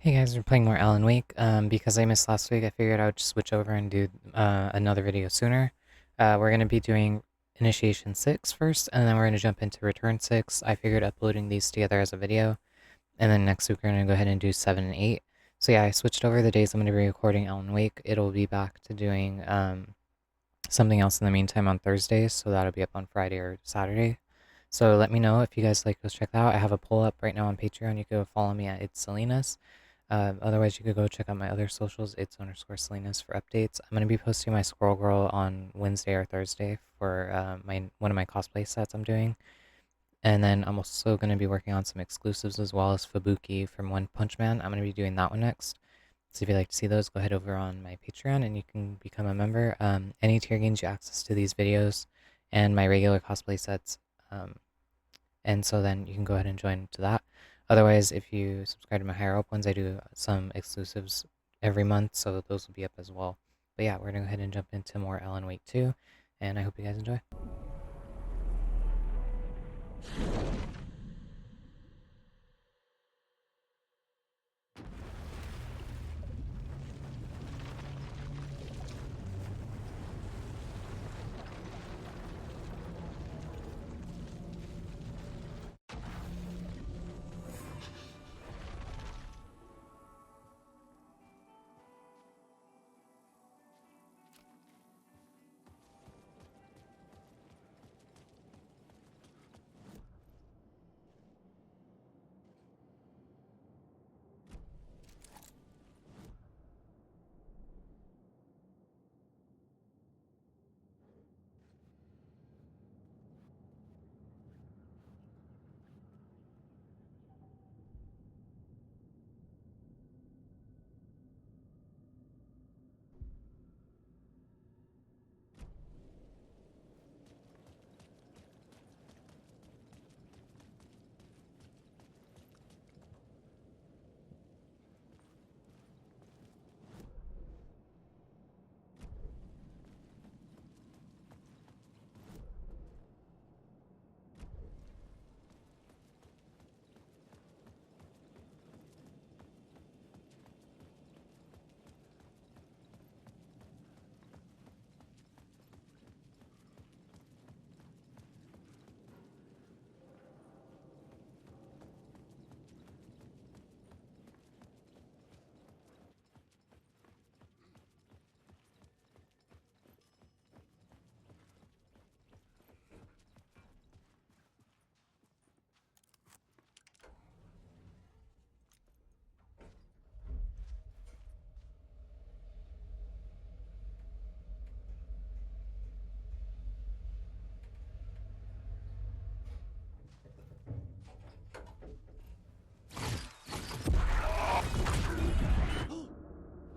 Hey guys, we're playing more Alan Wake. Because I missed last week, I figured I would just switch over and do another video sooner. We're going to be doing Initiation 6 first, and then we're going to jump into Return 6. I figured uploading these together as a video, and then next week we're going to go ahead and do 7 and 8. So yeah, I switched over the days I'm going to be recording Alan Wake. It'll be back to doing something else in the meantime on Thursdays, so that'll be up on Friday or Saturday. So let me know if you guys like to check that out. I have a poll up right now on Patreon. You can go follow me at It's Salinas. Otherwise, you could go check out my other socials, it's_Salinas for updates. I'm going to be posting my Squirrel Girl on Wednesday or Thursday for one of my cosplay sets I'm doing. And then I'm also going to be working on some exclusives as well as Fubuki from One Punch Man. I'm going to be doing that one next. So if you'd like to see those, go head over on my Patreon and you can become a member. Any tier gains you access to these videos and my regular cosplay sets. And so then you can go ahead and join to that. Otherwise, if you subscribe to my higher up ones, I do some exclusives every month, so those will be up as well. But yeah, we're gonna go ahead and jump into more Alan Wake 2, and I hope you guys enjoy.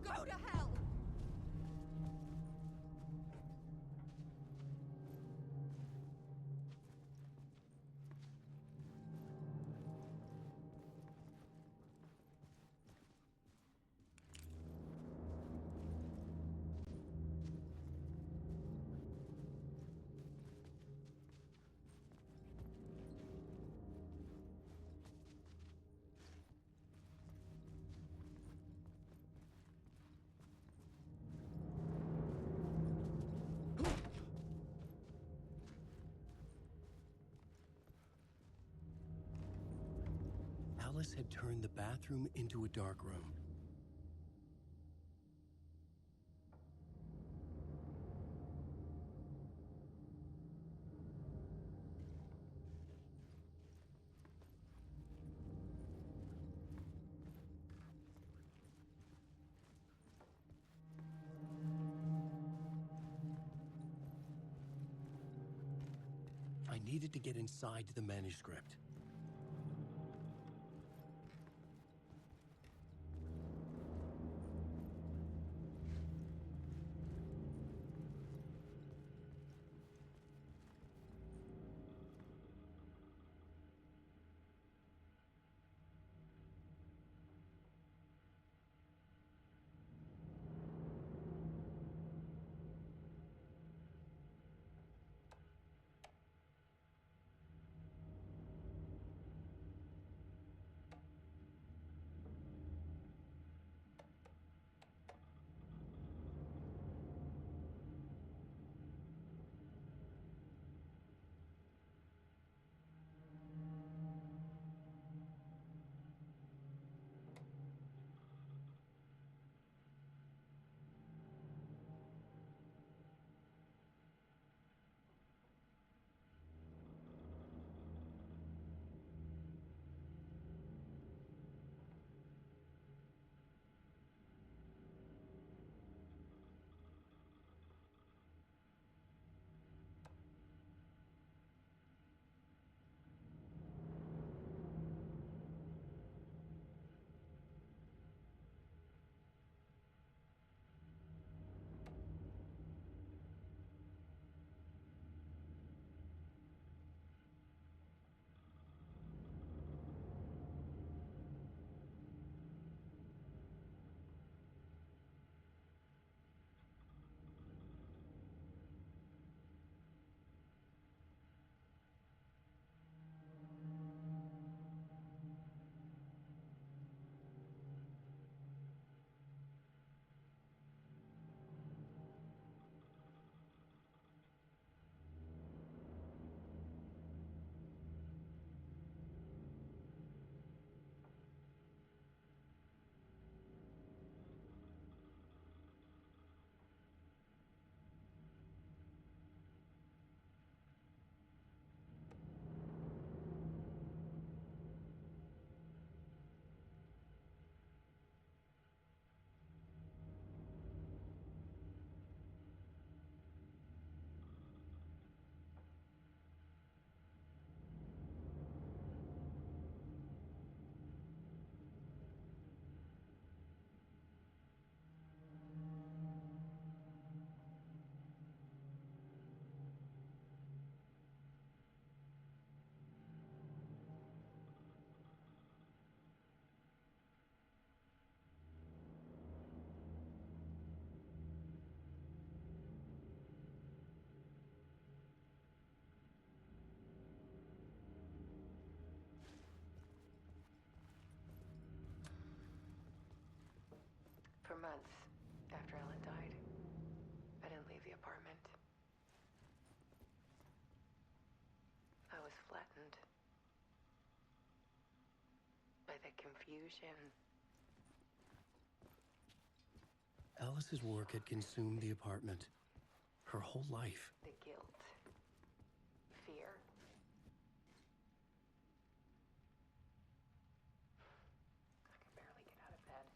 Go to hell! Alice had turned the bathroom into a dark room. I needed to get inside the manuscript. months after Ellen died, I didn't leave the apartment. I was flattened by the confusion. Alice's work had consumed the apartment. Her whole life. The guilt. Fear. I could barely get out of bed.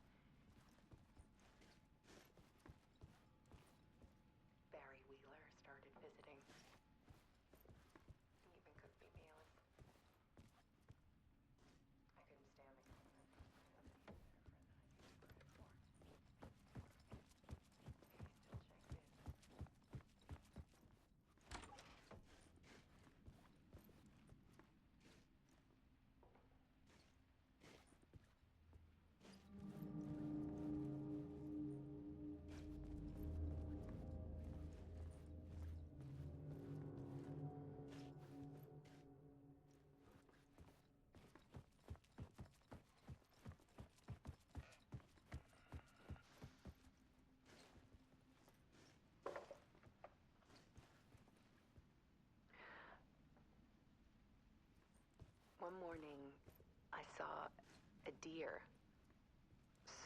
Barry Wheeler started visiting. He even cooked me meals. I couldn't stand the company of the there for the night he was credit for. He still checked in. One morning, I saw a deer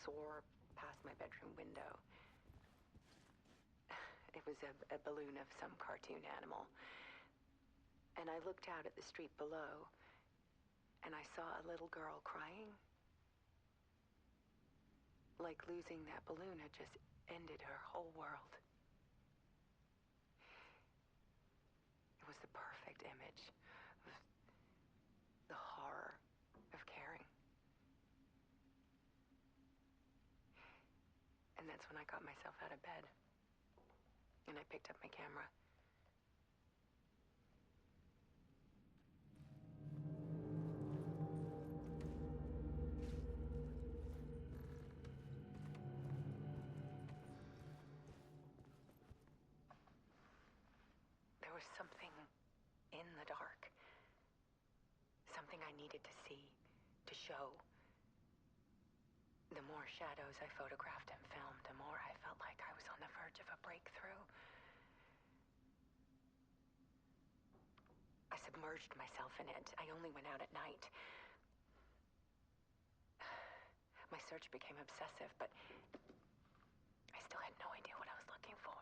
soar past my bedroom window. It was a balloon of some cartoon animal. And I looked out at the street below, and I saw a little girl crying. Like losing that balloon had just ended her whole world. It was the perfect image of the horror of caring. And that's when I got myself out of bed. And I picked up my camera. There was something in the dark. Something I needed to see, to show. The more shadows I photographed and filmed, the more I felt like I was on the verge of a breakthrough. I submerged myself in it. I only went out at night. My search became obsessive, but I still had no idea what I was looking for.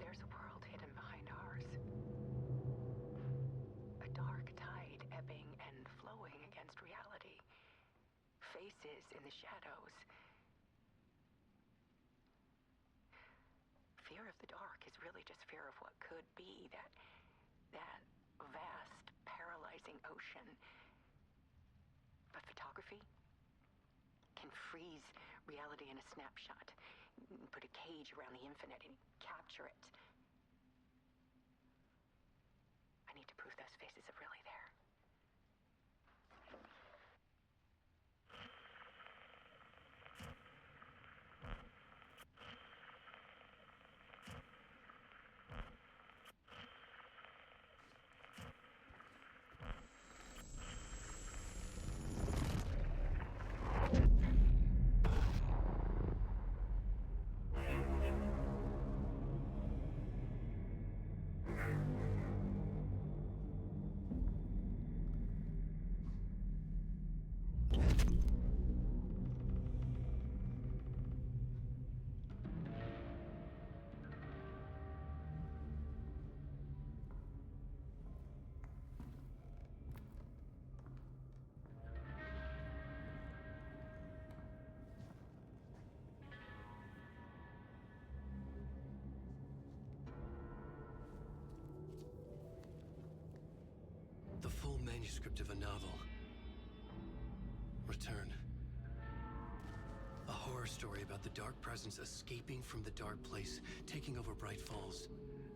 There's a world hidden behind ours. A dark tide ebbing and flowing against reality. Faces in the shadows. Fear of the dark is really just fear of what could be, that vast, paralyzing ocean. But photography can freeze reality in a snapshot. Put a cage around the infinite and capture it. I need to prove those faces are really there. The full manuscript of a novel. Return. A horror story about the dark presence escaping from the dark place, taking over Brightfalls.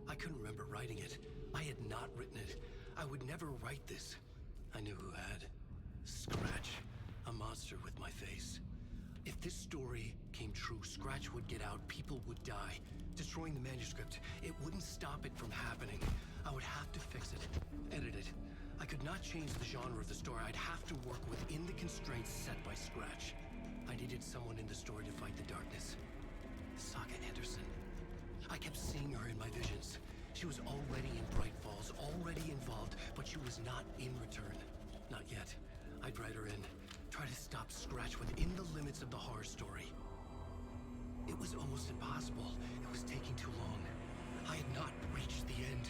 I couldn't remember writing it. I had not written it. I would never write this. I knew who had. Scratch. A monster with my face. If this story came came true, Scratch would get out, people would die. Destroying the manuscript, it wouldn't stop it from happening. I would have to fix it, edit it. I could not change the genre of the story. I'd have to work within the constraints set by Scratch. I needed someone in the story to fight the darkness. Saga Anderson. I kept seeing her in my visions. She was already in Brightfalls, already involved, but she was not in Return. Not yet. I'd write her in. Try to stop Scratch within the limits of the horror story. It was almost impossible. It was taking too long. I had not reached the end.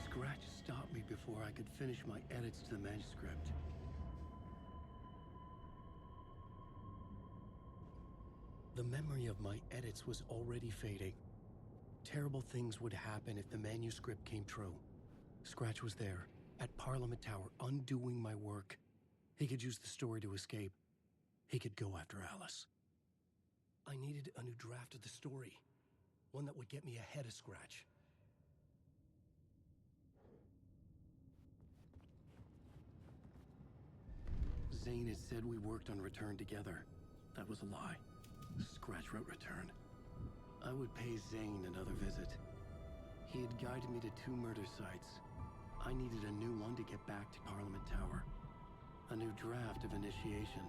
Scratch stopped me before I could finish my edits to the manuscript. The memory of my edits was already fading. Terrible things would happen if the manuscript came true. Scratch was there, at Parliament Tower, undoing my work. He could use the story to escape. He could go after Alice. I needed a new draft of the story. One that would get me ahead of Scratch. Zane had said we worked on Return together. That was a lie. Scratch wrote Return. I would pay Zane another visit. He had guided me to 2 murder sites. I needed a new one to get back to Parliament Tower. A new draft of Initiation.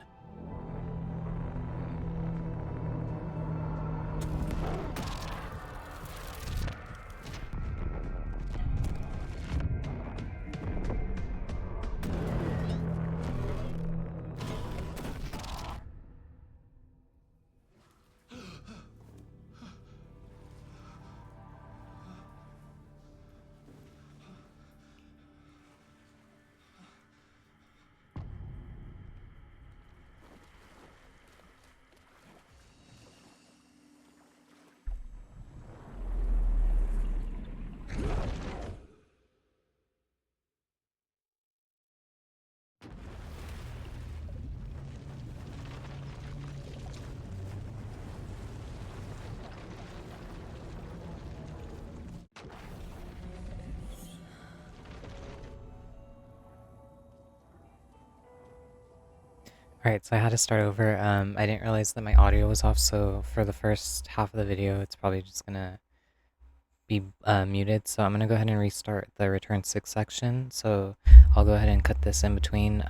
Alright, so I had to start over. I didn't realize that my audio was off, so for the first half of the video, it's probably just gonna be muted. So I'm gonna go ahead and restart the Return 6 section. So I'll go ahead and cut this in between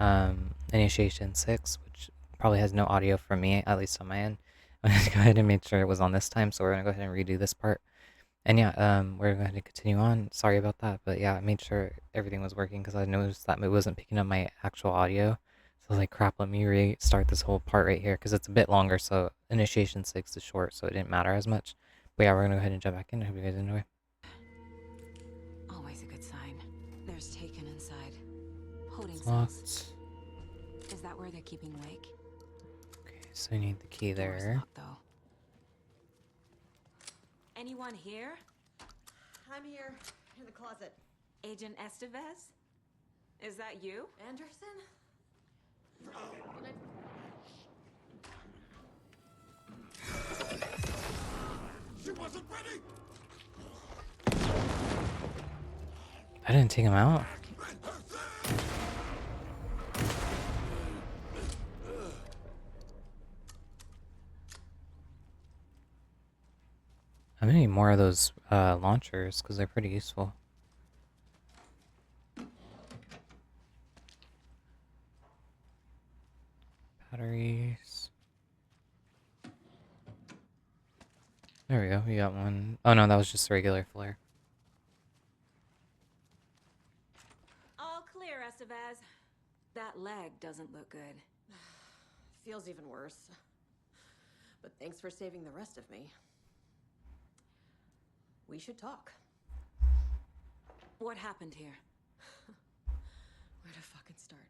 Initiation 6, which probably has no audio from me, at least on my end. I'm gonna go ahead and make sure it was on this time, so we're gonna go ahead and redo this part. And yeah, we're going to continue on. Sorry about that, but yeah, I made sure everything was working because I noticed that it wasn't picking up my actual audio. So I was like, crap, let me restart this whole part right here because it's a bit longer. So Initiation 6 is short, so it didn't matter as much. But yeah, we're going to go ahead and jump back in. I hope you guys enjoy. Always a good sign. There's Taken inside. Holding It's cells. locked. Is that where they're keeping Lake? Okay, so we need the key Door's there. locked, though. Anyone here? I'm here, in the closet. Agent Estevez? Is that you? Anderson? She wasn't ready! I didn't take him out. I'm gonna need more of those launchers because they're pretty useful. Batteries. There we go. We got one. Oh no, that was just a regular flare. All clear, Estevez. That leg doesn't look good. Feels even worse. But thanks for saving the rest of me. We should talk. What happened here? Where to fucking start?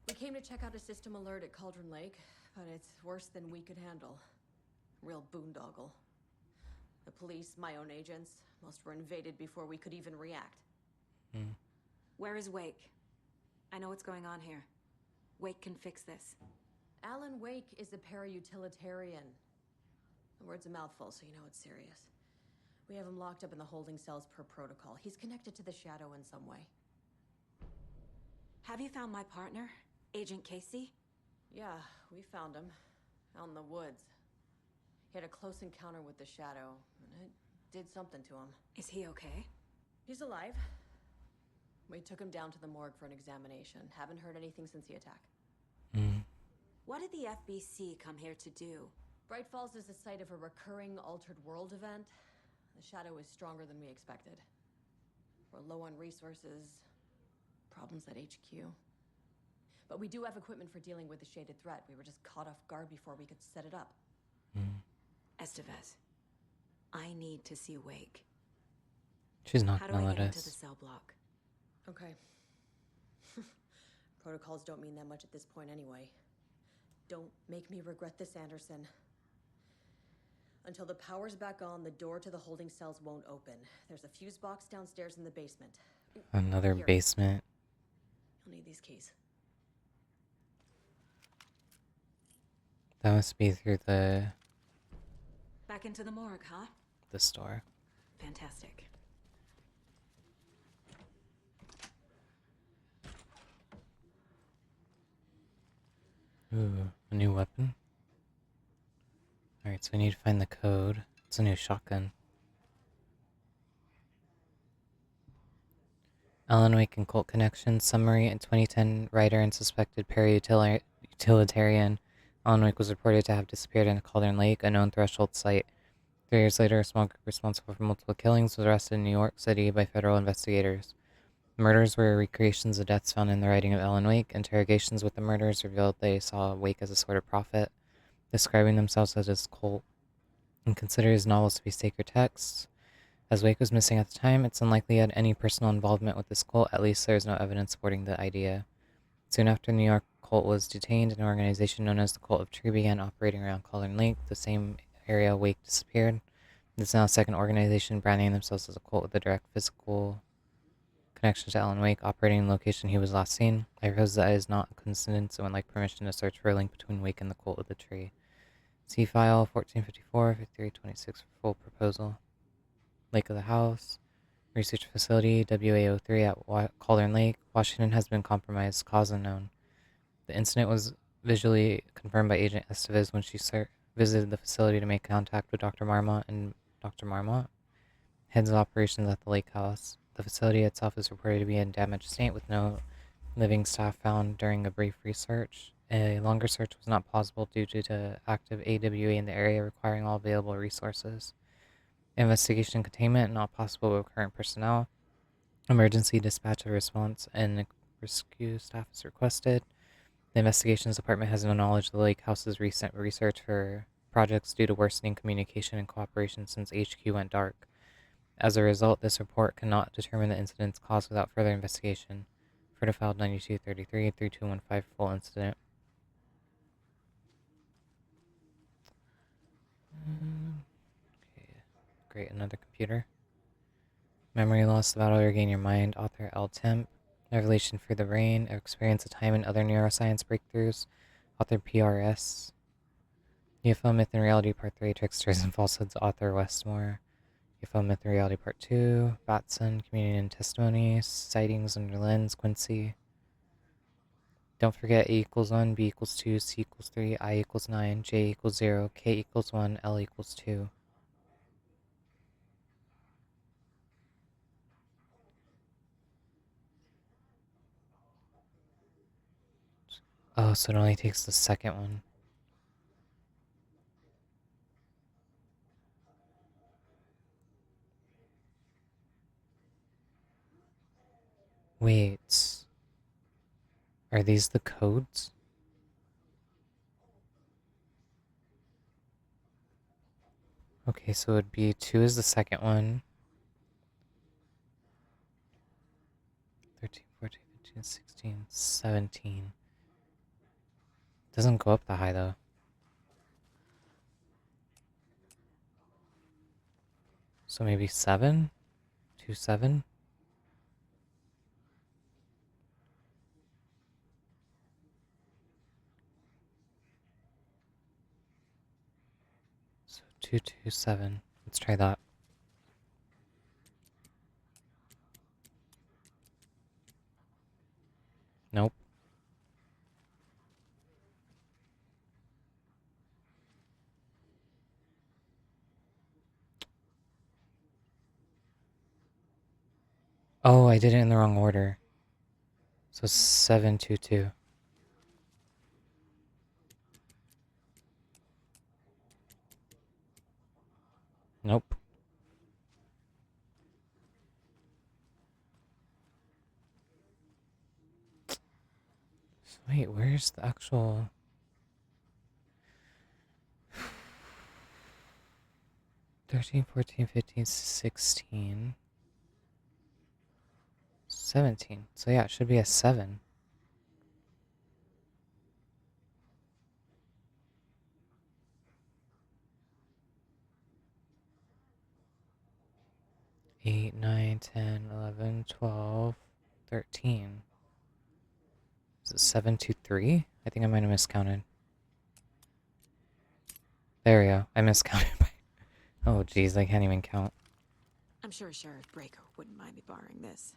We came to check out a system alert at Cauldron Lake, but it's worse than we could handle. Real boondoggle. The police, my own agents, most were invaded before we could even react. Where is Wake? I know what's going on here. Wake can fix this. Alan Wake is a para-utilitarian. The word's a mouthful, so you know it's serious. We have him locked up in the holding cells per protocol. He's connected to the Shadow in some way. Have you found my partner, Agent Casey? Yeah, we found him. Out in the woods. He had a close encounter with the Shadow, and it did something to him. Is he okay? He's alive. We took him down to the morgue for an examination. Haven't heard anything since the attack. What did the FBC come here to do? Brightfalls is the site of a recurring altered world event. The Shadow is stronger than we expected. We're low on resources, problems at HQ. But we do have equipment for dealing with the shaded threat. We were just caught off guard before we could set it up. Estevez, I need to see Wake. She's not How do gonna I let get into the us. cell block? Okay. Protocols don't mean that much at this point anyway. Don't make me regret this, Anderson. Until the power's back on, the door to the holding cells won't open. There's a fuse box downstairs in the basement. Another Here. basement. You'll need these keys. That must be through the Back into the morgue, huh? store. Fantastic. Ooh, a new weapon. Alright, so we need to find the code. It's a new shotgun. Alan Wake and Cult Connection Summary. In 2010, writer and suspected para-utilitarian Alan Wake was reported to have disappeared in Cauldron Lake, a known threshold site. 3 years later, a small group responsible for multiple killings was arrested in New York City by federal investigators. The murders were recreations of deaths found in the writing of Alan Wake. Interrogations with the murderers revealed they saw Wake as a sort of prophet, describing themselves as his cult, and considered his novels to be sacred texts. As Wake was missing at the time, it's unlikely he had any personal involvement with this cult. At least there is no evidence supporting the idea. Soon after the New York cult was detained, an organization known as the Cult of Tree began operating around Cauldron Lake, the same area Wake disappeared. This is now a second organization branding themselves as a cult with a direct physical connection to Alan Wake, operating in the location he was last seen. I propose that it is not a coincidence and would like permission to search for a link between Wake and the Cult of the Tree. See file 1454, 5326 for full proposal. Lake of the House. Research facility WA03 at Cauldron Lake. Washington has been compromised. Cause unknown. The incident was visually confirmed by Agent Estevez when she visited the facility to make contact with Dr. Marmot and Dr. Marmot, heads of operations at the lake house. The facility itself is reported to be in damaged state with no living staff found during a brief research. A longer search was not possible due to active AWA in the area requiring all available resources. Investigation containment not possible with current personnel. Emergency dispatch of response and rescue staff is requested. The investigations department has no knowledge of the lake house's recent research for projects due to worsening communication and cooperation since HQ went dark. As a result, this report cannot determine the incident's cause without further investigation. Refer to file 9233 3215 full incident. Okay, great, another computer. Memory loss, the battle to regain your mind, author L. Temp. Revelation for the Brain, Experience of Time and Other Neuroscience Breakthroughs, author PRS. UFO Myth and Reality Part 3, Tricksters and Falsehoods, author Westmore. UFO Myth and Reality Part 2, Batson, Communion and Testimony, Sightings Under Lens, Quincy. Don't forget A equals 1, B equals 2, C equals 3, I equals 9, J equals 0, K equals 1, L equals 2. Oh, so it only takes the second one. Wait. Are these the codes? Okay, so it would be 2 is the second one. 13, 14, 15, 16, 17. Doesn't go up that high though. So maybe 7? 2, 7? So 2, 2, 7. Let's try that. Nope. Oh, I did it in the wrong order. So 7, 2, 2. Nope. So wait, where's the actual... 13, 14, 15, 16... 17. So yeah, it should be a 7. Eight, 9, 10, 11, 12, 13. Is it 7, 2, 3? I think I might have miscounted. There we go. I miscounted by... Oh, geez, I can't even count. I'm sure Sheriff Breaker wouldn't mind me borrowing this.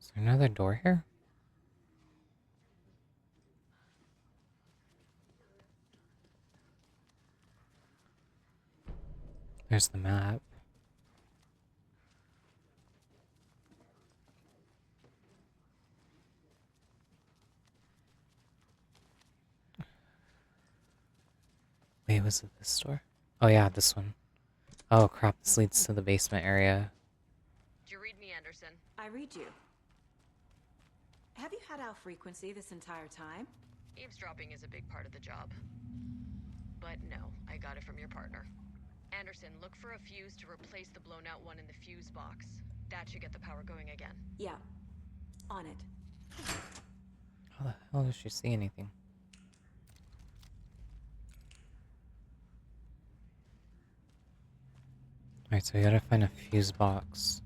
Is there another door here? There's the map. Wait, was it this door? Oh yeah, this one. Oh crap, this leads to the basement area. Did you read me, Anderson? I read you. Have you had our frequency this entire time? Eavesdropping is a big part of the job. But no, I got it from your partner. Anderson, look for a fuse to replace the blown out one in the fuse box. That should get the power going again. Yeah. On it. How the hell does she see anything? Alright, so we gotta find a fuse box.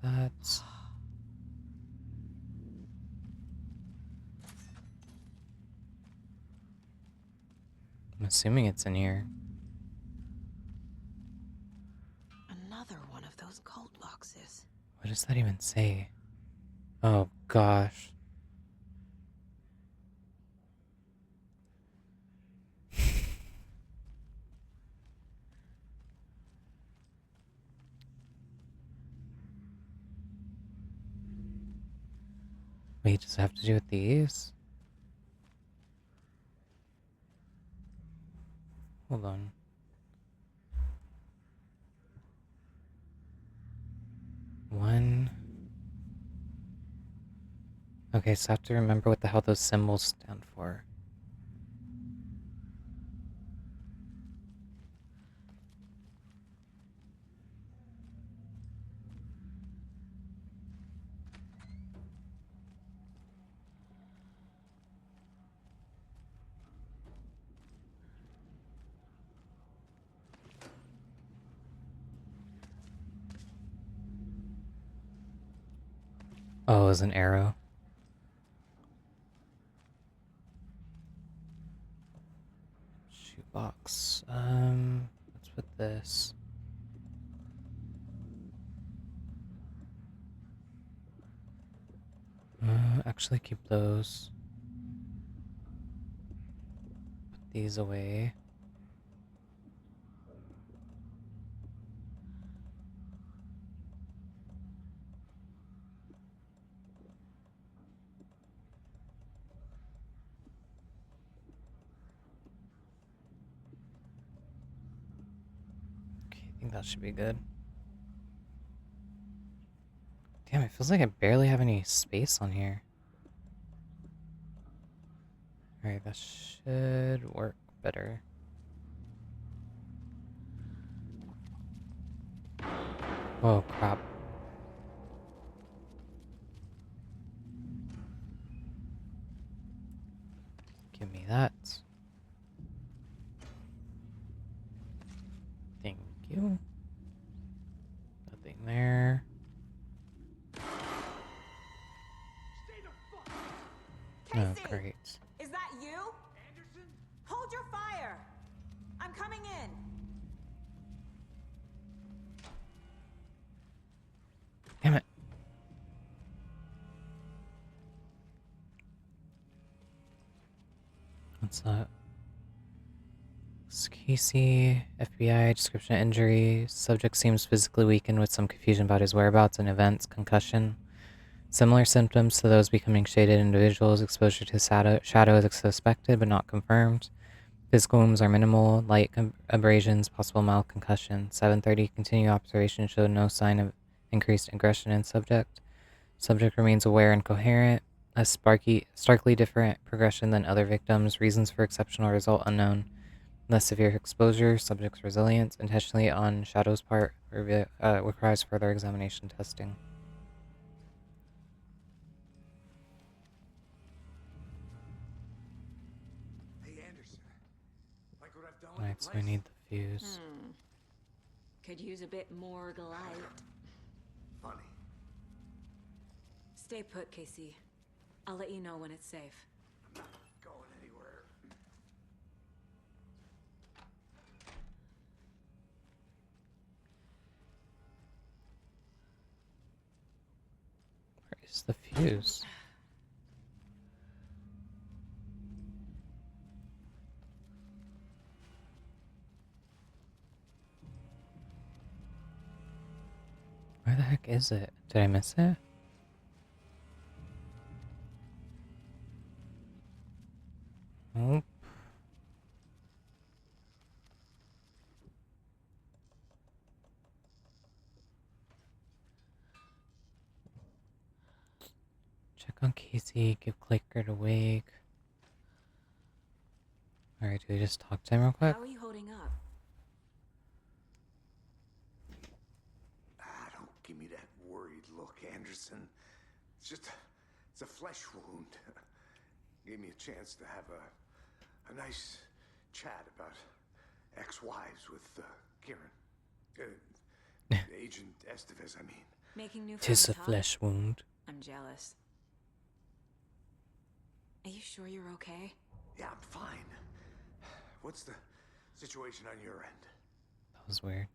That's... I'm assuming it's in here. Another one of those cult boxes. What does that even say? Oh gosh. Wait, does it have to do with these? Hold on. One. Okay, so I have to remember what the hell those symbols stand for. Oh, it was an arrow. Shoebox. Let's put this. Actually keep those. Put these away. Okay, I think that should be good. Damn, it feels like I barely have any space on here. Alright, that should work better. Oh, crap. Give me that. Thank you. Nothing there. Casey! Oh, great. Is that you? Anderson? Hold your fire! I'm coming in! Damn it. What's that? Casey, FBI, description of injury. Subject seems physically weakened with some confusion about his whereabouts and events, concussion. Similar symptoms to those becoming shaded individuals. Exposure to shadow is suspected but not confirmed. Physical wounds are minimal. Light abrasions, possible mild concussion. 7:30. Continued observation showed no sign of increased aggression in subject. Subject remains aware and coherent. A starkly different progression than other victims. Reasons for exceptional result unknown. Less severe exposure. Subject's resilience. Intentionally on Shadow's part requires further examination testing. Alright, so we need the fuse. Could use a bit more light. Funny. Stay put, Casey. I'll let you know when it's safe. I'm not going anywhere. Where is the fuse? Where the heck is it? Did I miss it? Nope. Check on Casey, give Clicker to wake. Alright, do we just talk to him real quick? How are you holding up? Don't give me that worried look, Anderson. It's a flesh wound. Gave me a chance to have a nice chat about ex-wives with Kieran. Agent Estevez, I mean. Making new Tis friends, a huh? flesh wound. I'm jealous. Are you sure you're okay? Yeah, I'm fine. What's the situation on your end? That was weird.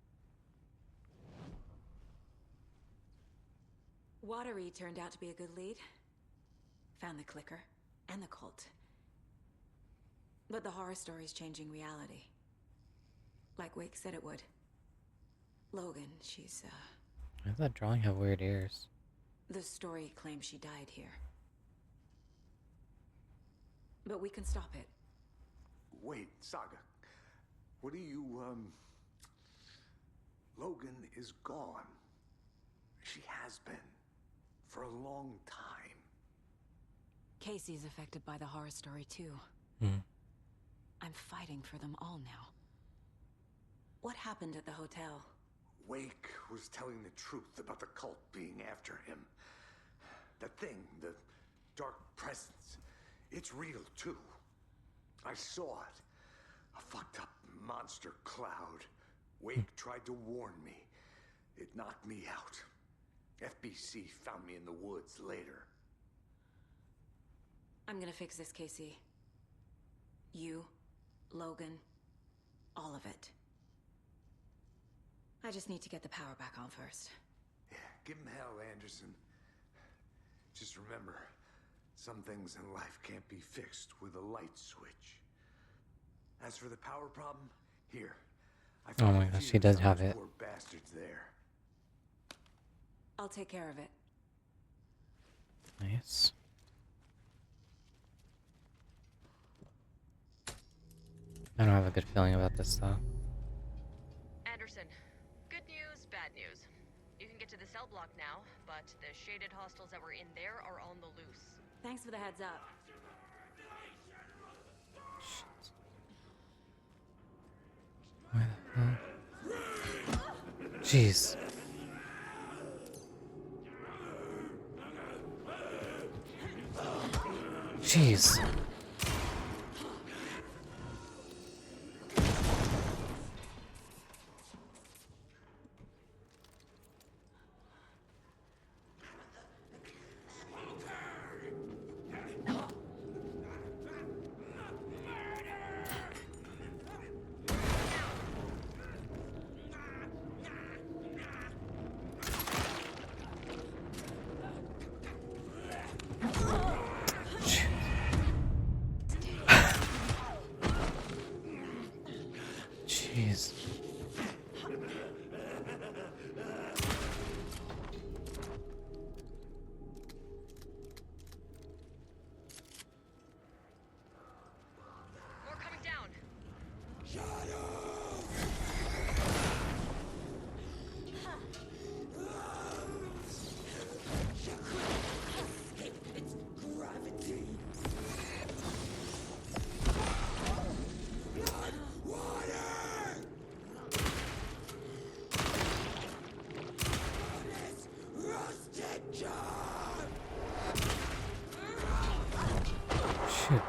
Watery turned out to be a good lead. Found the clicker and the cult. But the horror story's changing reality. Like Wake said it would. Logan, she's, Why does that drawing have weird ears? the story claims she died here. But we can stop it. Wait, Saga. What do you, Logan is gone. She has been. For a long time. Casey's affected by the horror story, too. Hmm. I'm fighting for them all now. What happened at the hotel? Wake was telling the truth about the cult being after him. That thing, the dark presence, it's real too. I saw it. A fucked up monster cloud. Wake tried to warn me. It knocked me out. FBC found me in the woods later. I'm gonna fix this, Casey. You, Logan, all of it. I just need to get the power back on first. Yeah, give him hell, Anderson. Just remember, some things in life can't be fixed with a light switch. As for the power problem, here. I Oh my found a gosh, he fuse does on have those it. Poor bastards there. I'll take care of it. Nice. I don't have a good feeling about this though. Anderson, good news, bad news. You can get it to the cell block now, but the shaded hostiles that were in there are on the loose. Thanks for the heads up. Shit. Where the hell? Jeez. Jeez. Jeez. More coming down. Shoot.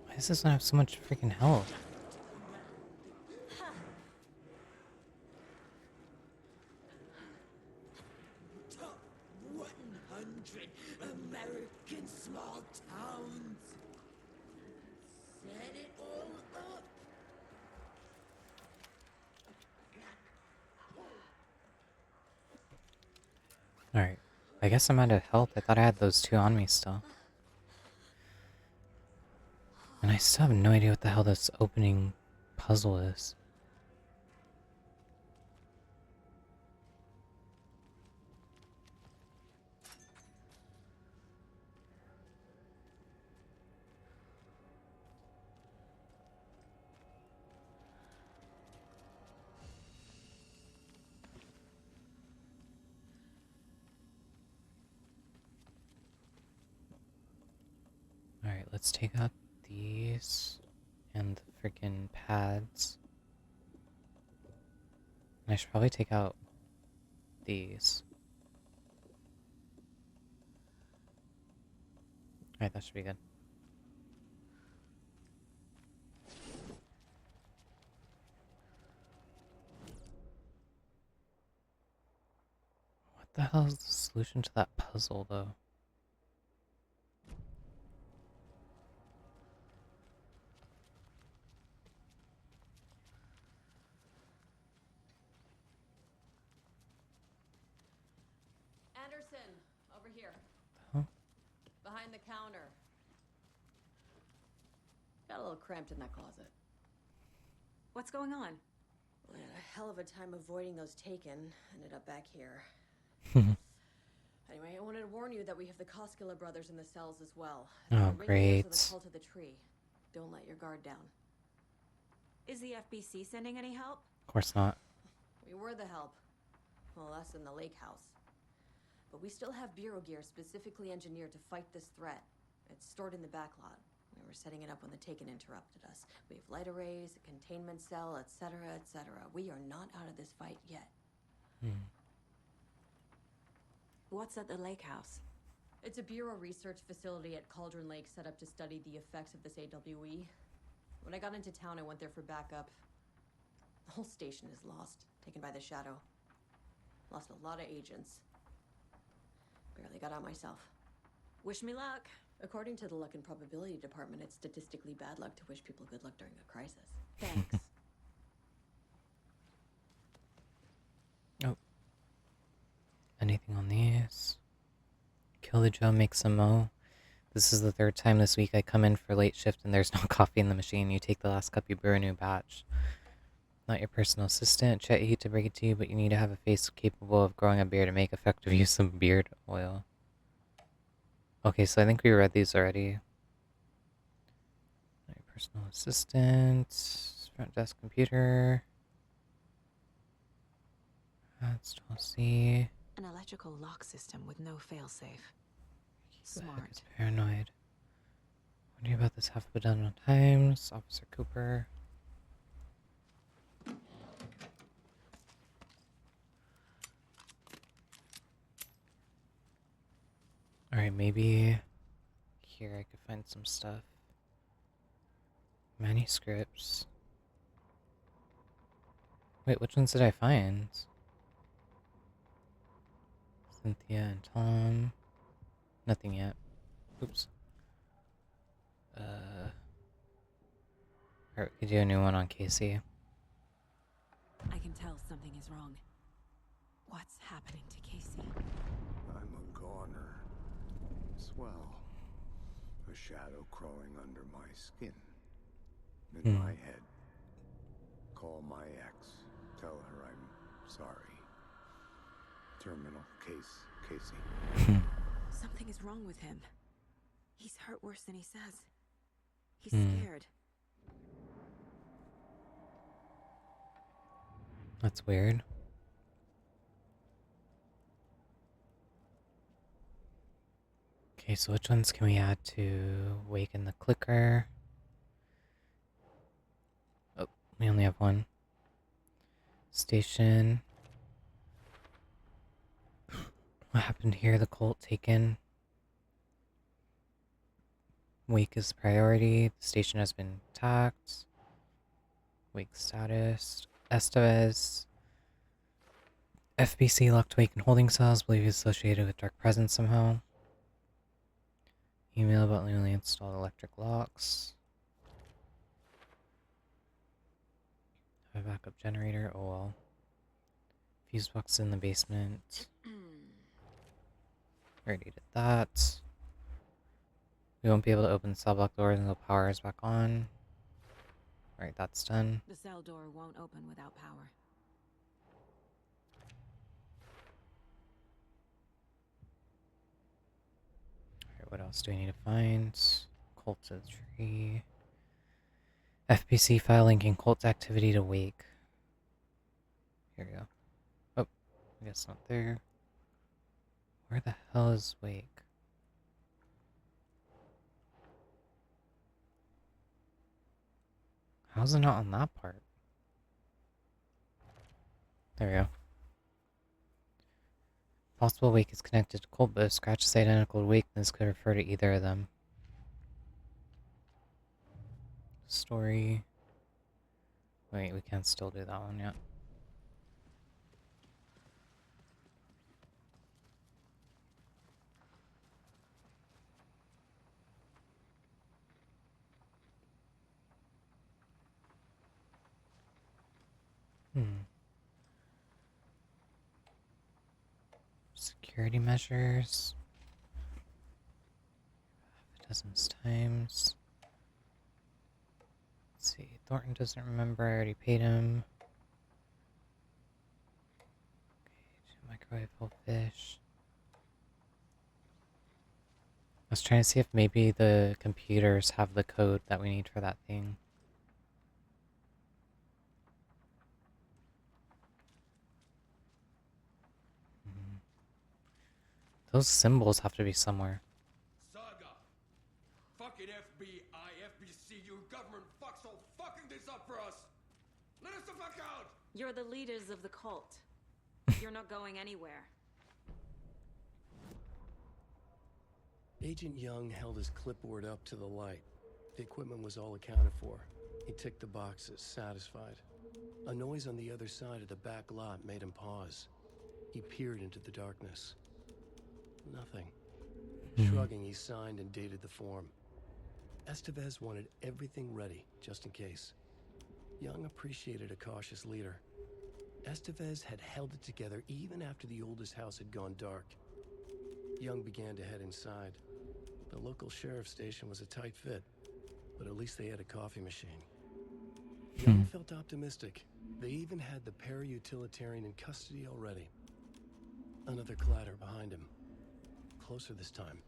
Why does this one have so much freaking health? Top 100 American small towns. Set it all up. Alright. I guess I'm out of health. I thought I had those two on me still. And I still have no idea what the hell this opening puzzle is. Alright, let's take out these and the freaking pads. And I should probably take out these. Alright, that should be good. What the hell is the solution to that puzzle, though? Anderson, over here. Huh? Behind the counter. Got a little cramped in that closet. What's going on? Well, I had a hell of a time avoiding those taken. Ended up back here. Anyway, I wanted to warn you that we have the Koskela brothers in the cells as well. Oh, They're ringleaders of great. the cult of the tree. Don't let your guard down. Is the FBC sending any help? Of course not. We were the help. Well, us in the lake house. But we still have bureau gear specifically engineered to fight this threat. It's stored in the backlot. We were setting it up when the Taken interrupted us. We have light arrays, a containment cell, etc., etc. We are not out of this fight yet. What's at the lake house? It's a bureau research facility at Cauldron Lake set up to study the effects of this AWE. When I got into town, I went there for backup. The whole station is lost, taken by the shadow. Lost a lot of agents. Barely got out myself. Wish me luck. According to the luck and probability department, it's statistically bad luck to wish people good luck during a crisis. Thanks. kill the Joe, make some mo. This is the third time this week I come in for late shift and there's no coffee in the machine. You take the last cup, you brew a new batch. Not your personal assistant. Chet, I hate to break it to you, but you need to have a face capable of growing a beard to make effective use of beard oil. Okay, so I think we read these already. Not your personal assistant. Front desk computer. That's see. An electrical lock system with no failsafe. Smart. Is paranoid. Wondering about this half a dozen times. Officer Cooper. Alright, maybe here I could find some stuff. Manuscripts. Wait, which ones did I find? Cynthia and Tom. Nothing yet. Oops. Alright, we could do a new one on Casey. I can tell something is wrong. What's happening to Casey? I'm a goner. Swell. A shadow crawling under my skin. In my head. Call my ex. Tell her I'm sorry. Terminal case, Casey. Something is wrong with him. He's hurt worse than he says. He's scared. That's weird. Okay, so which ones can we add to waken the clicker? Oh, we only have one. Station. What happened here? The cult taken. Wake is priority. The station has been attacked. Wake status. Estevez. FBC locked Wake in holding cells. Believe he's associated with dark presence somehow. Email about newly installed electric locks. Have a backup generator. Oh well. Fuse box in the basement. Already did that. We won't be able to open the cell block doors until power is back on. Alright, that's done. The cell door won't open without power. Alright, what else do I need to find? Cult to the tree. FPC file linking cult activity to Wake. Here we go. Oh, I guess not there. Where the hell is Wake? How's it not on that part? There we go. Possible Wake is connected to cult, but if Scratch is identical to Wake, this could refer to either of them. Story. Wait, we can't still do that one yet. Security measures. Half a dozen times. Let's see. Thornton doesn't remember. I already paid him. Okay, microwave whole fish. I was trying to see if maybe the computers have the code that we need for that thing. Those symbols have to be somewhere. Saga! Fucking FBI, FBC, you government fucks all fucking this up for us! Let us the fuck out! You're the leaders of the cult. You're not going anywhere. Agent Young held his clipboard up to the light. The equipment was all accounted for. He ticked the boxes, satisfied. A noise on the other side of the back lot made him pause. He peered into the darkness. Nothing. Shrugging, he signed and dated the form. Estevez wanted everything ready, just in case. Young appreciated a cautious leader. Estevez had held it together even after the oldest house had gone dark. Young began to head inside. The local sheriff's station was a tight fit, but at least they had a coffee machine. Young felt optimistic. They even had the para-utilitarian in custody already. Another clatter behind him. Closer this time.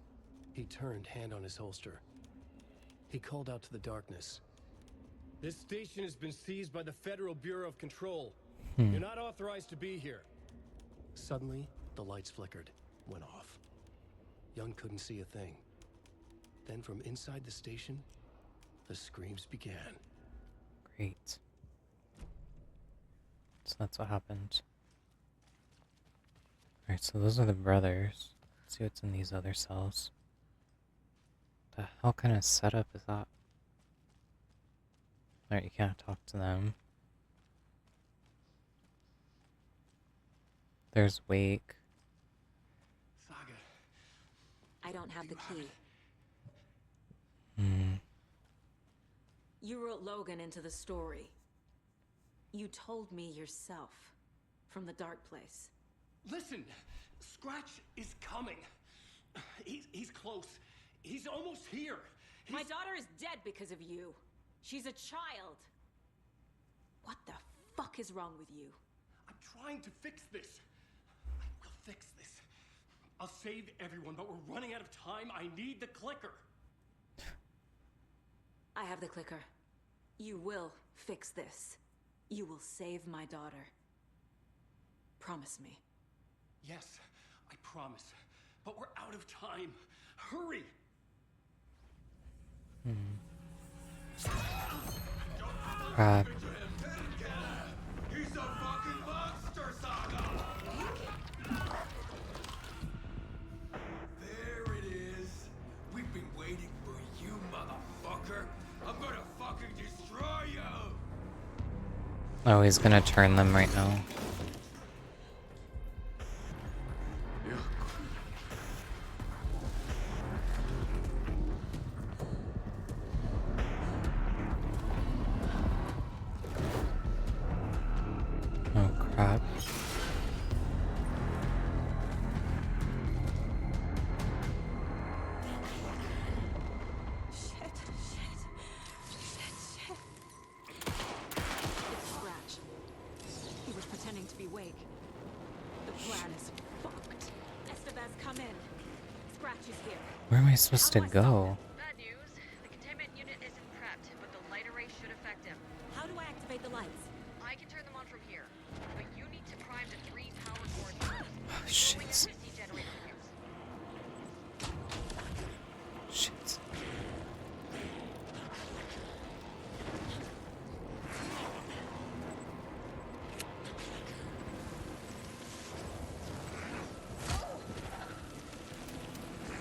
He turned, hand on his holster. He called out to the darkness. This station has been seized by the Federal Bureau of Control. You're not authorized to be here. Suddenly, the lights flickered, went off. Young couldn't see a thing. Then from inside the station, the screams began. Great. So that's what happened. Alright, so those are the brothers. Let's see what's in these other cells. The hell kind of setup is that? Alright, you can't talk to them. There's Wake. Saga. I don't have the key. Hmm. You wrote Logan into the story. You told me yourself. From the dark place. Listen! Scratch is coming. He's close. He's almost here. My daughter is dead because of you. She's a child. What the fuck is wrong with you? I'm trying to fix this. I will fix this. I'll save everyone, but we're running out of time. I need the clicker. I have the clicker. You will fix this. You will save my daughter. Promise me. Yes, I promise. But we're out of time. Hurry! Crap. He's a fucking monster, Saga! There it is. We've been waiting for you, motherfucker. I'm gonna fucking destroy you! Oh, he's gonna turn them right now. Oh crap. Shit. It's Scratch. He was pretending to be Wake. The plan is fucked. Estevez, come in. Scratch is here. Where am I supposed to go? Bad news. The containment unit isn't prepped, but the light array should affect him. How do I activate the lights? I can turn them on from here, but you need to prime the 3 power cores first. Oh, Blowing shit. up DC generator fuse. Shit.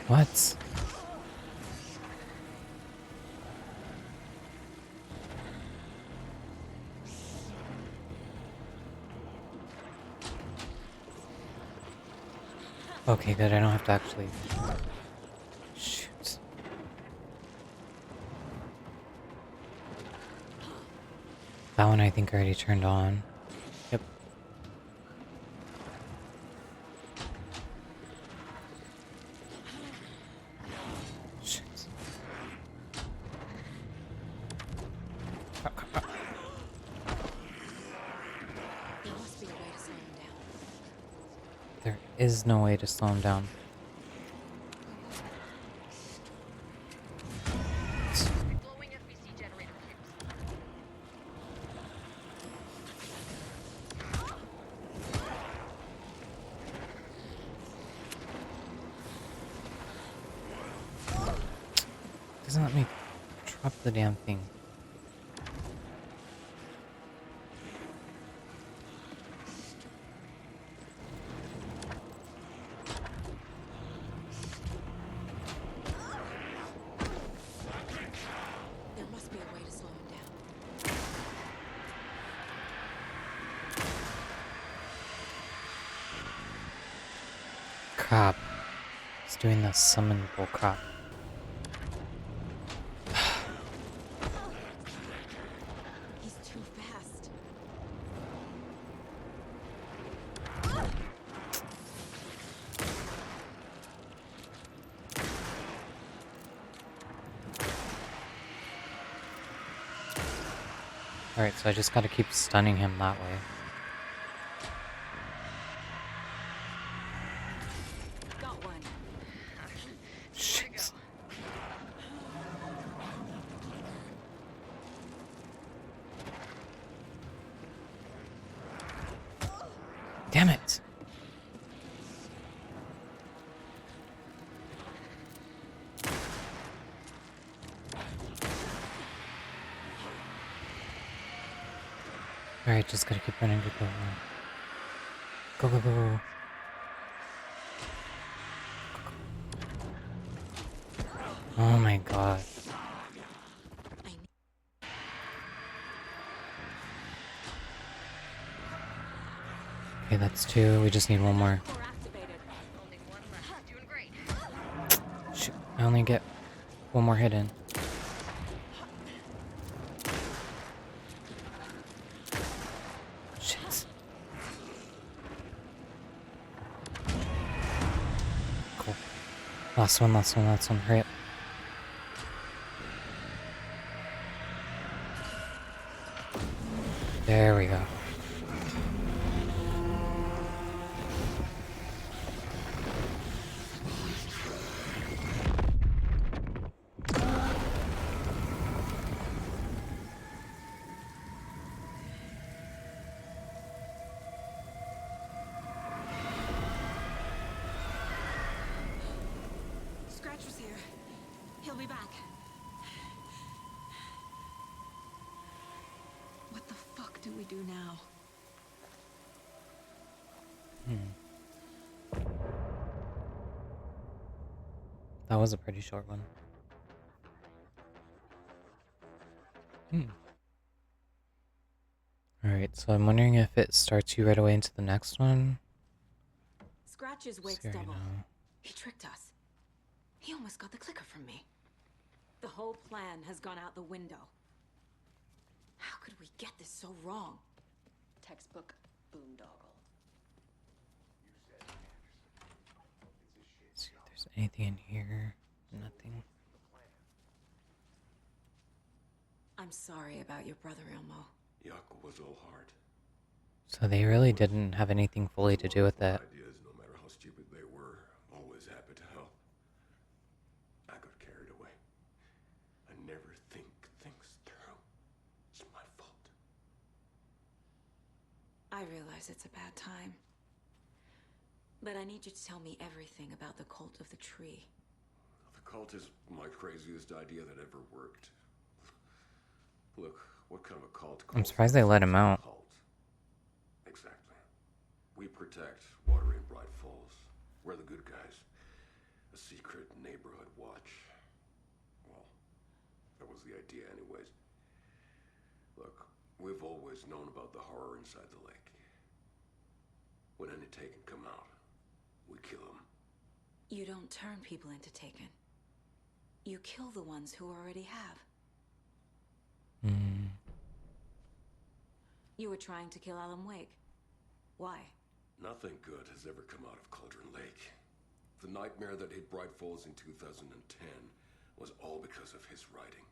What? Okay, good. I don't have to actually shoot. That one I think already turned on. Yep. Shit. There must be a way to slow him down. There is no way to slow him down. Blowing FBC generator fuse. Doesn't let me drop the damn thing. There must be a way to slow him down. Crap. He's doing the summon bull crap. He's too fast. Alright, so I just gotta keep stunning him that way. Got one. Shit. Damn it! Alright, just gotta keep running. Go, go, go. Go, go, go. Oh my god. Okay, that's 2. We just need 1 more. Core activated. Only one left. Doing great. Shoot, I only get 1 more hit in. Shit. Cool. Last one. Hurry up. There we go. Scratch was here. He'll be back. What the fuck do we do now? That was a pretty short one. Alright, so I'm wondering if it starts you right away into the next one. Scratch is Wake's Scary double. now. He tricked us. He almost got the clicker from me. The whole plan has gone out the window. How could we get this so wrong? Textbook boondoggle. See if there's anything in here. Nothing. I'm sorry about your brother, Ilmo. Jaako was all heart. So they really didn't have anything fully to do with that. Ideas, no matter how stupid they were, always happy to help. I got carried away. I never think things through. It's my fault. I realize it's a bad time. But I need you to tell me everything about the cult of the tree. The cult is my craziest idea that ever worked. Look, what kind of a cult? I'm surprised they let him out. Cult. Exactly. We protect Watery and Brightfalls. We're the good guys. A secret neighborhood watch. Well, that was the idea anyways. Look, we've always known about the horror inside the lake. When any Taken come out, we kill them. You don't turn people into Taken. You kill the ones who already have. You were trying to kill Alan Wake. Why? Nothing good has ever come out of Cauldron Lake. The nightmare that hit Brightfalls in 2010 was all because of his writing.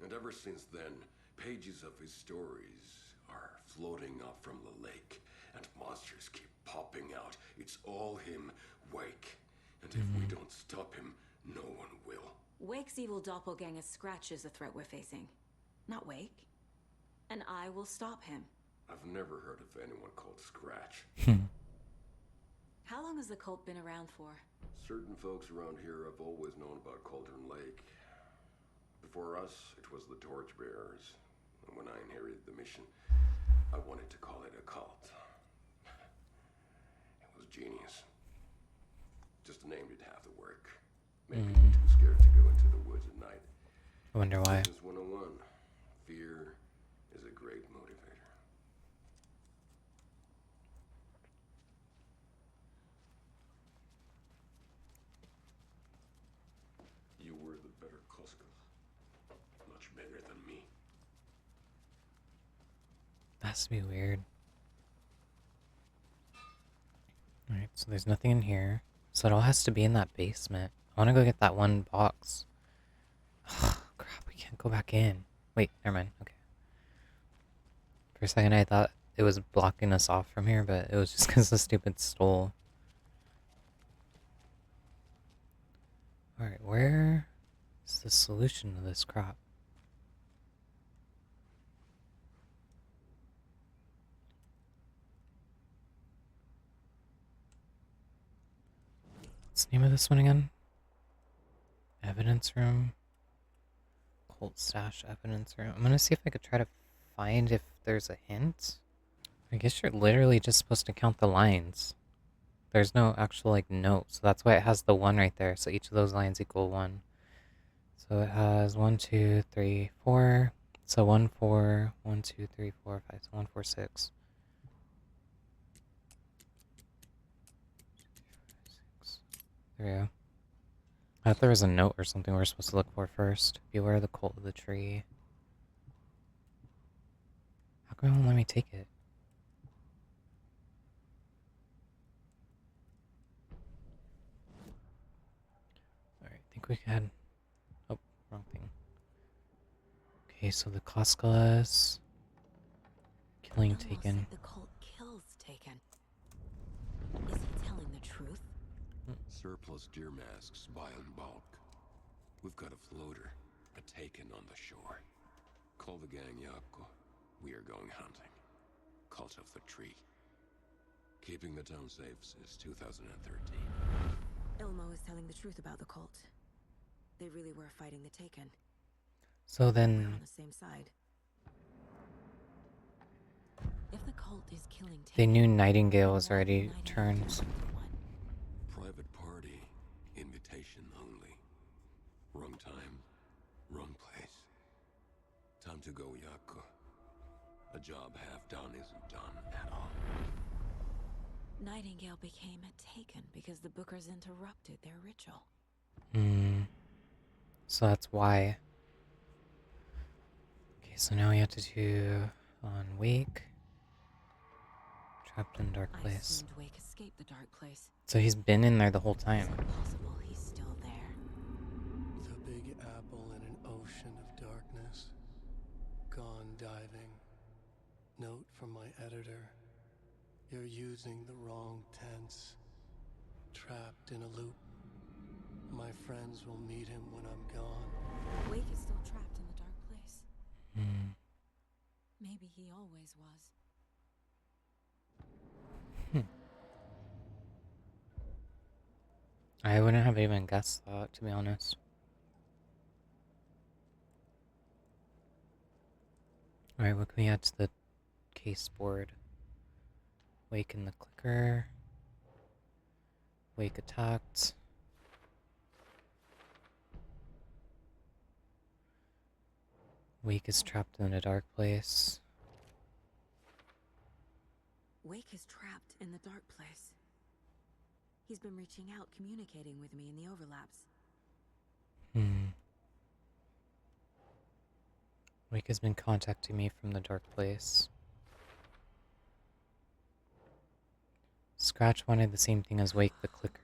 And ever since then, pages of his stories are floating up from the lake, and monsters keep popping out. It's all him, Wake. And if we don't stop him, no one will. Wake's evil doppelganger Scratch is the threat we're facing. Not Wake. And I will stop him. I've never heard of anyone called Scratch. How long has the cult been around for? Certain folks around here have always known about Cauldron Lake. Before us, it was the Torchbearers. And when I inherited the mission, I wanted to call it a cult. It was genius. Just a name did half the work. Made people too scared to go into the woods at night. I wonder why. Business 101. Fear is a great motivator. You were the better Koskela. Much better than me. That has to be weird. Alright, so there's nothing in here. So it all has to be in that basement. I want to go get that one box. Crap, we can't go back in. Wait, never mind. Okay. For a second, I thought it was blocking us off from here, but it was just because the stupid stole. Alright, where is the solution to this crop? What's the name of this one again? Evidence room. Cult stash evidence room. I'm gonna see if I could try to find if there's a hint. I guess you're literally just supposed to count the lines. There's no actual, like, note, so that's why it has the 1 right there, so each of those lines equal 1. So it has 1, 2, 3, 4. So 1, 4, 1, 2, 3, 4, 5, so 1, 4, 6. 6. There we go. I thought there was a note or something we're supposed to look for first. Beware the cult of the tree. How come it won't let me take it? Alright, I think we can... Oh, wrong thing. Okay, so the Koskelas... Killing Ilmo taken. said the cult kills taken. Is he telling the truth? Surplus deer masks buy in bulk. We've got a floater, a taken on the shore. Call the gang Jaako. We are going hunting. Cult of the tree. Keeping the town safe since 2013. Ilmo is telling the truth about the cult. They really were fighting the taken. So We're then... on the same side. If the cult is killing taken, They knew Nightingale was why already Nightingale turned. was the one? Private party. Invitation only. Wrong time. Wrong place. Time to go, Jaako. A job half done isn't done at all. Nightingale became a taken because the Bookers interrupted their ritual. So that's why. Okay, so now we have to do on Wake. Trapped in dark I place. assumed Wake escaped the dark place. So he's been in there the whole time. Is it possible he's still there? The big apple in an ocean of darkness. Gone diving. Note from my editor. You're using the wrong tense. Trapped in a loop. My friends will meet him when I'm gone. Wake is still trapped in the dark place. Hmm. Maybe he always was. I wouldn't have even guessed that, to be honest. Alright, what can we add to the case board? Wake in the clicker. Wake attacked. Wake is trapped in a dark place. Wake is trapped in the dark place. He's been reaching out, communicating with me in the overlaps. Wake has been contacting me from the dark place. Scratch wanted the same thing as Wake the clicker.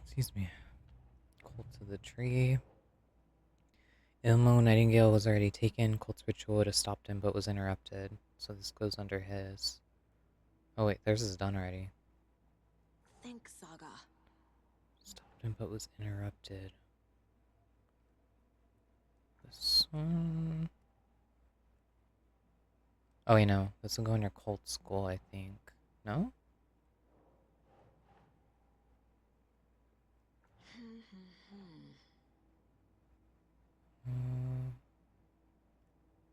Excuse me. Cult of the tree. Ilmo Nightingale was already taken. Cult's ritual would have stopped him but was interrupted. So this goes under his. Oh wait, theirs is done already. Think, Saga. Stopped him but was interrupted. This one... Oh wait, no. This will go under Cult School, I think. No?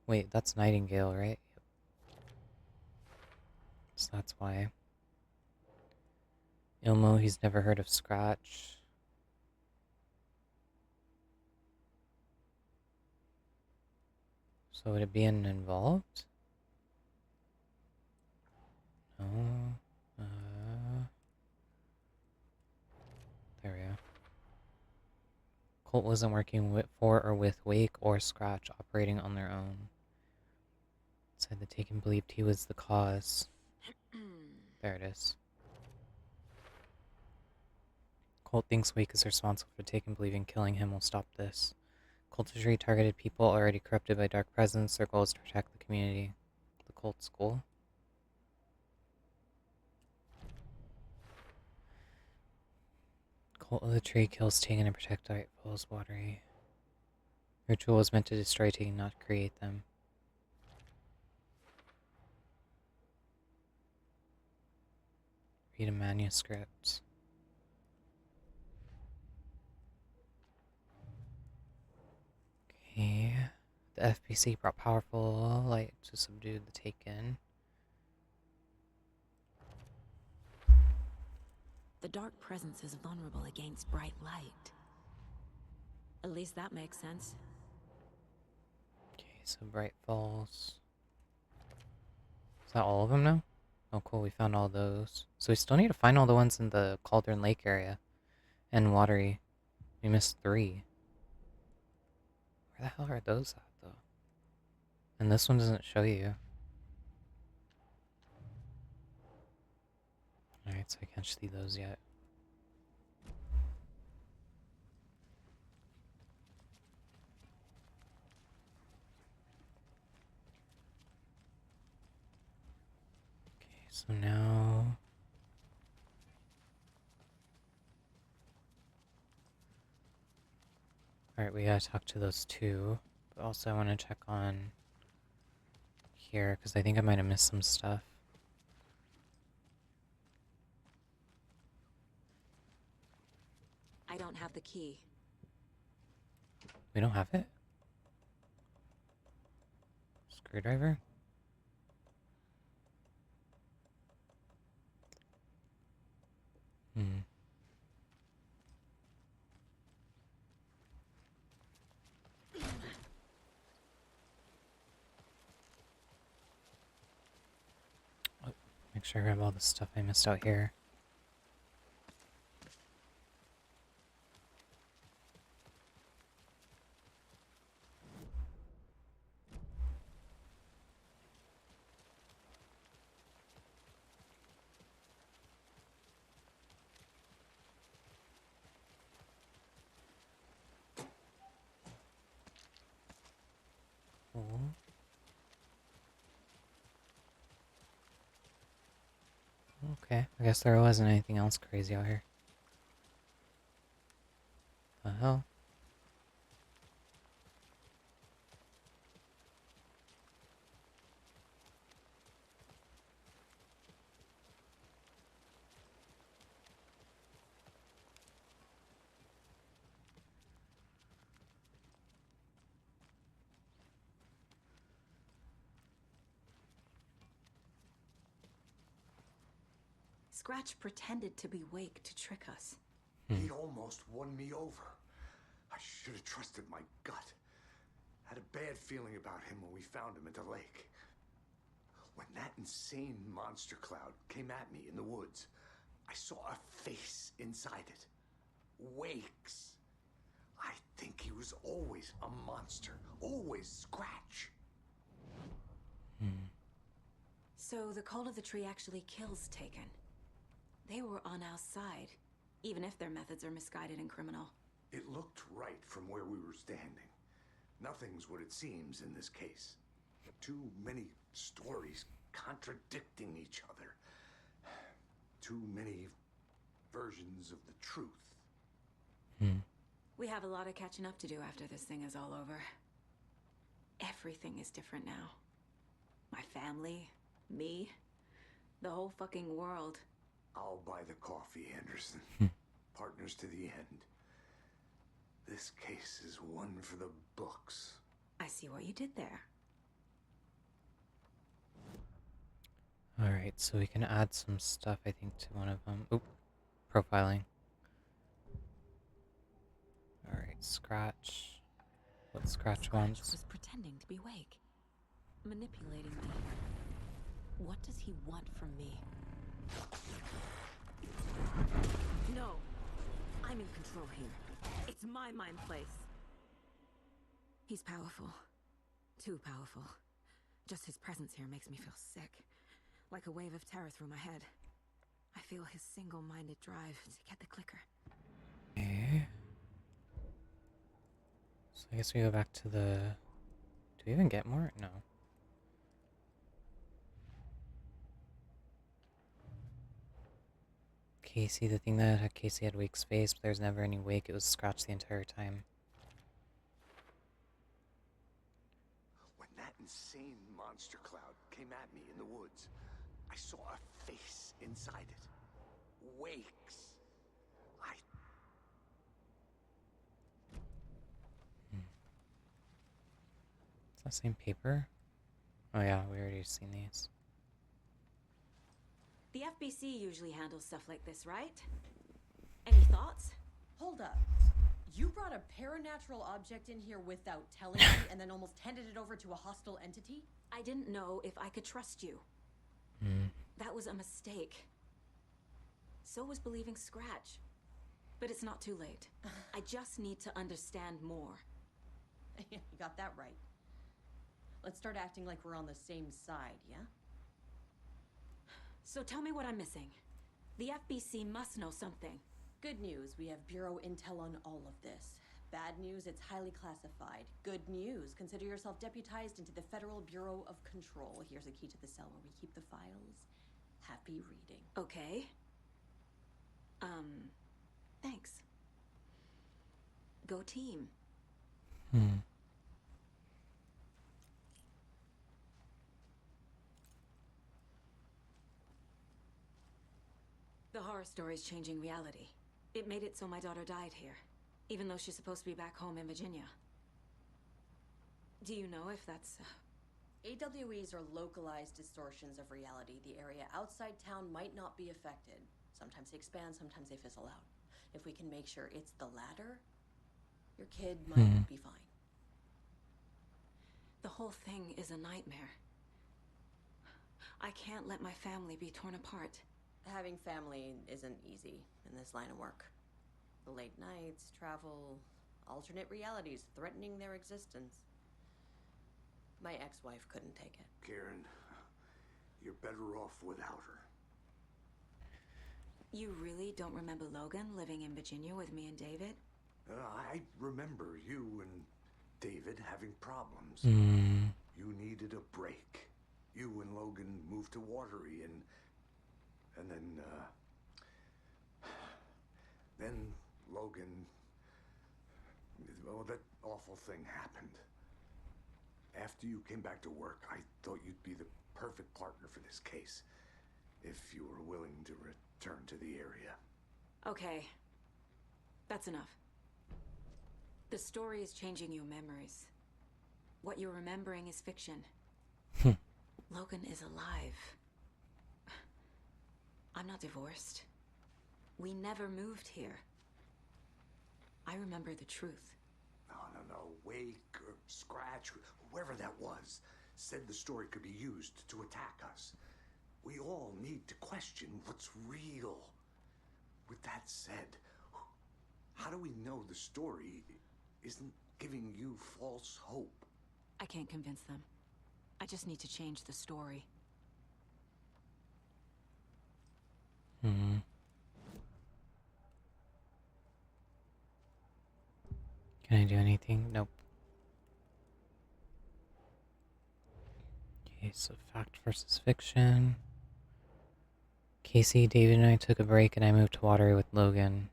Wait, that's Nightingale, right? Yep. So that's why. Ilmo, he's never heard of Scratch. So would it be an involved? No. There we go. Colt wasn't working for or with Wake or Scratch, operating on their own. Said the Taken believed he was the cause. There it is. Colt thinks Wake is responsible for Taken believing killing him will stop this. Cultistry targeted people already corrupted by dark presence. Their goal is to protect the community. The cult's goal. Cult of the Tree kills Taken and protect Brightfalls, Watery. Ritual was meant to destroy Taken, not create them. Read a manuscript. Okay. The FBC brought powerful light to subdue the Taken. The dark presence is vulnerable against bright light. At least that makes sense. Okay, so Brightfalls. Is that all of them now? Oh, cool, we found all those. So we still need to find all the ones in the Cauldron Lake area. And Watery. We missed 3. Where the hell are those at, though? And this one doesn't show you. Alright, so I can't see those yet. Okay, so now... Alright, we gotta talk to those 2. But also I want to check on... here, because I think I might have missed some stuff. I don't have the key. We don't have it? Screwdriver? Hmm. Oh, make sure I grab all the stuff I missed out here. Cool. Okay, I guess there wasn't anything else crazy out here. The hell? Scratch pretended to be Wake to trick us. He almost won me over. I should have trusted my gut. Had a bad feeling about him when we found him at the lake. When that insane monster cloud came at me in the woods, I saw a face inside it. Wake's. I think he was always a monster. Always Scratch. So the Cult of the Tree actually kills Taken. They were on our side, even if their methods are misguided and criminal. It looked right from where we were standing. Nothing's what it seems in this case. Too many stories contradicting each other. Too many versions of the truth. We have a lot of catching up to do after this thing is all over. Everything is different now. My family, me, the whole fucking world. I'll buy the coffee, Anderson. Partners to the end. This case is one for the books. I see what you did there. Alright, so we can add some stuff, I think, to one of them. Oop. Profiling. Alright, Scratch. What Scratch wants. Was pretending to be Wake. Manipulating me. What does he want from me? No. I'm in control here. It's my mind place. He's powerful. Too powerful. Just his presence here makes me feel sick. Like a wave of terror through my head. I feel his single-minded drive to get the clicker. Okay. So I guess we go back to the... Do we even get more? No. Casey, the thing that had Casey had Wake's face, but there's never any Wake. It was scratched the entire time. When that insane monster cloud came at me in the woods, I saw a face inside it. Wake's. Is that the same paper? Oh yeah, we already seen these. The FBC usually handles stuff like this, right? Any thoughts? Hold up. You brought a paranatural object in here without telling me and then almost handed it over to a hostile entity? I didn't know if I could trust you. That was a mistake. So was believing Scratch. But it's not too late. I just need to understand more. You got that right. Let's start acting like we're on the same side, yeah? So tell me what I'm missing. The FBC must know something. Good news, we have Bureau intel on all of this. Bad news, it's highly classified. Good news, consider yourself deputized into the Federal Bureau of Control. Here's a key to the cell where we keep the files. Happy reading. Okay. Thanks. Go team. The horror story's changing reality. It made it so my daughter died here, even though she's supposed to be back home in Virginia. Do you know if that's... AWEs are localized distortions of reality. The area outside town might not be affected. Sometimes they expand, sometimes they fizzle out. If we can make sure it's the latter, your kid might be fine. The whole thing is a nightmare. I can't let my family be torn apart. Having family isn't easy in this line of work. The late nights, travel, alternate realities threatening their existence. My ex-wife couldn't take it. Karen, you're better off without her. You really don't remember Logan living in Virginia with me and David? I remember you and David having problems. You needed a break. You and Logan moved to Watery and then Logan, well, that awful thing happened. After you came back to work, I thought you'd be the perfect partner for this case, if you were willing to return to the area. Okay. That's enough. The story is changing your memories. What you're remembering is fiction. Logan is alive. I'm not divorced. We never moved here. I remember the truth. No. Wake or Scratch, whoever that was, said the story could be used to attack us. We all need to question what's real. With that said, how do we know the story isn't giving you false hope? I can't convince them. I just need to change the story. Can I do anything? Nope. Okay, so fact versus fiction. Casey, David, and I took a break and I moved to Watery with Logan.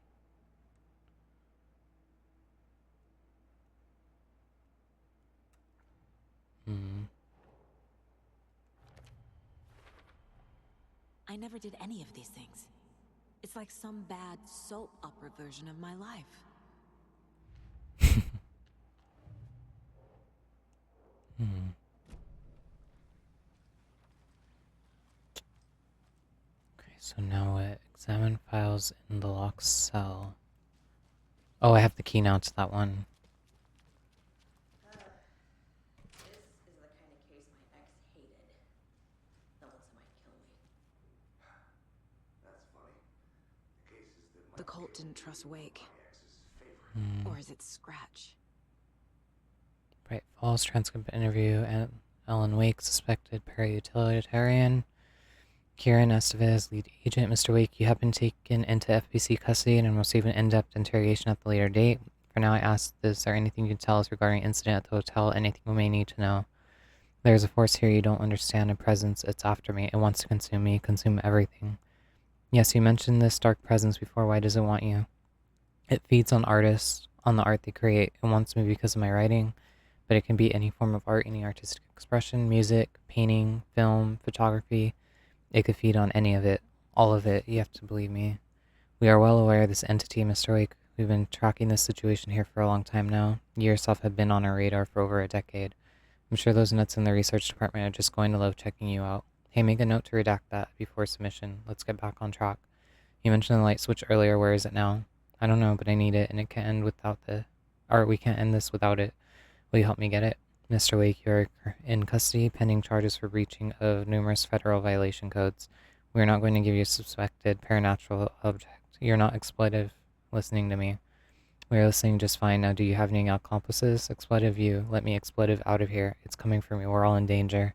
I never did any of these things. It's like some bad soap opera version of my life. Okay, so now what? Examine files in the locked cell. Oh, I have the key now to that one. This is the kind of case my ex hated. The ones that might kill me. That's funny. The cases that The cult didn't trust Wake. my ex's favorite. Or is it Scratch? Brightfalls transcript interview and Alan Wake, suspected para-utilitarian. Kieran Estevez, lead agent. Mr. Wake, you have been taken into FBC custody and will receive an in-depth interrogation at the later date. For now, I ask, is there anything you can tell us regarding incident at the hotel? Anything we may need to know? There is a force here you don't understand, a presence. It's after me. It wants to consume me, consume everything. Yes, you mentioned this dark presence before. Why does it want you? It feeds on artists, on the art they create. It wants me because of my writing, but it can be any form of art, any artistic expression, music, painting, film, photography. It could feed on any of it, all of it. You have to believe me. We are well aware of this entity, Mr. Wake. We've been tracking this situation here for a long time now. You yourself have been on our radar for over a decade. I'm sure those nuts in the research department are just going to love checking you out. Hey, make a note to redact that before submission. Let's get back on track. You mentioned the light switch earlier. Where is it now? I don't know, but I need it, and it can't end without we can't end this without it. Will you help me get it? Mr. Wake, you are in custody, pending charges for breaching of numerous federal violation codes. We are not going to give you a suspected paranatural object. You're not exploitive listening to me. We are listening just fine. Now, do you have any accomplices? Exploitive you. Let me exploitive out of here. It's coming for me. We're all in danger.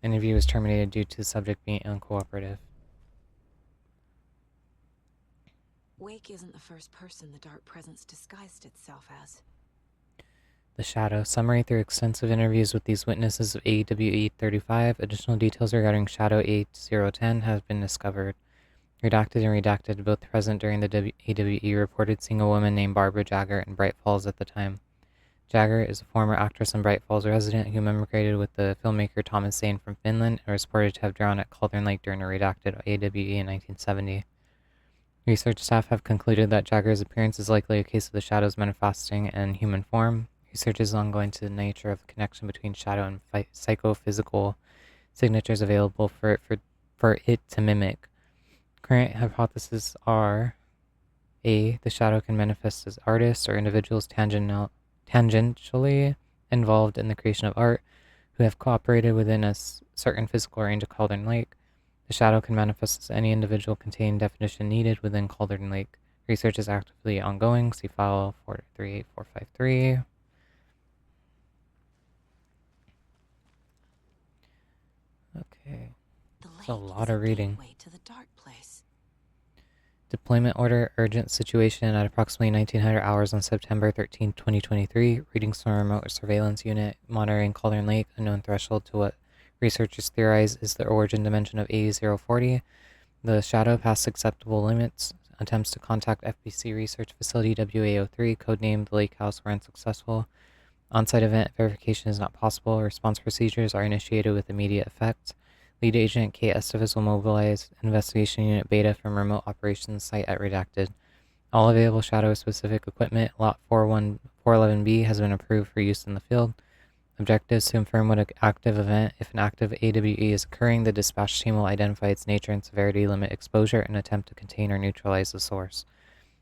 Interview was terminated due to the subject being uncooperative. Wake isn't the first person the dark presence disguised itself as. The Shadow. Summary through extensive interviews with these witnesses of AWE 35, additional details regarding Shadow 8010 have been discovered. Redacted and redacted, both present during the AWE reported seeing a woman named Barbara Jagger in Brightfalls at the time. Jagger is a former actress and Brightfalls resident who immigrated with the filmmaker Thomas Zane from Finland and was reported to have drowned at Cauldron Lake during a redacted AWE in 1970. Research staff have concluded that Jagger's appearance is likely a case of the shadows manifesting in human form. Research is ongoing to the nature of the connection between shadow and psychophysical signatures available for it to mimic. Current hypotheses are: A. The shadow can manifest as artists or individuals tangentially involved in the creation of art who have cooperated within a certain physical range of Cauldron Lake. The shadow can manifest as any individual containing definition needed within Cauldron Lake. Research is actively ongoing. See file 438453. Okay. That's a lot of reading. To the dark place. Deployment order, urgent situation at approximately 1900 hours on September 13, 2023. Readings from a remote surveillance unit monitoring Cauldron Lake, unknown threshold to what researchers theorize is the origin dimension of 80040. The shadow passed acceptable limits. Attempts to contact FBC Research Facility WA03, codenamed the Lake House, were unsuccessful. On-site event verification is not possible. Response procedures are initiated with immediate effect. Lead Agent Estevez will mobilize Investigation Unit Beta from Remote Operations Site at Redacted. All available shadow-specific equipment, Lot 411B, has been approved for use in the field. Objectives to confirm what an active event. If an active AWE is occurring, the dispatch team will identify its nature and severity, limit exposure, and attempt to contain or neutralize the source.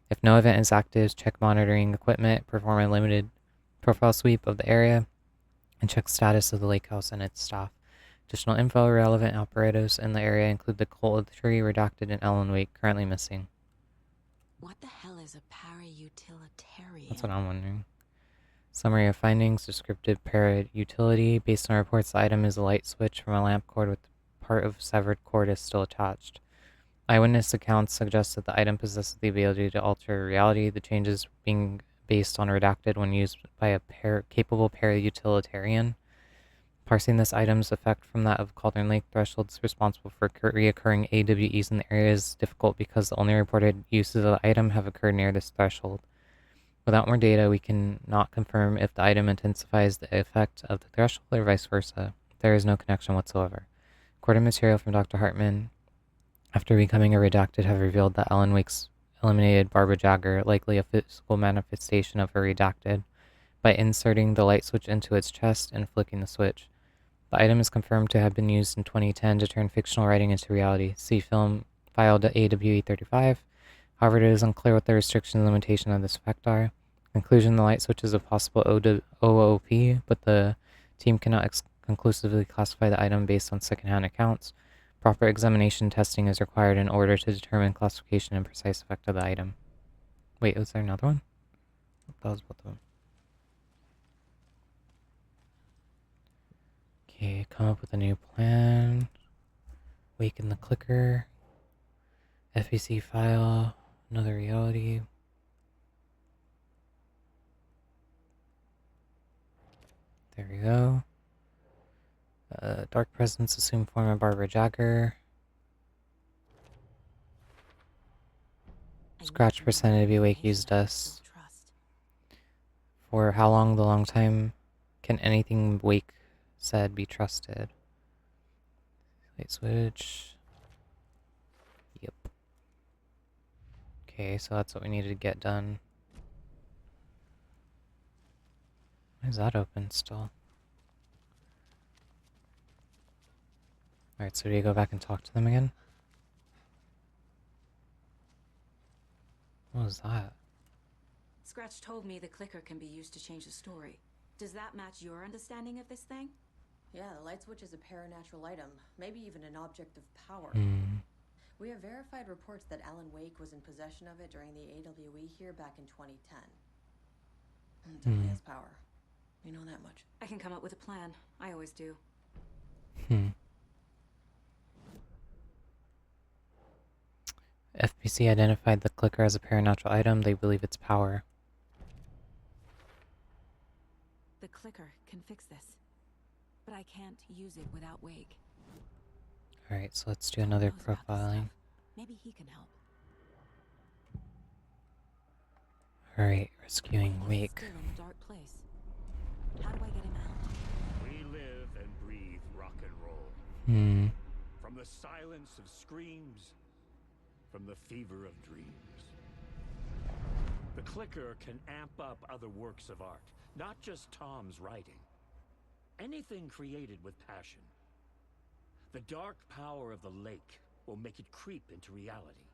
If no event is active, check monitoring equipment, perform a limited profile sweep of the area, and check status of the lake house and its staff. Additional info: relevant operatives in the area include the Watery, Redacted, and Ellen Wake, currently missing. What the hell is a para-utilitarian? That's what I'm wondering. Summary of findings: descriptive para-utility. Based on reports, the item is a light switch from a lamp cord with part of severed cord is still attached. Eyewitness accounts suggest that the item possesses the ability to alter reality, the changes being based on redacted when used by a capable para-utilitarian. Parsing this item's effect from that of Cauldron Lake thresholds responsible for reoccurring AWEs in the area is difficult because the only reported uses of the item have occurred near this threshold. Without more data, we cannot confirm if the item intensifies the effect of the threshold or vice versa. There is no connection whatsoever. Recorded material from Dr. Hartman, after becoming a redacted, have revealed that Ellen Wake's eliminated Barbara Jagger, likely a physical manifestation of her redacted, by inserting the light switch into its chest and flicking the switch. The item is confirmed to have been used in 2010 to turn fictional writing into reality. See film file AWE35. However, it is unclear what the restrictions and limitations of this effect are. Conclusion: the light switch is a possible OOP, but the team cannot conclusively classify the item based on secondhand accounts. Proper examination testing is required in order to determine classification and precise effect of the item. Wait, was there another one? That was both of them. Okay, come up with a new plan. Waken the clicker. FEC file. Another reality. There we go. Dark presence assume form of Barbara Jagger. Scratch pretended to be awake, used us. For how long? The long time. Can anything wake said be trusted? Light switch. Yep. Okay, so that's what we needed to get done. Why is that open still? Alright, so do you go back and talk to them again? What was that? Scratch told me the clicker can be used to change the story. Does that match your understanding of this thing? Yeah, the light switch is a paranatural item, maybe even an object of power. We have verified reports that Alan Wake was in possession of it during the AWE here back in 2010. It definitely has power. We know that much. I can come up with a plan. I always do. FBC identified the clicker as a paranatural item. They believe its power. The clicker can fix this. But I can't use it without Wake. Alright, so let's do another Knows about this profiling. stuff. Maybe he can help. Alright, rescuing Wake. Still in a dark place. How do I get him out? We live and breathe rock and roll. From the silence of screams, from the fever of dreams. The clicker can amp up other works of art, not just Tom's writing. Anything created with passion. The dark power of the lake will make it creep into reality.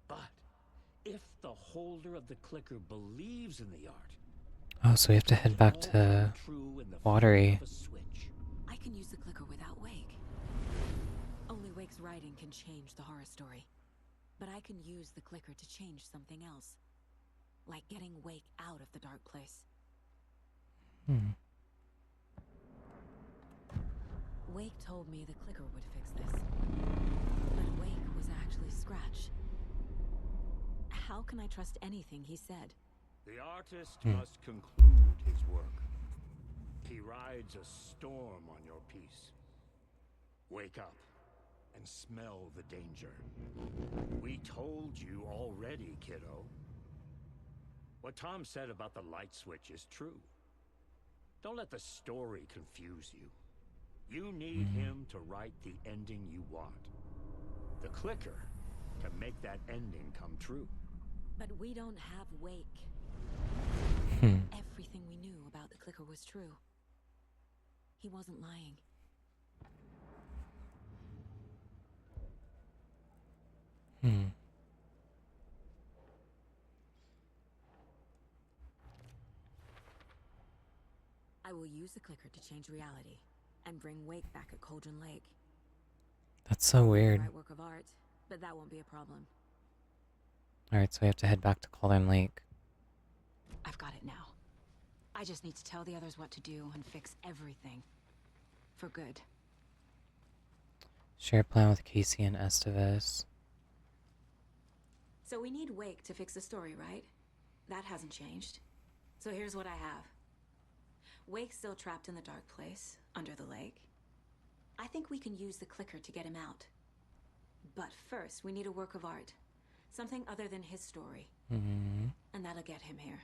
But if the holder of the clicker believes in the art, Oh, so we have to head back to Watery. I can use the clicker without Wake. Only Wake's writing can change the horror story. But I can use the clicker to change something else. Like getting Wake out of the dark place. Wake told me the clicker would fix this. But Wake was actually Scratch. How can I trust anything he said? the artist must conclude his work. He rides a storm on your piece. Wake up and smell the danger. We told you already, kiddo. What Tom said about the light switch is true. Don't let the story confuse you. You need him to write the ending you want. The clicker can make that ending come true. But we don't have Wake. Everything we knew about the clicker was true. He wasn't lying. I will use the clicker to change reality and bring Wake back at Cauldron Lake. That's so weird. Right work of art, but that won't be a problem. Alright, so we have to head back to Cauldron Lake. I've got it now. I just need to tell the others what to do and fix everything. For good. Share a plan with Casey and Estevez. So we need Wake to fix the story, right? That hasn't changed. So here's what I have. Wake's still trapped in the dark place, under the lake. I think we can use the clicker to get him out. But first, we need a work of art. Something other than his story. And that'll get him here.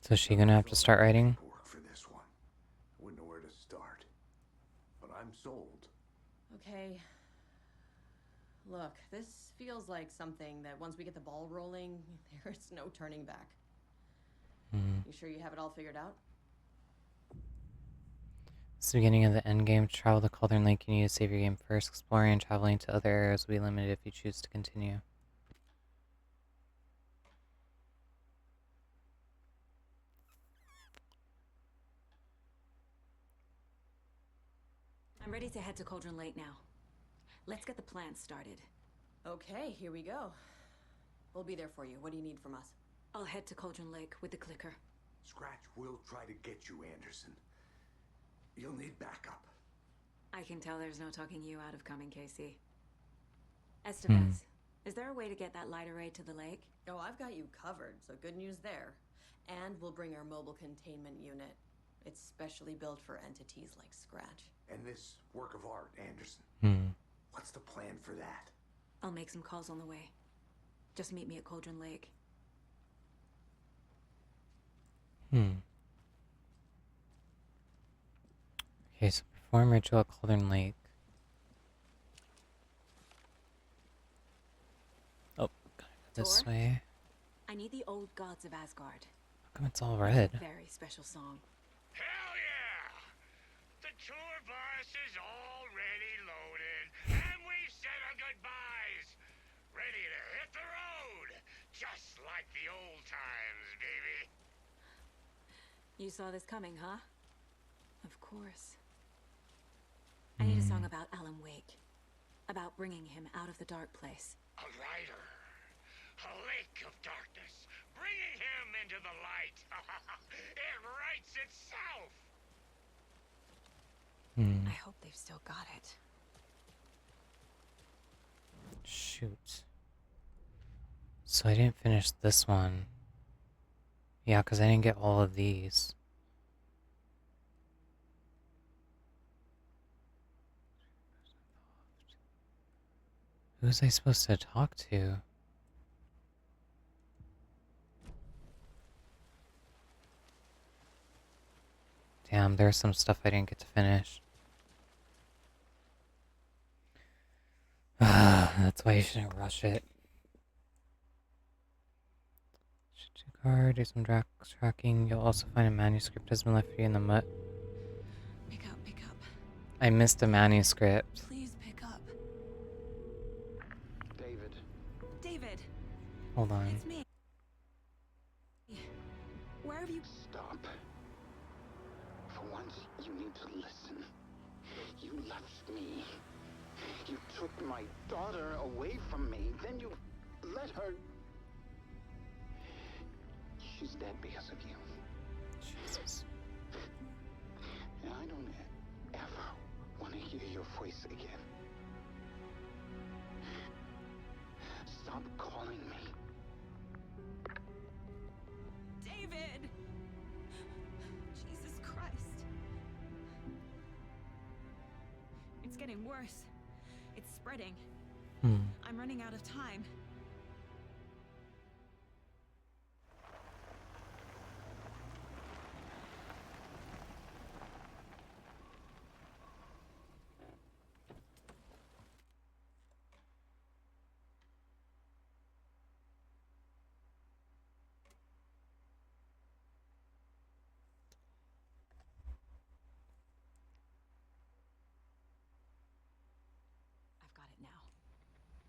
So is she gonna have to start writing? Work for this one. Wouldn't know where to start. But I'm sold. Okay. Look, this feels like something that once we get the ball rolling, there's no turning back. You sure you have it all figured out? It's the beginning of the end game. To travel to Cauldron Lake, you need to save your game first. Exploring and traveling to other areas will be limited if you choose to continue. I'm ready to head to Cauldron Lake now. Let's get the plan started. Okay, here we go. We'll be there for you. What do you need from us? I'll head to Cauldron Lake with the clicker. Scratch will try to get you, Anderson. You'll need backup. I can tell there's no talking you out of coming, Casey. Estevez, is there a way to get that light array to the lake? Oh, I've got you covered, so good news there. And we'll bring our mobile containment unit. It's specially built for entities like Scratch. And this work of art, Anderson. What's the plan for that? I'll make some calls on the way. Just meet me at Cauldron Lake. Okay, so perform ritual at Cauldron Lake. Oh, gotta go this Tor? way. I need the old gods of Asgard. How come it's all red? Very special song. Hell yeah! The tour bus is already loaded, and we've said our goodbyes. Ready to hit the road, just like the old times, baby. You saw this coming, huh? Of course. I need a song about Alan Wake. About bringing him out of the dark place. A rider, a lake of darkness, bringing him into the light. It writes itself. I hope they've still got it. Shoot. So I didn't finish this one. Yeah, because I didn't get all of these. Who was I supposed to talk to? Damn, there's some stuff I didn't get to finish. That's why you shouldn't rush it. Card, do some tracking. You'll also find a manuscript has been left for you in the mud. Pick up, pick up. I missed a manuscript. Please pick up. David. David, Hold on. it's me. Where have you... Stop. For once, you need to listen. You left me. You took my daughter away from me. Then you let her... She's dead because of you. Jesus. And I don't ever want to hear your voice again. Stop calling me. David! Jesus Christ. It's getting worse. It's spreading. I'm running out of time.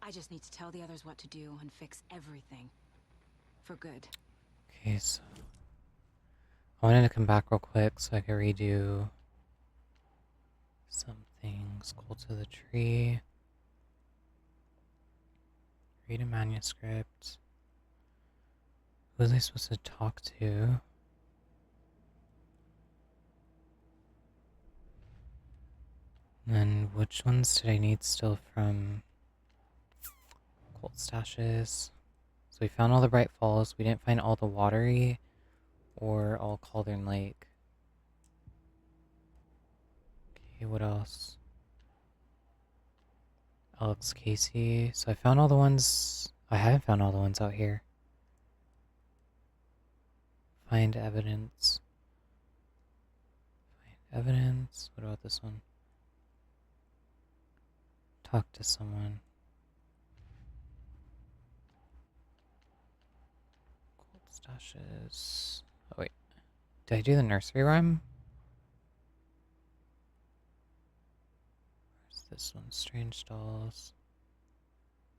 I just need to tell the others what to do and fix everything. For good. Okay, so I wanted to come back real quick so I could redo some things. Go to the tree. Read a manuscript. Who was I supposed to talk to? And then which ones did I need still from Cold Stashes? So we found all the Brightfalls. We didn't find all the Watery or all Cauldron Lake. Okay, what else? Alex Casey. So I found all the ones. I haven't found all the ones out here. Find evidence. Find evidence. What about this one? Talk to someone. Cold Stashes. Oh wait. Did I do the nursery rhyme? Where's this one? Strange dolls.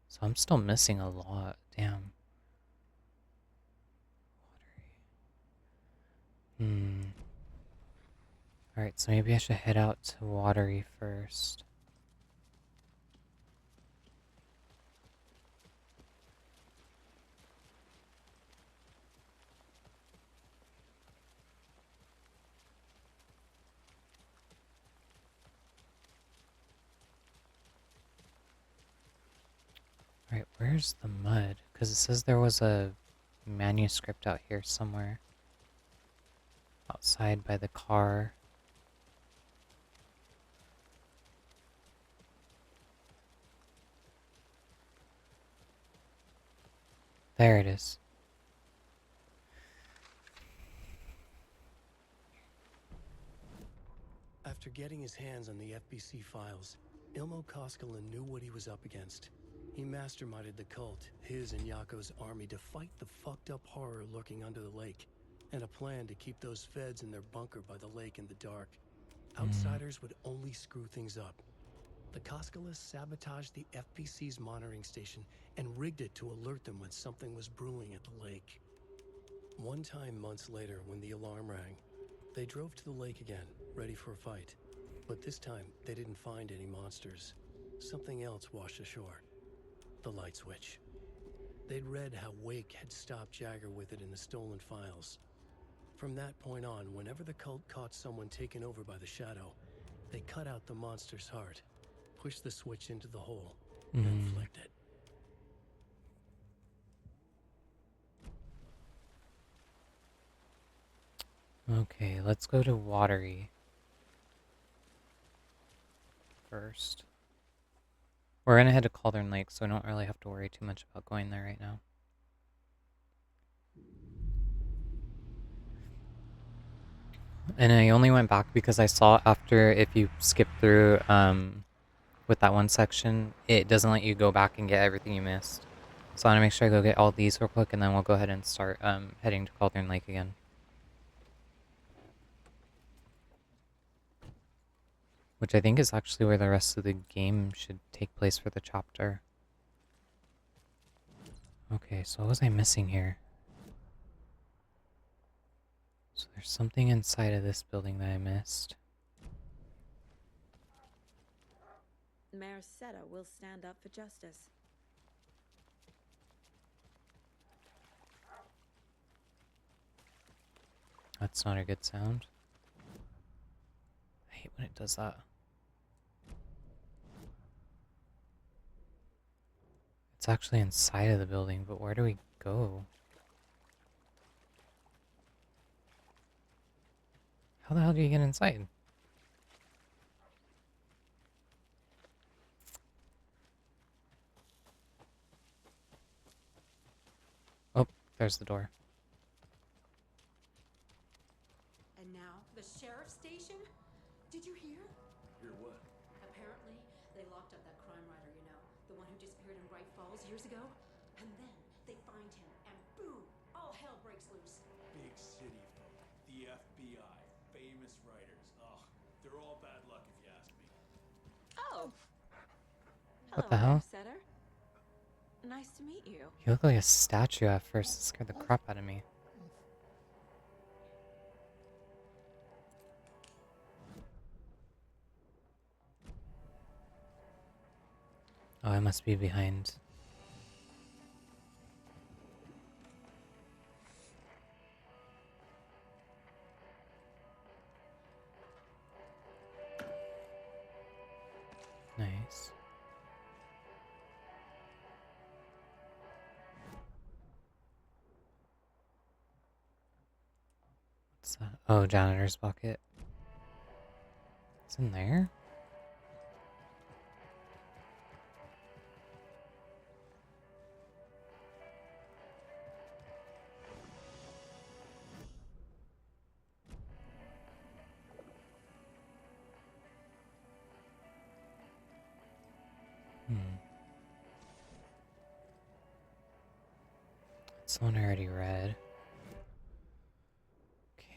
So I'm still missing a lot. Damn. Watery. Alright, so maybe I should head out to Watery first. Alright, where's the mud? Because it says there was a manuscript out here somewhere. outside by the car. There it is. After getting his hands on the FBC files, Ilmo Koskela knew what he was up against. He masterminded the cult, his and Jaako's army, to fight the fucked up horror lurking under the lake, and a plan to keep those feds in their bunker by the lake in the dark. Outsiders would only screw things up. The Koskelas sabotaged the FBC's monitoring station and rigged it to alert them when something was brewing at the lake. One time months later, when the alarm rang, they drove to the lake again, ready for a fight. But this time, they didn't find any monsters. Something else washed ashore. The light switch. They'd read how Wake had stopped Jagger with it in the stolen files. From that point on, whenever the cult caught someone taken over by the Shadow, they cut out the monster's heart, pushed the switch into the hole, and flicked it. Okay, let's go to Watery first. We're gonna head to Cauldron Lake, so I don't really have to worry too much about going there right now. And I only went back because I saw after, if you skip through with that one section, it doesn't let you go back and get everything you missed. So I want to make sure I go get all these real quick, and then we'll go ahead and start heading to Cauldron Lake again. Which I think is actually where the rest of the game should take place for the chapter. Okay, so what was I missing here? So there's something inside of this building that I missed. Mayor Seta will stand up for justice. That's not a good sound. I hate when it does that. It's actually inside of the building, but where do we go? How the hell do you get inside? Oh, there's the door. And now, the sheriff's station? Did you hear? Hear what? Apparently, they locked up that crime writer, you know, the one who disappeared in Brightfalls years ago. And then they find him, and boom, all hell breaks loose. Big city folk, the FBI, famous writers. Ugh, they're all bad luck if you ask me. Oh! What the hell? Mayor Seta. Nice to meet you. You look like a statue at first. It scared the crap out of me. Oh, I must be behind. Nice. What's that? Oh, janitor's bucket. It's in there? It's the one I already read. Okay.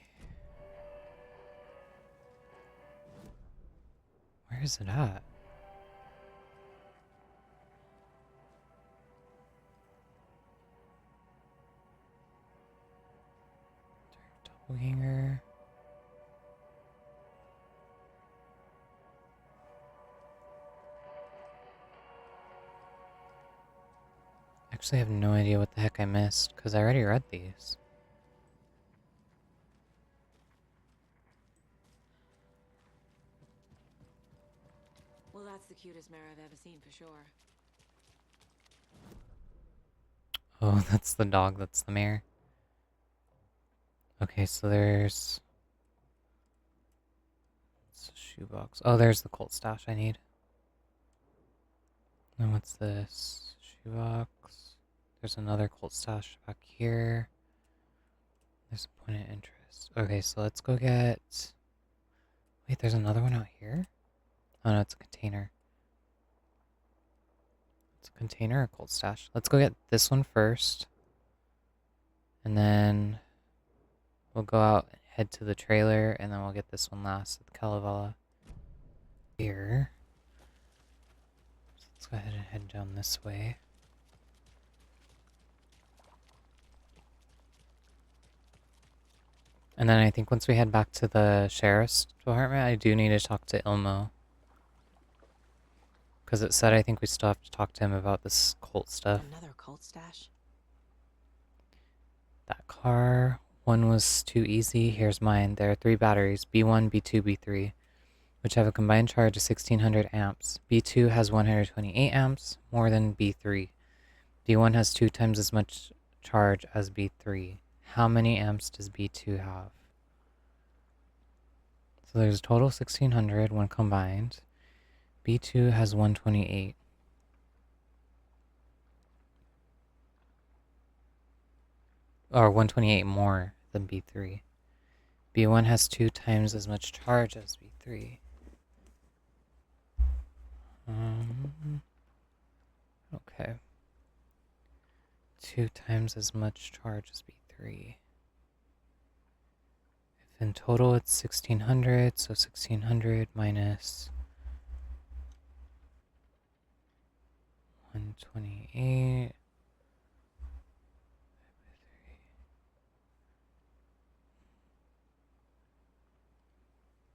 Where is it at? Doppelganger. Actually, I have no idea what the heck I missed, because I already read these. Well, that's the cutest mayor I've ever seen for sure. Oh, that's the dog, that's the mayor. Okay, so there's Shoebox. Oh, there's the Colt stash I need. And what's this? Shoebox. There's another Colt stash back here. There's a point of interest. Okay, so let's go get... Wait, there's another one out here? Oh no, it's a container. It's a container or Colt stash. Let's go get this one first. And then we'll go out and head to the trailer, and then we'll get this one last at the Kalevala. Here. So let's go ahead and head down this way. And then I think once we head back to the sheriff's department, I do need to talk to Ilmo. Because it said I think we still have to talk to him about this Colt stuff. Another Colt stash? That car, one was too easy. Here's mine. There are 3 batteries, B1, B2, B3, which have a combined charge of 1600 amps. B2 has 128 amps, more than B3. B1 has 2 times as much charge as B3. How many amps does B2 have? So there's a total of 1600 when combined. B2 has 128. Or 128 more than B3. B1 has 2 times as much charge as B3. Okay. 2 times as much charge as B3. If in total it's 1600, so 1600 minus 128.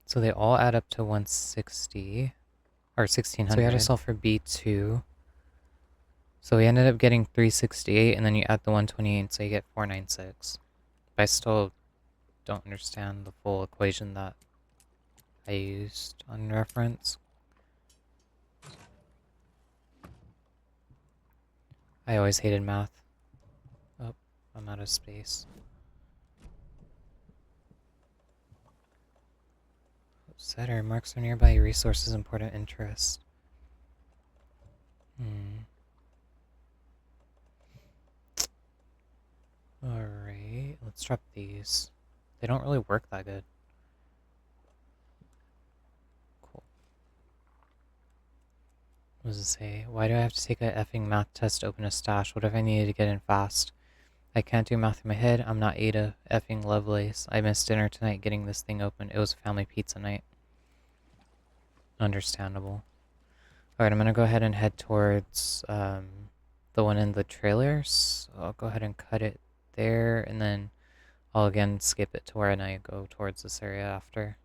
So they all add up to 160, or 1600. So we had to solve for B2. So we ended up getting 368, and then you add the 128, so you get 496. But I still don't understand the full equation that I used on reference. I always hated math. Oh, I'm out of space. Setter marks are nearby resources important interest. Alright, let's drop these. They don't really work that good. Cool. What does it say? Why do I have to take a effing math test to open a stash? What if I needed to get in fast? I can't do math in my head. I'm not Ada effing Lovelace. I missed dinner tonight getting this thing open. It was family pizza night. Understandable. Alright, I'm gonna go ahead and head towards the one in the trailers. So I'll go ahead and cut it there, and then I'll again skip it to where I go towards this area after.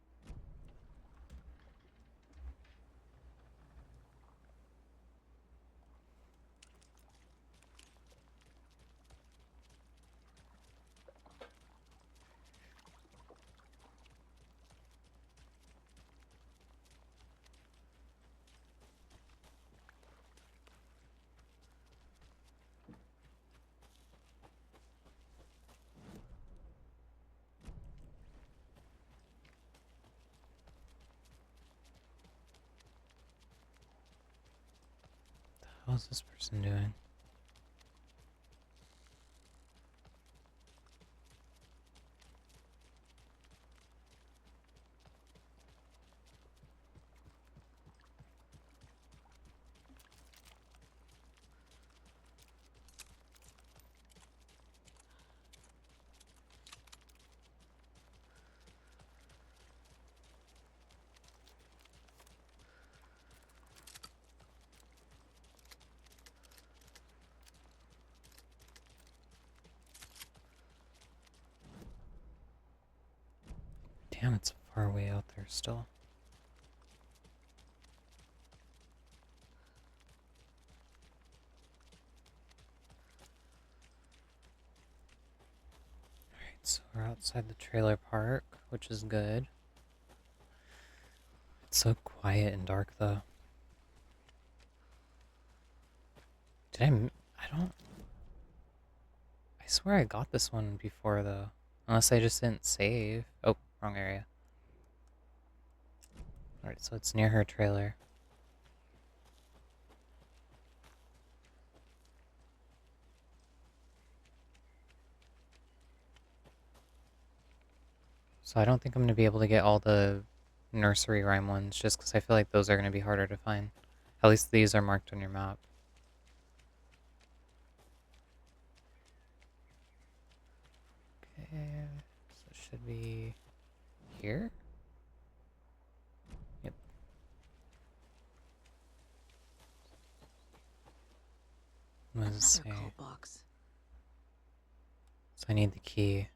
How's this person doing? Damn, it's far way out there still. Alright, so we're outside the trailer park, which is good. It's so quiet and dark though. I swear I got this one before though. Unless I just didn't save. Oh, wrong area. Alright, so it's near her trailer. So I don't think I'm going to be able to get all the nursery rhyme ones, just because I feel like those are going to be harder to find. At least these are marked on your map. Okay, so it should be here? Yep. What does it say? Another code box. So I need the key.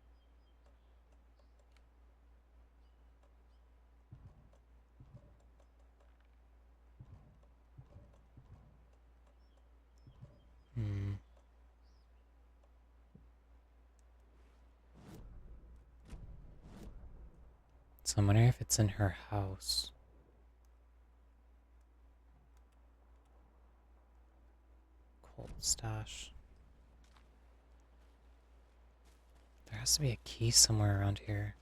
Hmm. So I'm wondering if it's in her house. Cold stash. There has to be a key somewhere around here.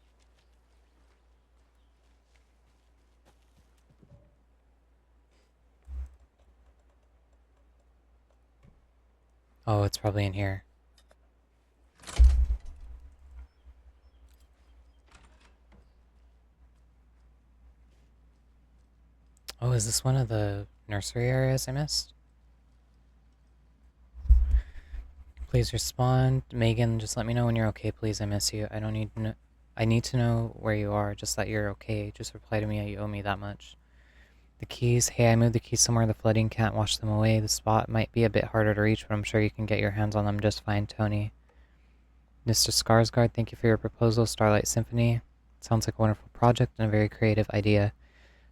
Oh, it's probably in here. Oh, is this one of the nursery areas I missed? Please respond. Megan, just let me know when you're okay, please. I miss you. I need to know where you are, just that you're okay. Just reply to me, you owe me that much. The keys. Hey, I moved the keys somewhere the flooding can't wash them away. The spot might be a bit harder to reach, but I'm sure you can get your hands on them just fine, Tony. Mr. Skarsgård, thank you for your proposal, Starlight Symphony. Sounds like a wonderful project and a very creative idea.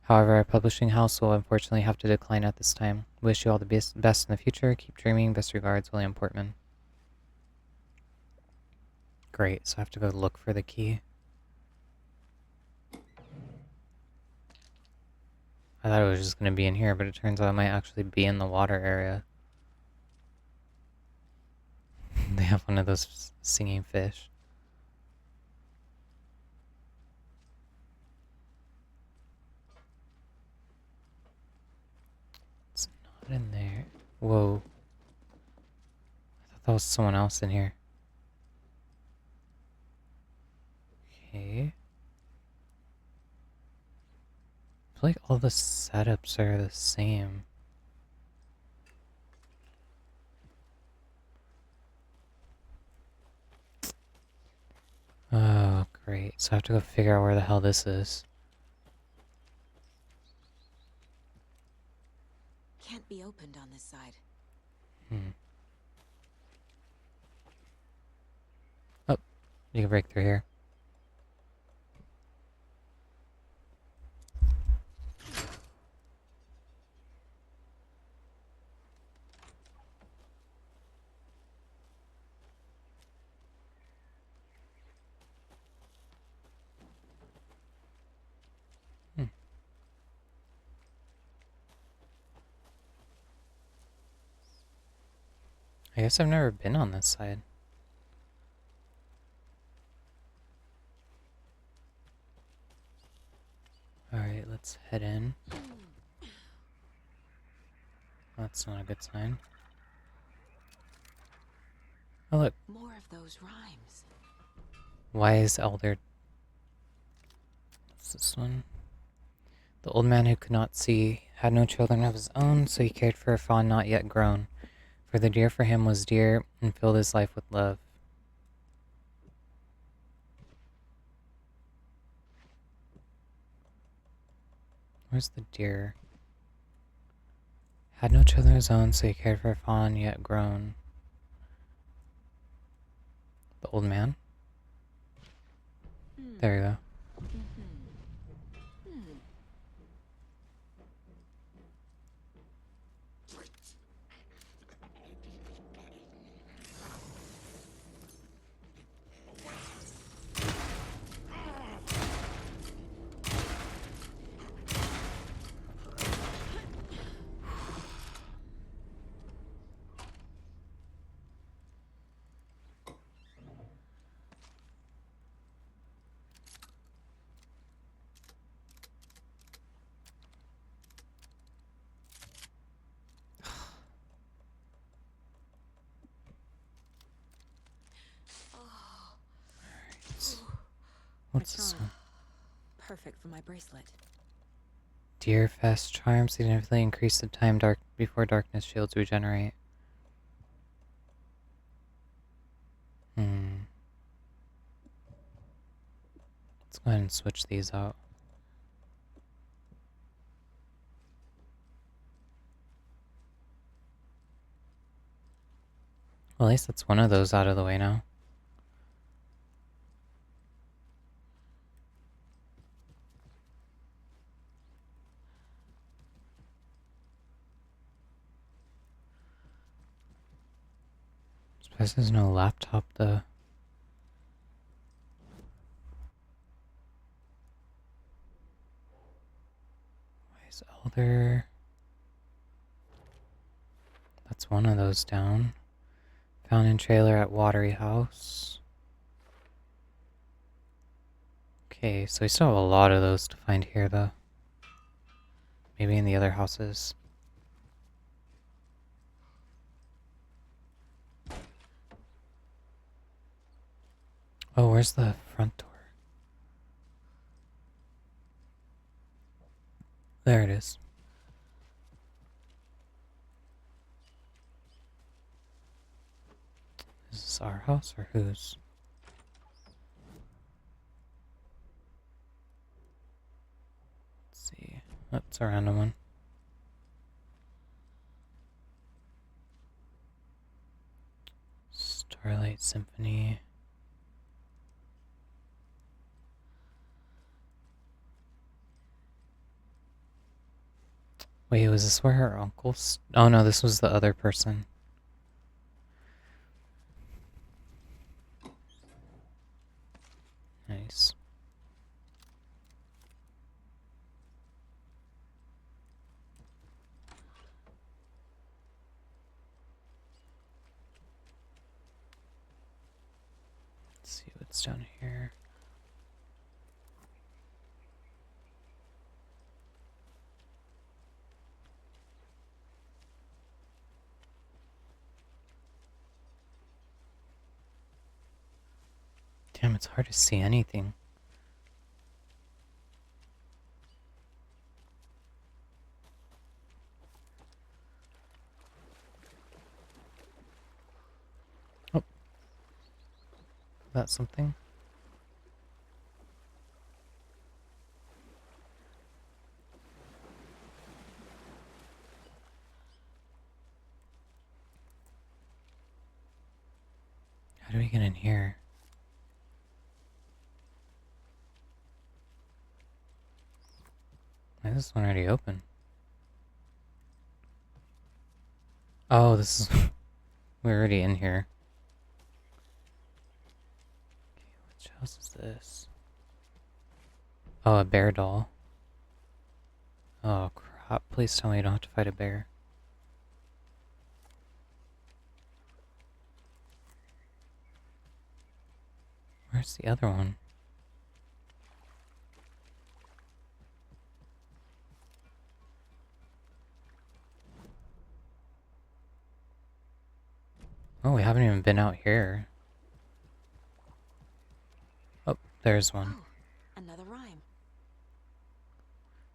However, our publishing house will unfortunately have to decline at this time. Wish you all the best in the future. Keep dreaming. Best regards, William Portman. Great, so I have to go look for the key. I thought it was just going to be in here, but it turns out it might actually be in the water area. They have one of those singing fish. It's not in there. Whoa. I thought that was someone else in here. Okay. I feel like all the setups are the same. Oh, great. So I have to go figure out where the hell this is. Can't be opened on this side. Oh, you can break through here. I guess I've never been on this side. Alright, let's head in. That's not a good sign. Oh look. More of those rhymes. Wise elder. What's this one? The old man who could not see had no children of his own, so he cared for a fawn not yet grown. For the deer for him was dear, and filled his life with love. Where's the deer? Had no children of his own, so he cared for a fawn yet grown. The old man? There you go. What's this one? Perfect for my bracelet. Deer Fest charm significantly increase the time before darkness shields regenerate. Let's go ahead and switch these out. Well, at least that's one of those out of the way now. Suppose there's no laptop though. Wise Elder. That's one of those down. Found in trailer at Watery House. Okay, so we still have a lot of those to find here though. Maybe in the other houses. Oh, where's the front door? There it is. Is this our house or whose? Let's see. That's a random one. Starlight Symphony. Wait, was this where her uncle's? Oh no, this was the other person. Nice. Let's see what's down here. Damn, it's hard to see anything. Oh. That's something? How do we get in here? Why is this one already open? Oh, this is... We're already in here. Okay, which house is this? Oh, a bear doll. Oh, crap. Please tell me you don't have to fight a bear. Where's the other one? Oh, we haven't even been out here. Oh, there's one. Oh, another rhyme.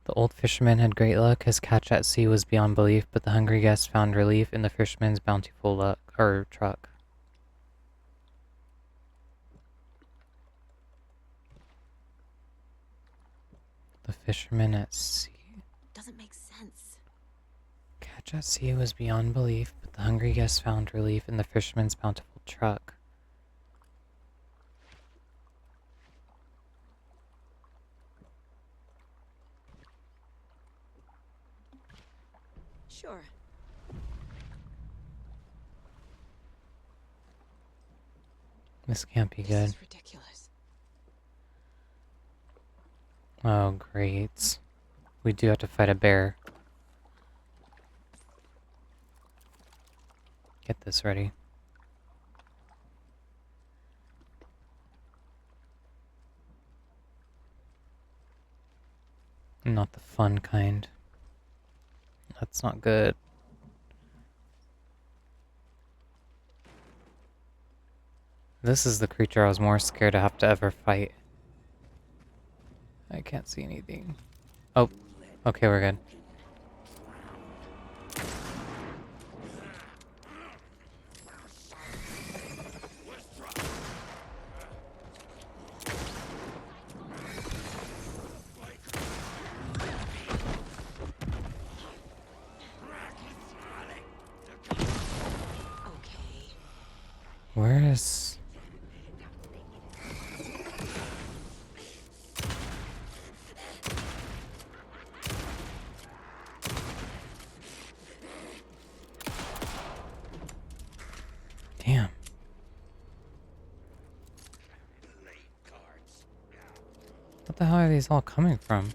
The old fisherman had great luck. His catch at sea was beyond belief, but the hungry guest found relief in the fisherman's bountiful luck, or truck. The fisherman at sea. Doesn't make sense. Catch at sea was beyond belief, but the hungry guest found relief in the fisherman's bountiful truck. Sure. This can't be This good. is ridiculous. Oh, great. We do have to fight a bear. Get this ready. Not the fun kind. That's not good. This is the creature I was more scared to have to ever fight. I can't see anything. Oh, okay, we're good. Where is... Damn. What the hell are these all coming from?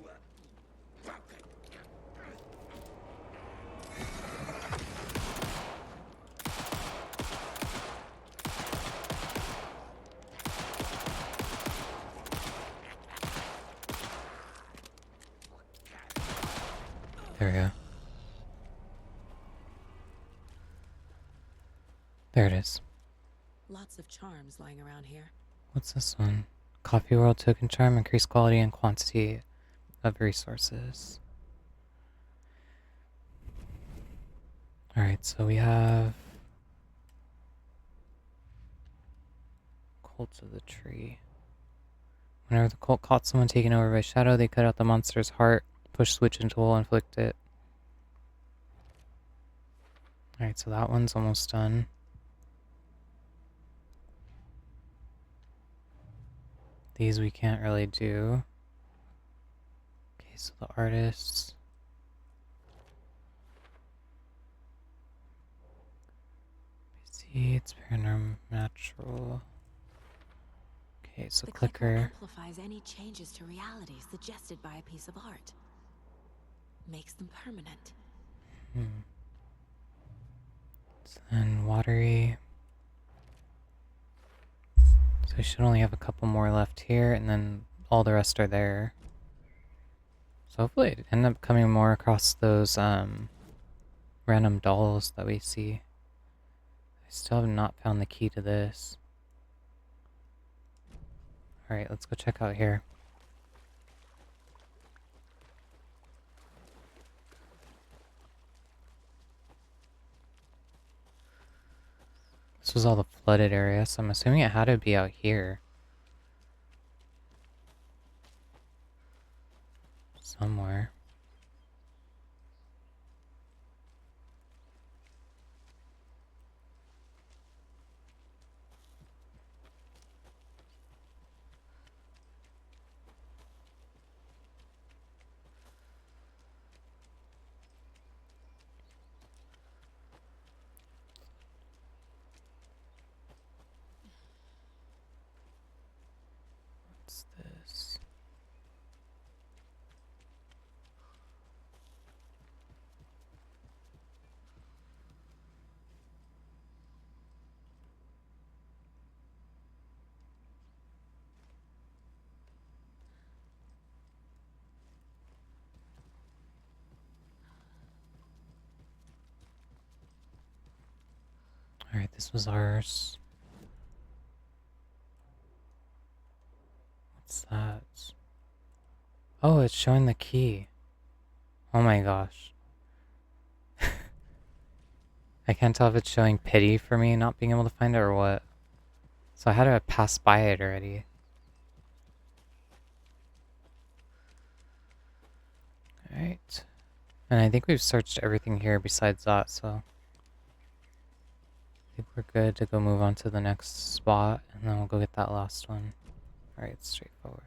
There we go. There it is. Lots of charms lying around here. What's this one? Coffee World Token Charm. Increase quality and quantity of resources. Alright, so we have... Cults of the Tree. Whenever the cult caught someone taken over by Shadow, they cut out the monster's heart, push switch into hole, inflict it. Alright, so that one's almost done. These we can't really do. Okay, so the artists. See, it's paranormal. Okay, so The clicker. amplifies any changes to reality suggested by a piece of art. Makes them permanent. So then Watery. So we should only have a couple more left here, and then all the rest are there. So hopefully it end up coming more across those random dolls that we see. I still have not found the key to this. Alright, let's go check out here. This was all the flooded area, so I'm assuming it had to be out here. Somewhere. What's this? Alright, this was ours. What's that? Oh, it's showing the key. Oh my gosh. I can't tell if it's showing pity for me not being able to find it or what. So I had to pass by it already. Alright. And I think we've searched everything here besides that, so... I think we're good to go move on to the next spot, and then we'll go get that last one. Alright, it's straightforward.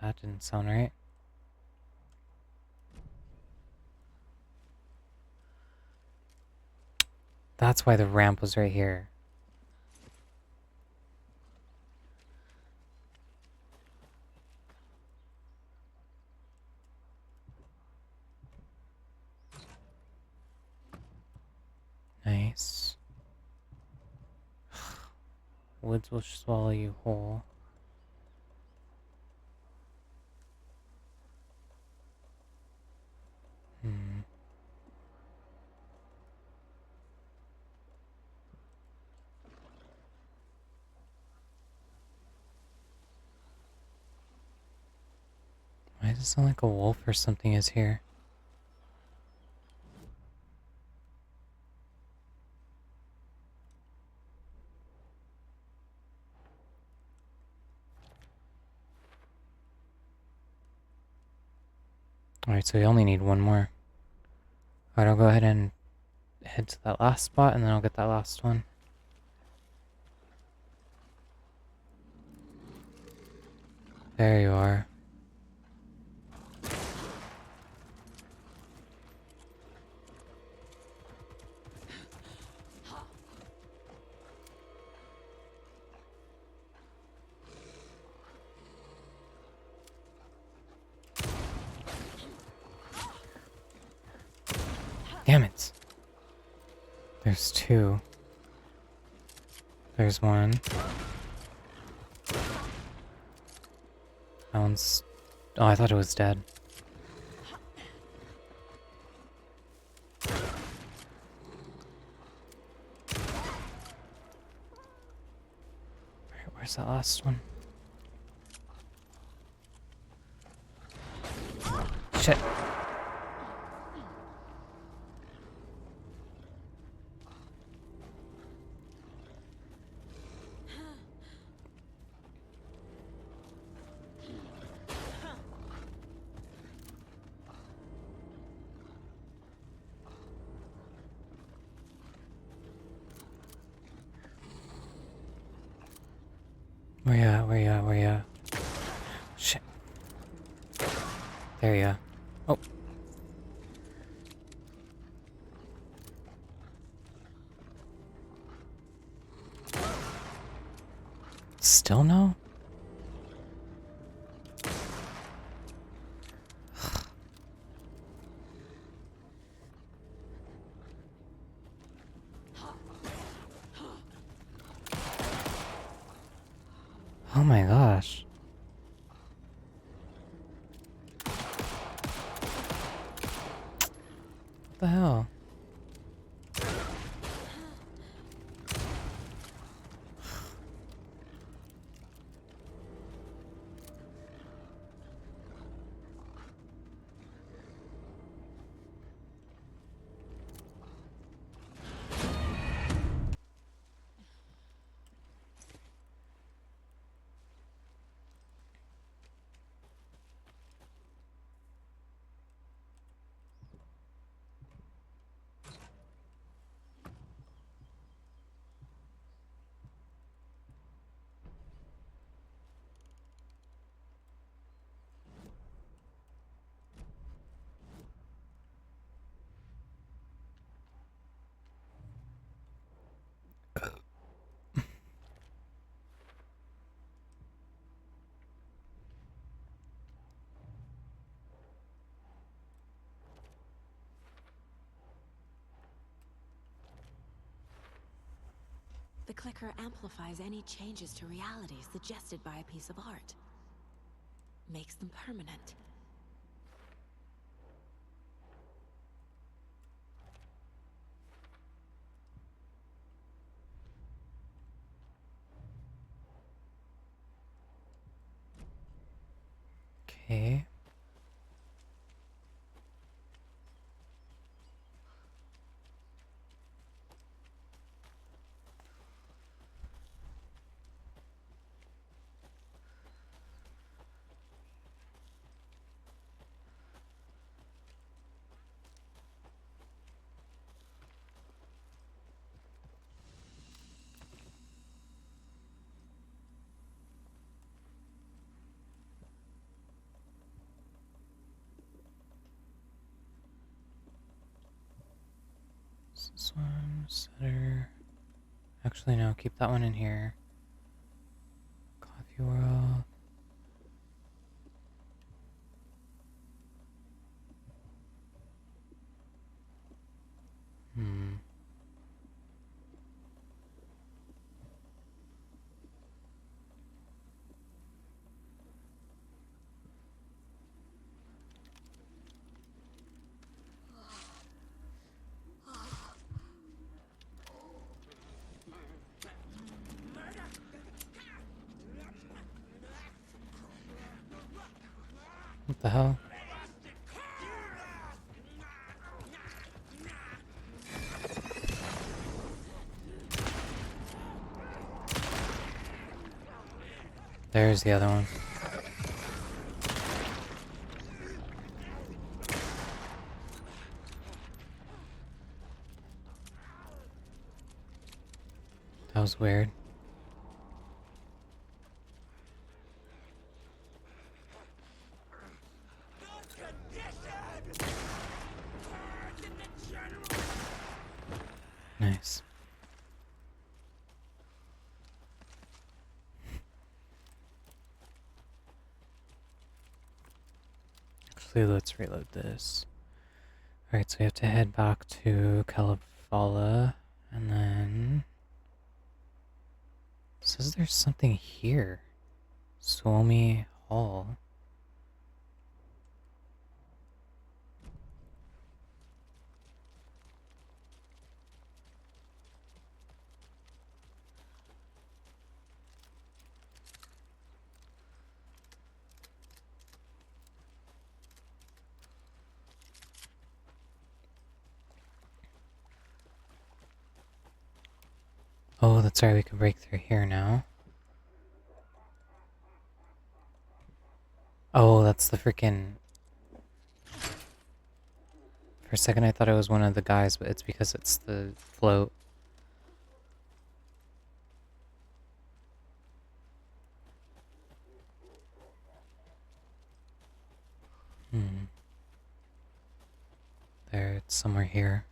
That didn't sound right. That's why the ramp was right here. Nice. Woods will swallow you whole. does it sound like a wolf or something is here? Alright, so we only need one more. Alright, I'll go ahead and head to that last spot, and then I'll get that last one. There you are. Damn it! There's two. There's one. That one's... Oh, I thought it was dead. Alright, where's that last one? Shit! Where you at? Where you at? Where you at? Shit. There you are. Oh. Still no? Oh my gosh. What the hell? The clicker amplifies any changes to reality suggested by a piece of art. Makes them permanent. Okay. This one, setter. Actually, no, keep that one in here. Coffee World. What the hell? There's the other one. That was weird. Nice. Actually, let's reload this. Alright, so we have to head back to Kalevala, and then... It says there's something here. Suomi Hall. Oh, that's right, we can break through here now. Oh, that's the freaking... For a second I thought it was one of the guys, but it's because it's the float. There, it's somewhere here.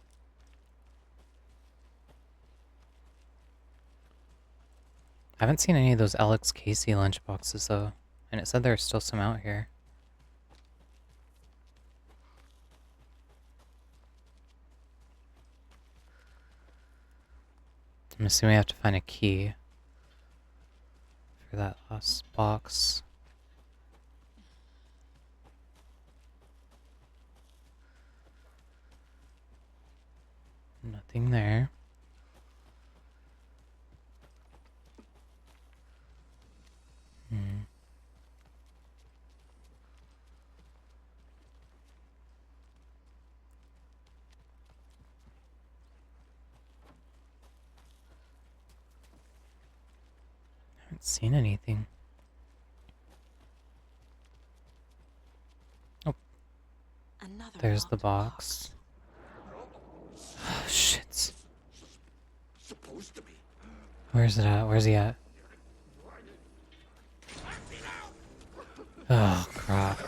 I haven't seen any of those Alex Casey lunchboxes though, and it said there's still some out here. I'm assuming we have to find a key for that last box. Nothing there. Haven't seen anything. Oh, Another there's the locked box. Oh, shit. Supposed to be. Where's it at? Where's he at? Oh, crap.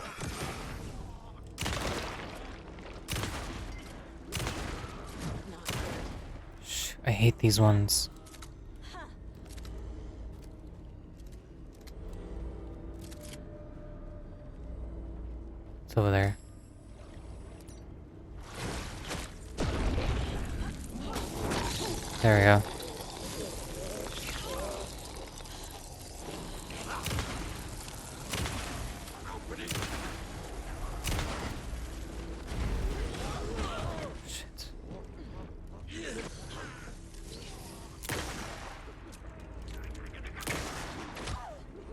Shh, I hate these ones. It's over there. There we go. Shit.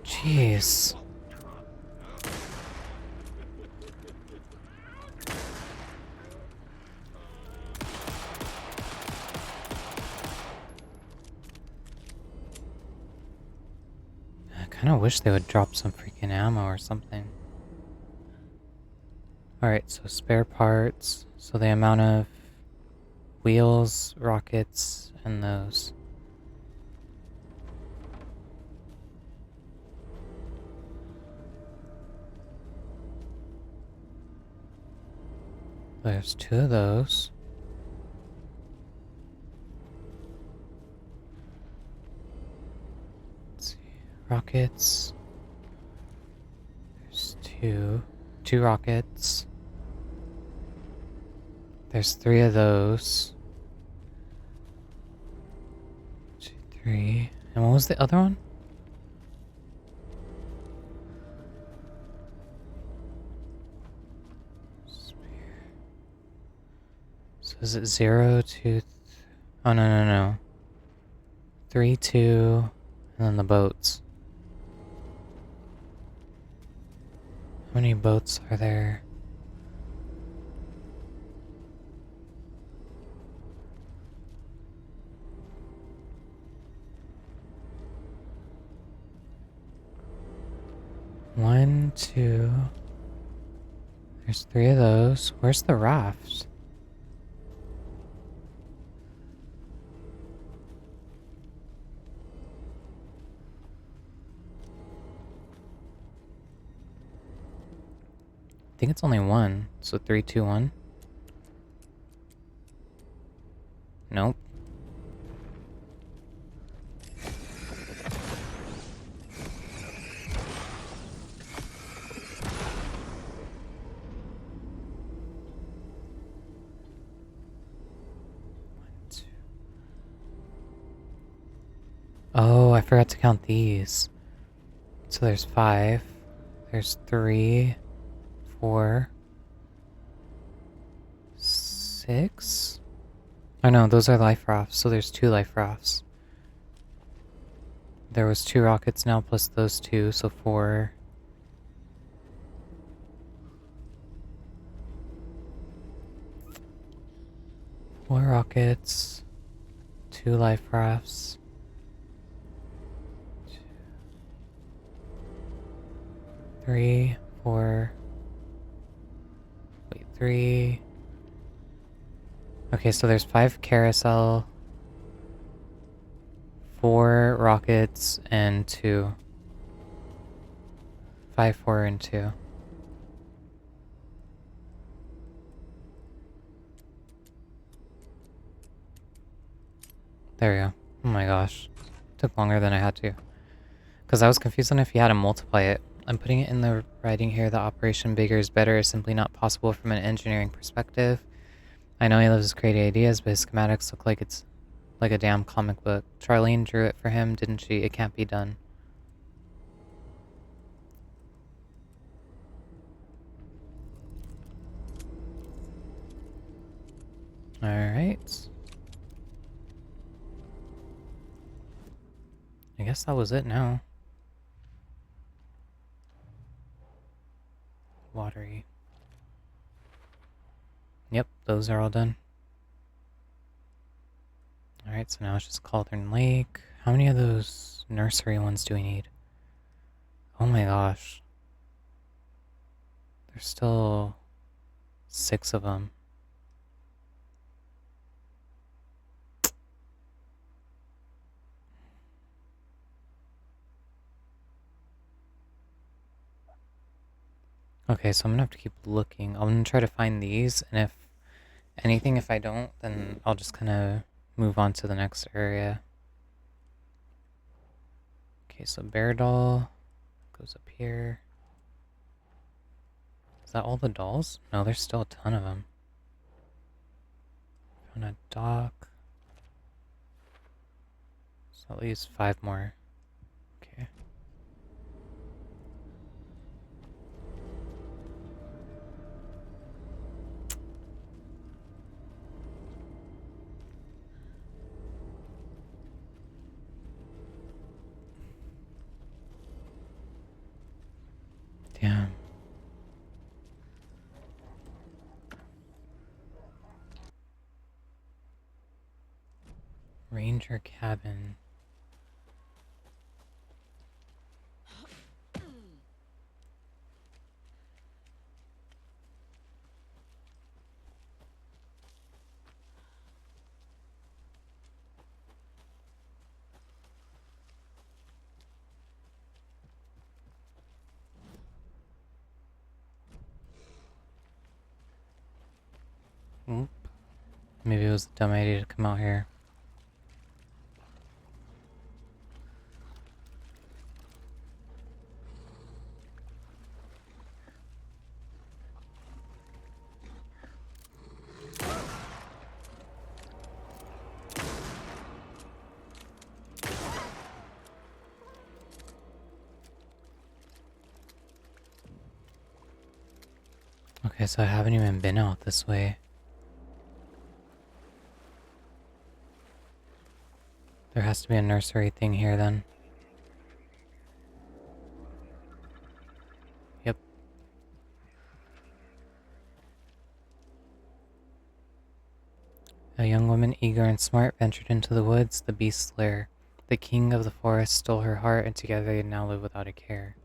Jeez. I kind of wish they would drop some freaking ammo or something. Alright, so spare parts. So the amount of wheels, rockets, and those. There's 2 of those. Let's see. Rockets. There's 2. 2 rockets. There's 3 of those. 2, 3. And what was the other one? So is it 0, 2, oh no. 3, 2, and then the boats. How many boats are there? One, two. There's 3 of those. Where's the raft? I think it's only 1. So 3, 2, 1. Nope. Oh, I forgot to count these. So there's 5. There's 3, 4, 6. Oh no, those are life rafts, so there's 2 life rafts. There was 2 rockets now plus those 2, so 4. Four rockets, 2 life rafts. 3, 4. Wait, 3. Okay, so there's 5 carousel, 4 rockets, and 2. 5, 4, and 2. There we go. Oh my gosh. Took longer than I had to. Because I was confused on if you had to multiply it. I'm putting it in the writing here. The operation bigger is better is simply not possible from an engineering perspective. I know he loves his creative ideas, but his schematics look like it's like a damn comic book. Charlene drew it for him, didn't she? It can't be done. Alright. I guess that was it now. Watery. Yep, those are all done. Alright, so now it's just Cauldron Lake. How many of those nursery ones do we need? Oh my gosh. There's still 6 of them. Okay, so I'm gonna have to keep looking. I'm gonna try to find these, and if anything, if I don't, then I'll just kind of move on to the next area. Okay, so bear doll goes up here. Is that all the dolls? No, there's still a ton of them. Found a dock. So at least 5 more. Okay. Damn. Ranger cabin. Oop. Maybe it was a dumb idea to come out here. Okay, so I haven't even been out this way. There has to be a nursery thing here then. Yep. A young woman, eager and smart, ventured into the woods, the beast's lair. The king of the forest stole her heart, and together they now live without a care.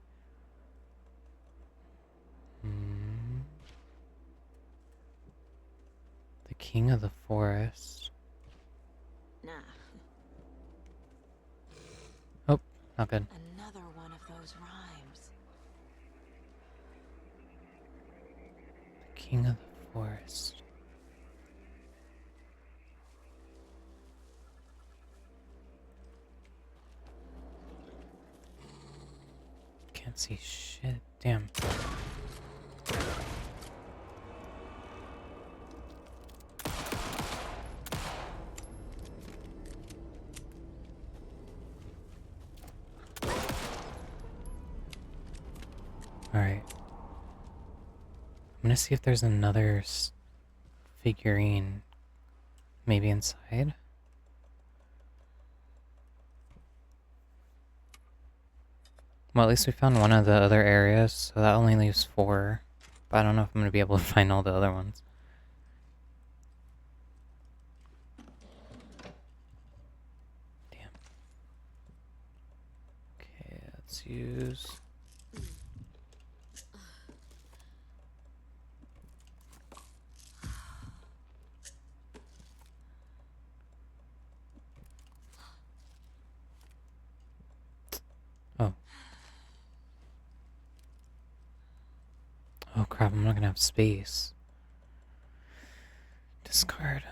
The king of the forest. Nah. Oh, not good. Another one of those rhymes. The king of the forest. Can't see shit. Damn. Alright. I'm gonna see if there's another figurine maybe inside. Well, at least we found one of the other areas, so that only leaves 4. But I don't know if I'm gonna be able to find all the other ones. Damn. Okay, let's use... Oh. Oh crap, I'm not gonna have space. Discard.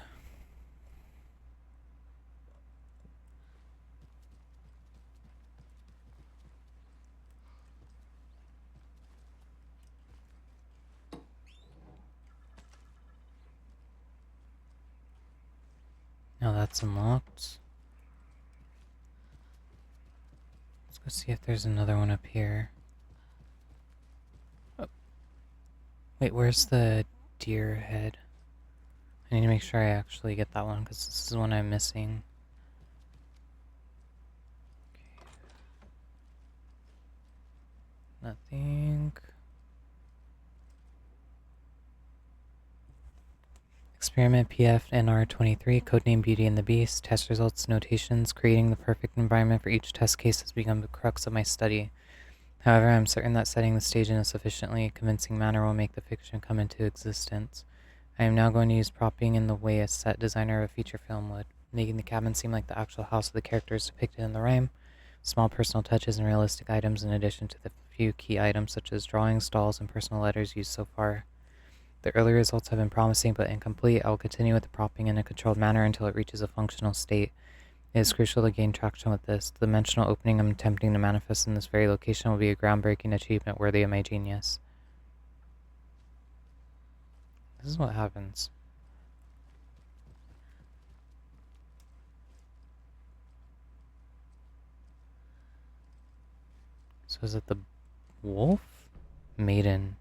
Now that's unlocked. Let's go see if there's another one up here. Oh. Wait, where's the deer head? I need to make sure I actually get that one, because this is one I'm missing. Okay. Nothing. Experiment PF NR23, codename Beauty and the Beast. Test results, notations. Creating the perfect environment for each test case has become the crux of my study. However, I'm certain that setting the stage in a sufficiently convincing manner will make the fiction come into existence. I am now going to use propping in the way a set designer of a feature film would, making the cabin seem like the actual house of the characters depicted in the rhyme. Small personal touches and realistic items in addition to the few key items such as drawings, dolls, and personal letters used so far. The early results have been promising but incomplete. I will continue with the propping in a controlled manner until it reaches a functional state. It is crucial to gain traction with this. The dimensional opening I'm attempting to manifest in this very location will be a groundbreaking achievement worthy of my genius. This is what happens. So is it the wolf? Maiden.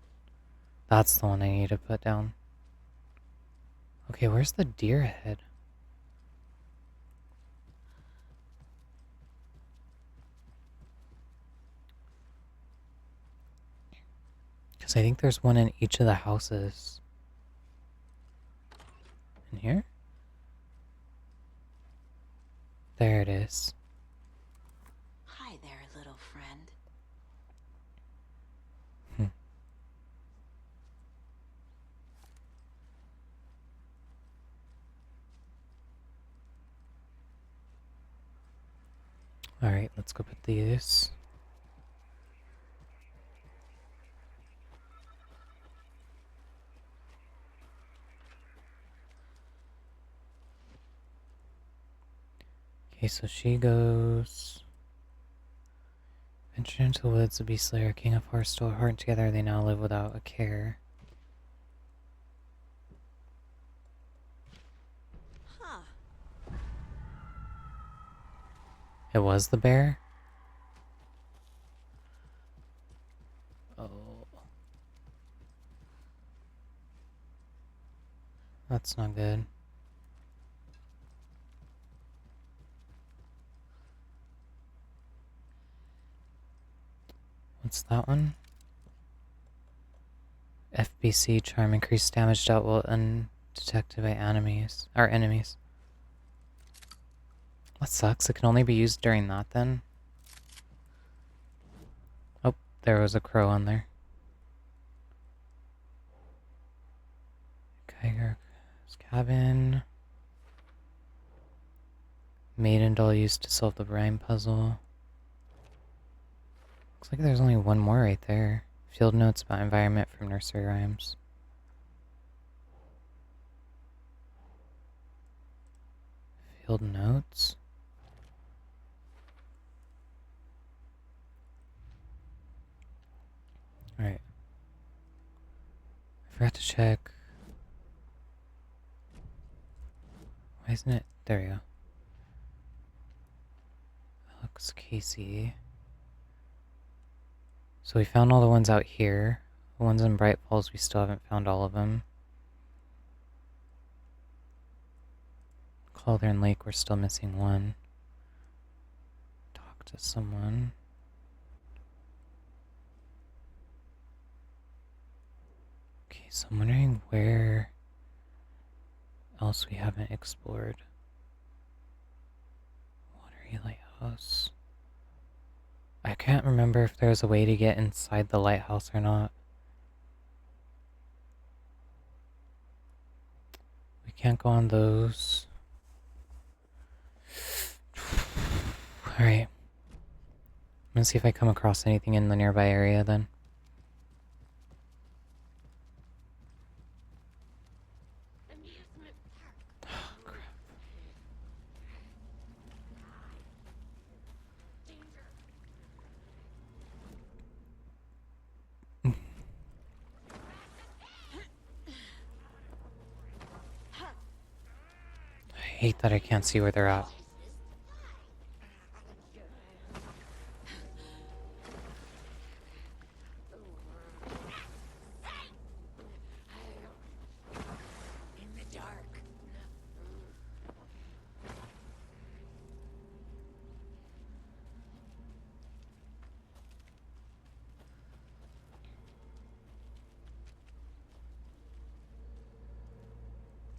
That's the one I need to put down. Okay, where's the deer head? Because I think there's one in each of the houses. In here? There it is. Hi there, little friend. Alright, let's go put these. Okay, so she goes. Venture into the woods, the beast slayer, king of hearts, stole her heart, together they now live without a care. Huh. It was the bear? Oh. That's not good. What's that one? FBC charm, increased damage dealt will detected by enemies. Our enemies. That sucks. It can only be used during that then. Oh, there was a crow on there. Geiger's cabin. Maiden doll used to solve the rhyme puzzle. Looks like there's only one more right there. Field notes about environment from nursery rhymes. Field notes. Alright. I forgot to check. Why isn't it? There we go. Alex Casey. So we found all the ones out here. The ones in Brightfalls, we still haven't found all of them. Cauldron Lake, we're still missing one. Talk to someone. Okay, so I'm wondering where else we haven't explored. Watery Lighthouse. I can't remember if there's a way to get inside the lighthouse or not. We can't go on those. Alright. I'm gonna see if I come across anything in the nearby area then. I hate that I can't see where they're at. In the dark.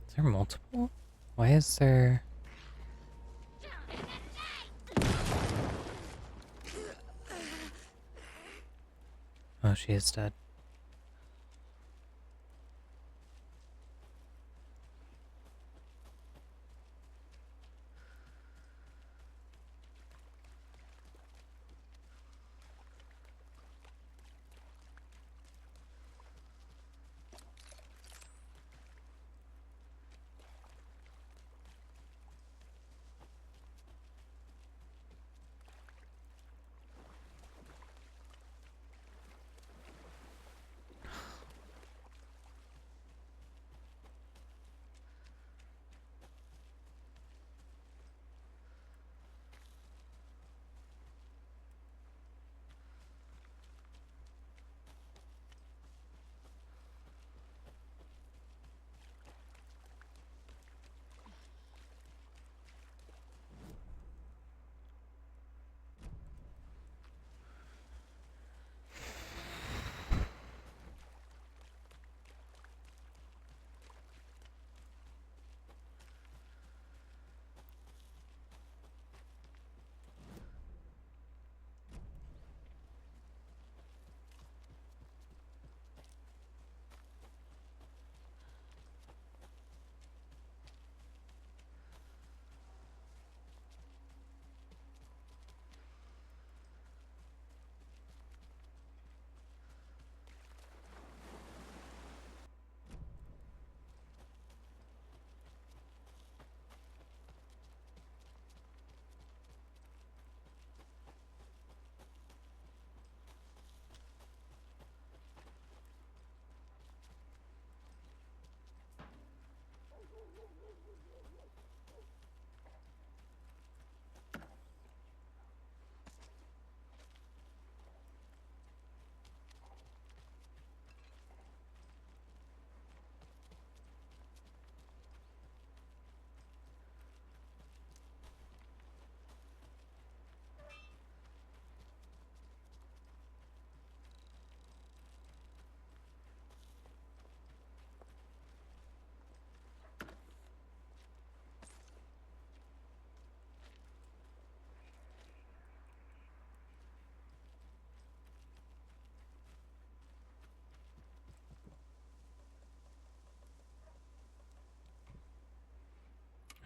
Is there multiple? Why is there... Oh, she is dead.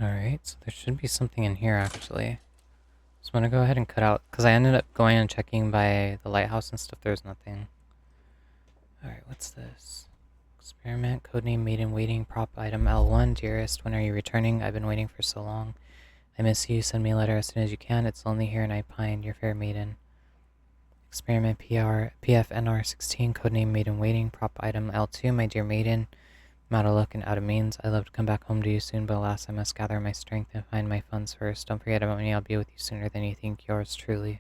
Alright, so there should be something in here actually. So I'm gonna go ahead and cut out, because I ended up going and checking by the lighthouse and stuff, there's nothing. Alright, what's this? Experiment, codename maiden waiting, prop item L1, dearest, when are you returning? I've been waiting for so long. I miss you, send me a letter as soon as you can, it's lonely here and I pine, your fair maiden. Experiment PFNR16, codename maiden waiting, prop item L2, my dear maiden. I'm out of luck and out of means. I love to come back home to you soon, but alas, I must gather my strength and find my funds first. Don't forget about me, I'll be with you sooner than you think. Yours truly.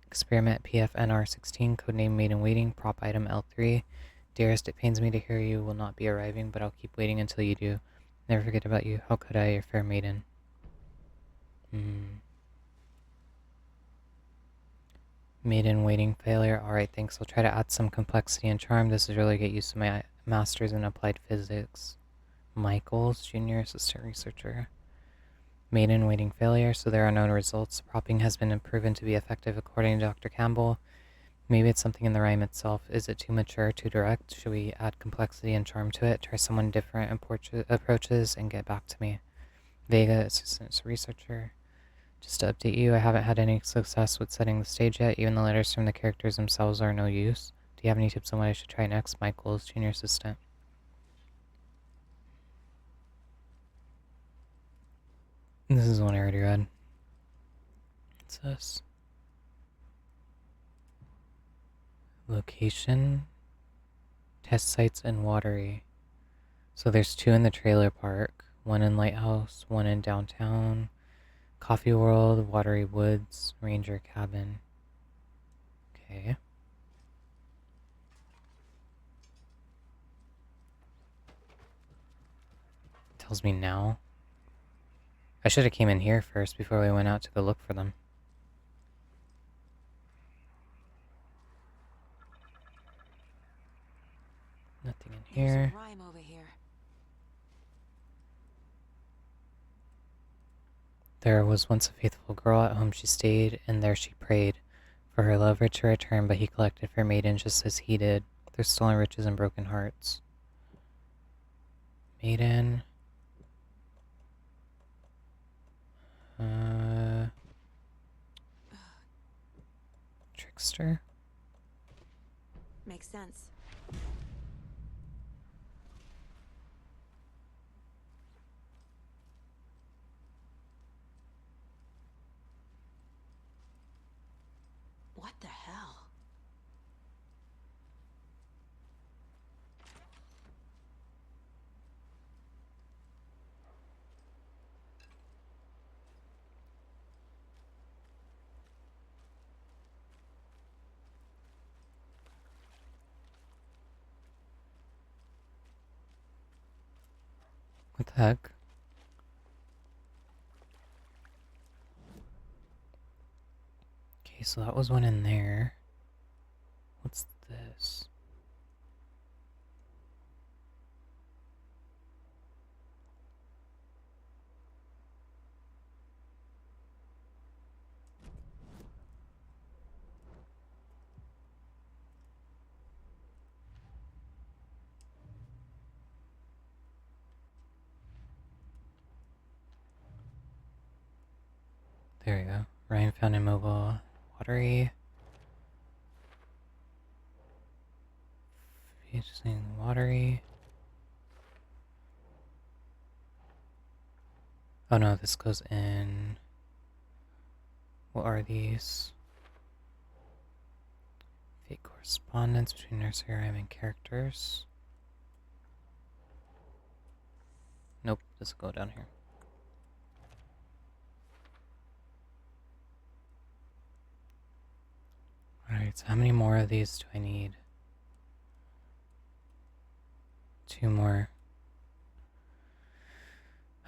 Experiment PFNR16, codename maiden waiting, prop item L3. Dearest, it pains me to hear you will not be arriving, but I'll keep waiting until you do. Never forget about you. How could I, your fair maiden? Maiden waiting failure. Alright, thanks. I'll try to add some complexity and charm. This is really get used to my master's in applied physics. Michaels, junior assistant researcher. Maiden waiting failure, so there are no results. Propping has been proven to be effective according to Dr. Campbell. Maybe it's something in the rhyme itself. Is it too mature, too direct? Should we add complexity and charm to it? Try someone different approaches and get back to me. Vega, assistant researcher. Just to update you, I haven't had any success with setting the stage yet. Even the letters from the characters themselves are no use. Do you have any tips on what I should try next? Michael's junior assistant. This is one I already read. What's this? Location. Test sites in Watery. So there's 2 in the trailer park. 1 in Lighthouse, 1 in downtown. Coffee World, Watery Woods, Ranger Cabin. Okay. Tells me now. I should have came in here first before we went out to go look for them. Nothing in here. There's a rhyme over here. There was once a faithful girl at whom she stayed, and there she prayed for her lover to return, but he collected for maiden just as he did. There's stolen riches and broken hearts. Maiden. Trickster? Makes sense. What the hell? What the heck? Okay, so that was one in there. What's this? There we go. Ryan found immobile. Watery. Fusing Watery. Oh no, this goes in. What are these? Fake correspondence between nursery rhyme and characters. Nope, this will go down here. Alright, so how many more of these do I need? 2 more.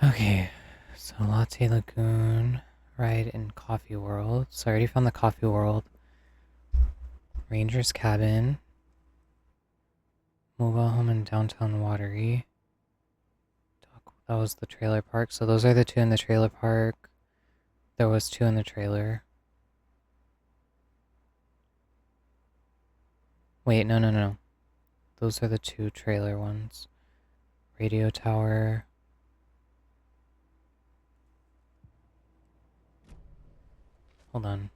Okay, so Latte Lagoon, ride in Coffee World. So I already found the Coffee World. Ranger's Cabin. Mobile home in downtown Watery. That was the trailer park. So those are the 2 in the trailer park. There was 2 in the trailer. Wait, no. Those are the 2 trailer ones. Radio tower. Hold on.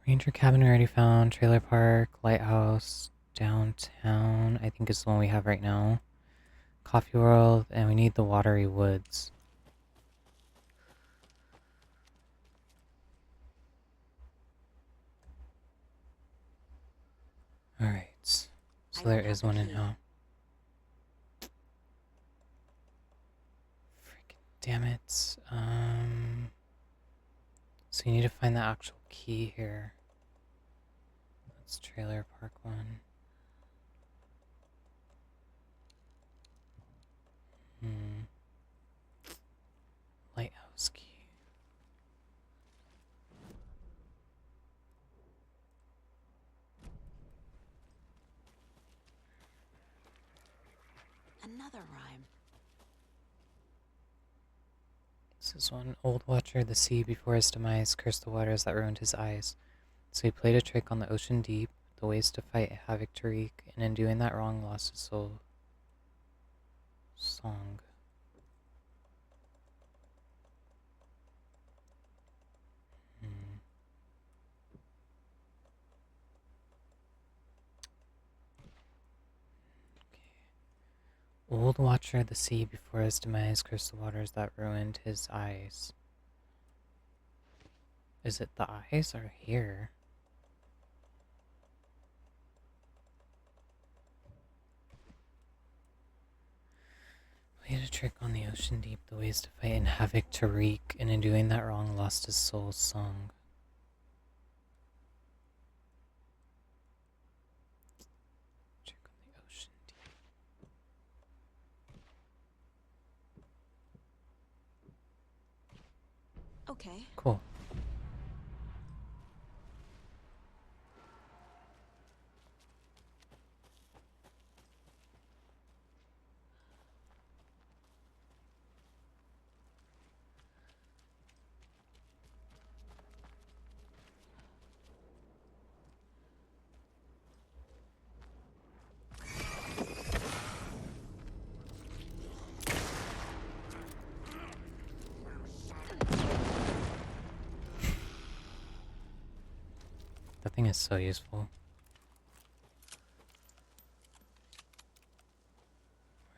Ranger cabin already found. Trailer park, lighthouse, downtown. I think is the one we have right now. Coffee world, and we need the Watery woods. Alright. So there is one in now. Freaking damn it. So you need to find the actual key here. That's trailer park one. Lighthouse key. Another rhyme. This is one. Old Watcher, the sea before his demise, cursed the waters that ruined his eyes. So he played a trick on the ocean deep, the ways to fight, havoc to wreak, and in doing that wrong lost his soul. Song. Old Watcher of the sea before his demise cursed the waters that ruined his eyes. Is it the eyes or here? Played a trick on the ocean deep, the ways to fight and havoc to wreak, and in doing that wrong lost his soul's song. Trick on the ocean deep. Okay. Cool. That thing is so useful.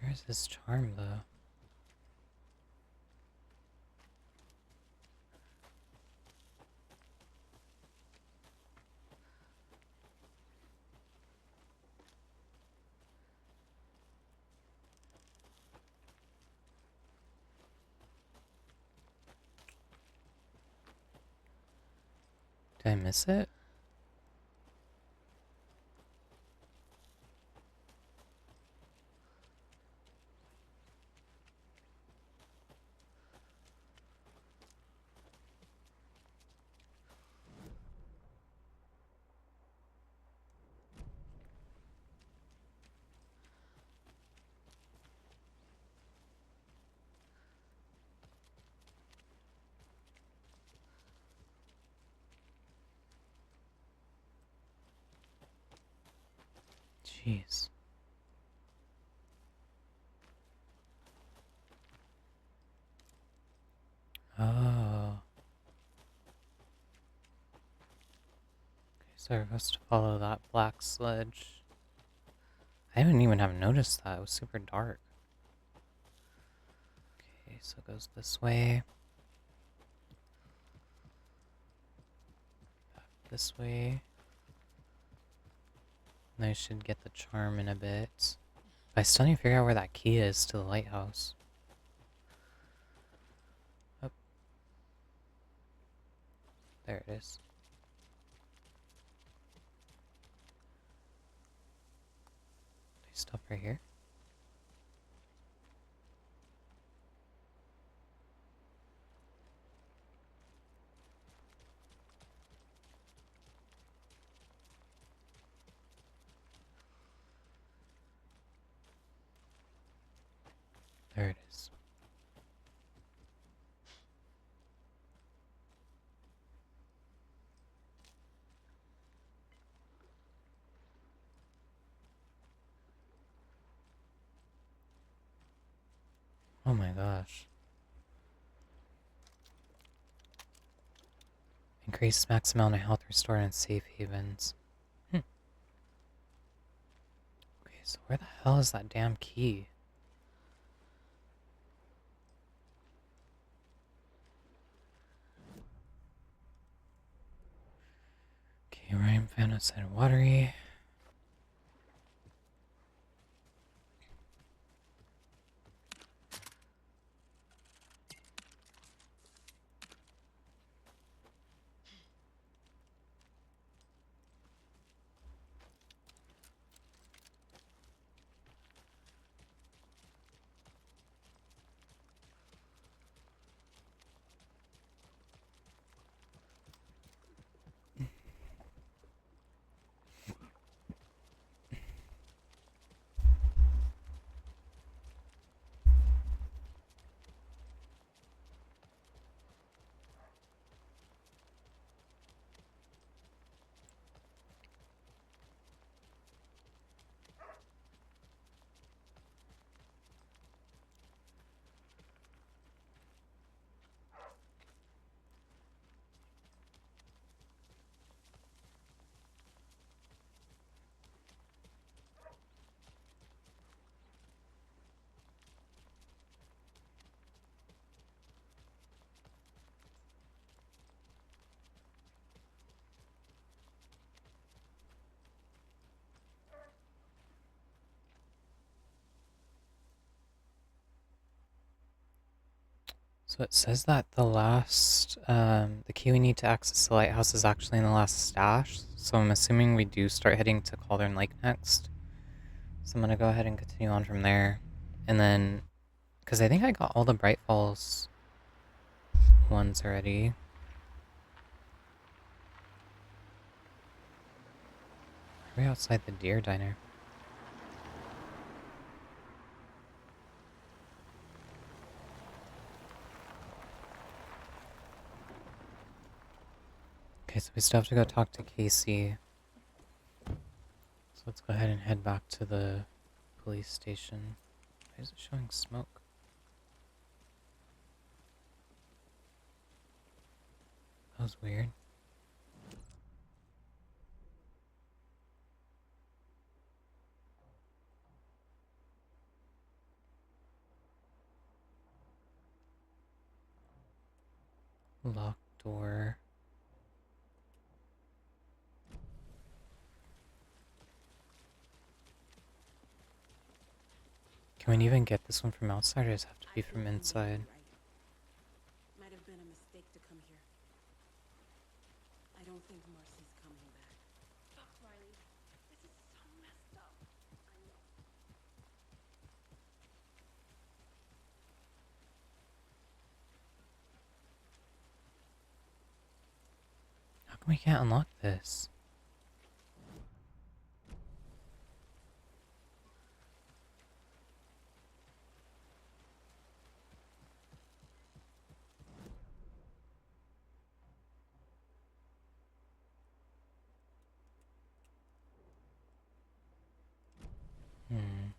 Where's this charm, though? Did I miss it? Jeez. Oh. Okay, so we're supposed to follow that black sledge. I didn't even have noticed that. It was super dark. Okay, so it goes this way. Back this way. And I should get the charm in a bit. But I still need to figure out where that key is to the lighthouse. Oh. There it is. Do I stop right here? There it is. Oh my gosh. Increase max amount of health restored in safe havens. Okay, so where the hell is that damn key? Okay, Ryan found outside of Watery. So it says that the key we need to access the lighthouse is actually in the last stash. So I'm assuming we do start heading to Cauldron Lake next. So I'm gonna go ahead and continue on from there. And then, because I think I got all the Brightfalls ones already. Are we outside the deer diner? Okay, so we still have to go talk to Casey. So let's go ahead and head back to the police station. Why is it showing smoke? That was weird. Locked door. Can we even get this one from outside, or does it have to be from inside? Might have been a mistake to come here. I don't think Marcy's coming back. Fuck, Riley. This is so messed up. I know. How come we can't unlock this? Hmm.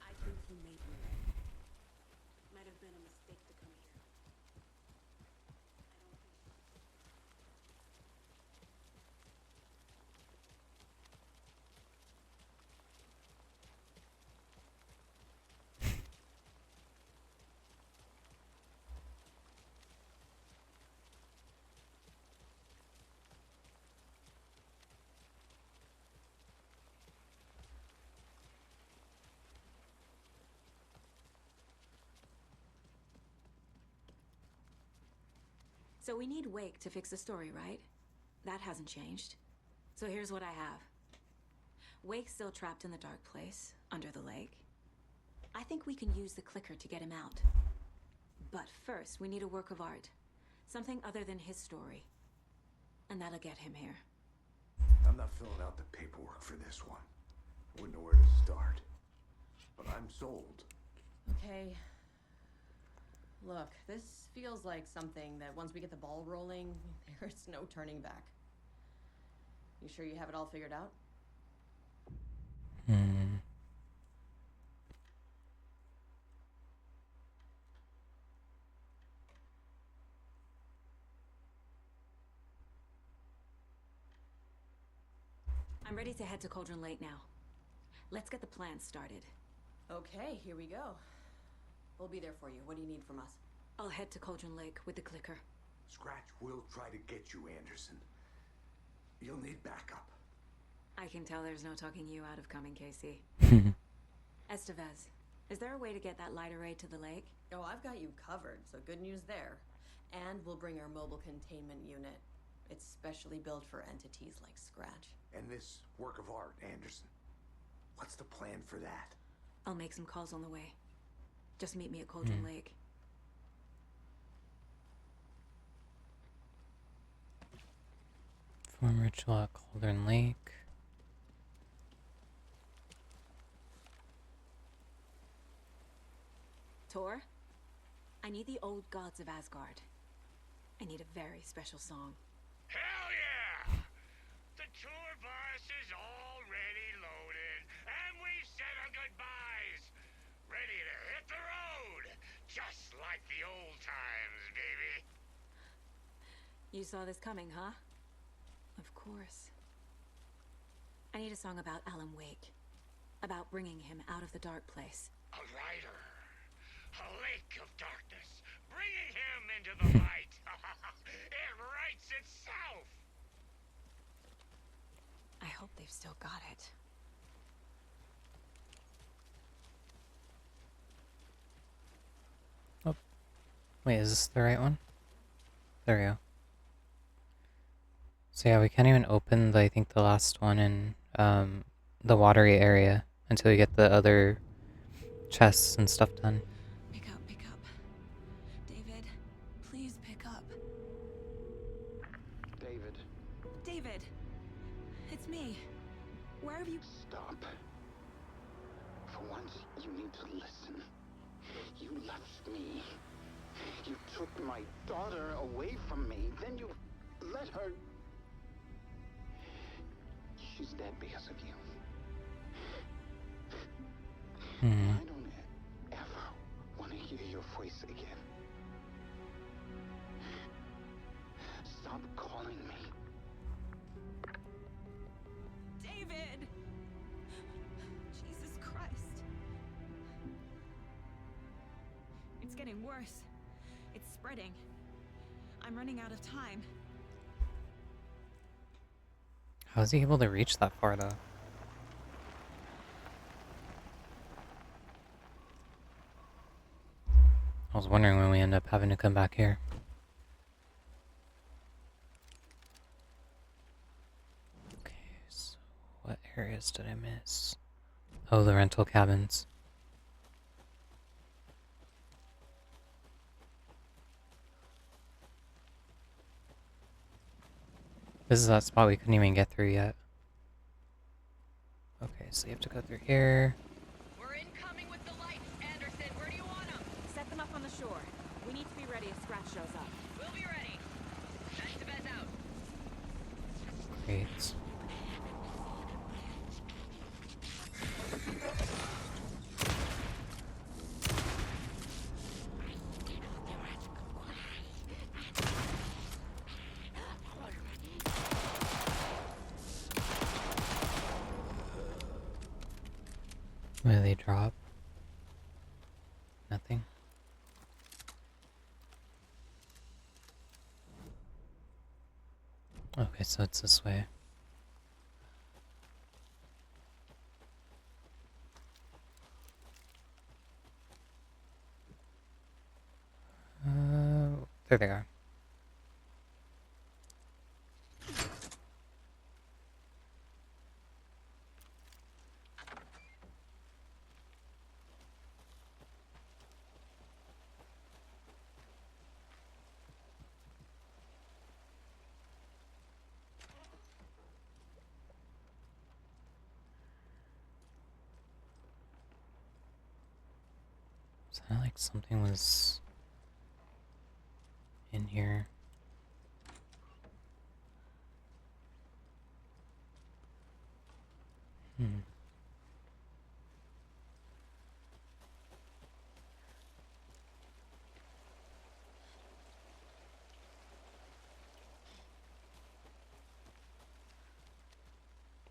I think he made me ready. Might have been a mistake to come here. I don't think So we need Wake to fix the story, right? That hasn't changed. So here's what I have. Wake's still trapped in the dark place, under the lake. I think we can use the clicker to get him out. But first, we need a work of art. Something other than his story. And that'll get him here. I'm not filling out the paperwork for this one. Wouldn't know where to start. But I'm sold. Okay. Look, this feels like something that once we get the ball rolling, there's no turning back. You sure you have it all figured out? I'm ready to head to Cauldron Lake now. Let's get the plans started. Okay, here we go. We'll be there for you. What do you need from us? I'll head to Cauldron Lake with the clicker. Scratch will try to get you, Anderson. You'll need backup. I can tell there's no talking you out of coming, Casey. Estevez, is there a way to get that light array to the lake? Oh, I've got you covered, so good news there. And we'll bring our mobile containment unit. It's specially built for entities like Scratch. And this work of art, Anderson. What's the plan for that? I'll make some calls on the way. Just meet me at Cauldron Lake. Perform ritual at Cauldron Lake. Tor, I need the old gods of Asgard. I need a very special song. Hell yeah! The tour bus is already loaded, and we've said our goodbyes. Ready to hit the road, just like the old times, baby. You saw this coming, huh? Of course. I need a song about Alan Wake. About bringing him out of the dark place. A rider. A lake of darkness, bringing him into the light. It writes itself. I hope they've still got it. Oh. Wait, is this the right one? There we go. So yeah, we can't even open I think the last one in the Watery area until we get the other chests and stuff done. Pick up, pick up. David, please pick up. David. David! It's me. Where have you... Stop. For once, you need to listen. You left me. You took my daughter away from me. Then you let her... She's dead because of you. I don't ever want to hear your voice again. Stop calling me. David! Jesus Christ. It's getting worse. It's spreading. I'm running out of time. How is he able to reach that far though? I was wondering when we end up having to come back here. Okay, so what areas did I miss? Oh, the rental cabins. This is that spot we couldn't even get through yet. Okay, so you have to go through here. We're incoming with the lights, Anderson. Where do you want them? Set them up on the shore. We need to be ready if Scratch shows up. We'll be ready. Estevez out. Great. Where do they drop? Nothing. Okay, so it's this way. There they are. Sounded like something was in here.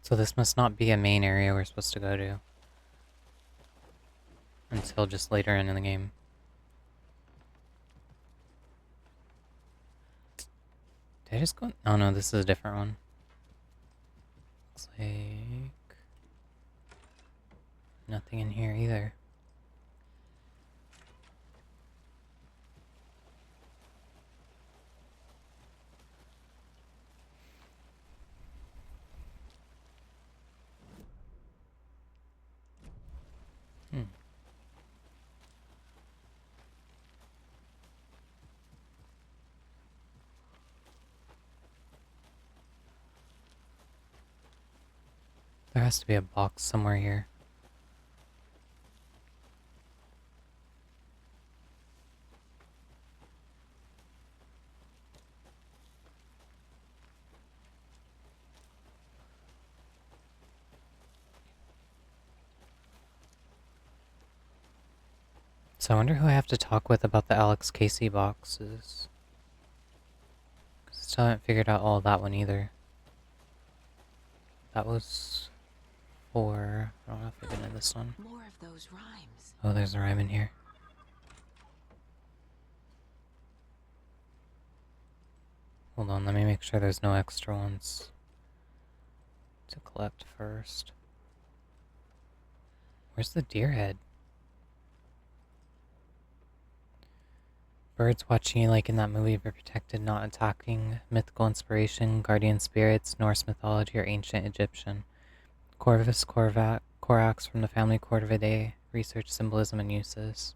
So this must not be a main area we're supposed to go to. Until just later in the game. Did I just go? Oh no, this is a different one. Looks like nothing in here either. There has to be a box somewhere here. So I wonder who I have to talk with about the Alex Casey boxes. Because I still haven't figured out all that one either. That was for... I don't know if I've been in this one. More of those rhymes. Oh, there's a rhyme in here. Hold on, let me make sure there's no extra ones to collect first. Where's the deer head? Birds watching you like in that movie were protected, not attacking. Mythical inspiration, guardian spirits, Norse mythology, or ancient Egyptian. Corvus Corax from the family Corvidae, research symbolism and uses.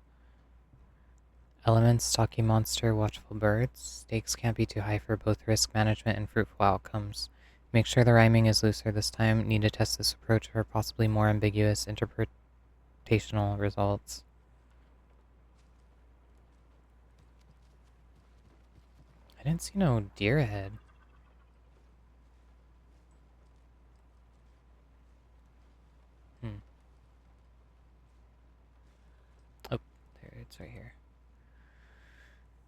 Elements, stocky monster, watchful birds. Stakes can't be too high for both risk management and fruitful outcomes. Make sure the rhyming is looser this time. Need to test this approach for possibly more ambiguous interpretational results. I didn't see no deer head. Oh, there, it's right here.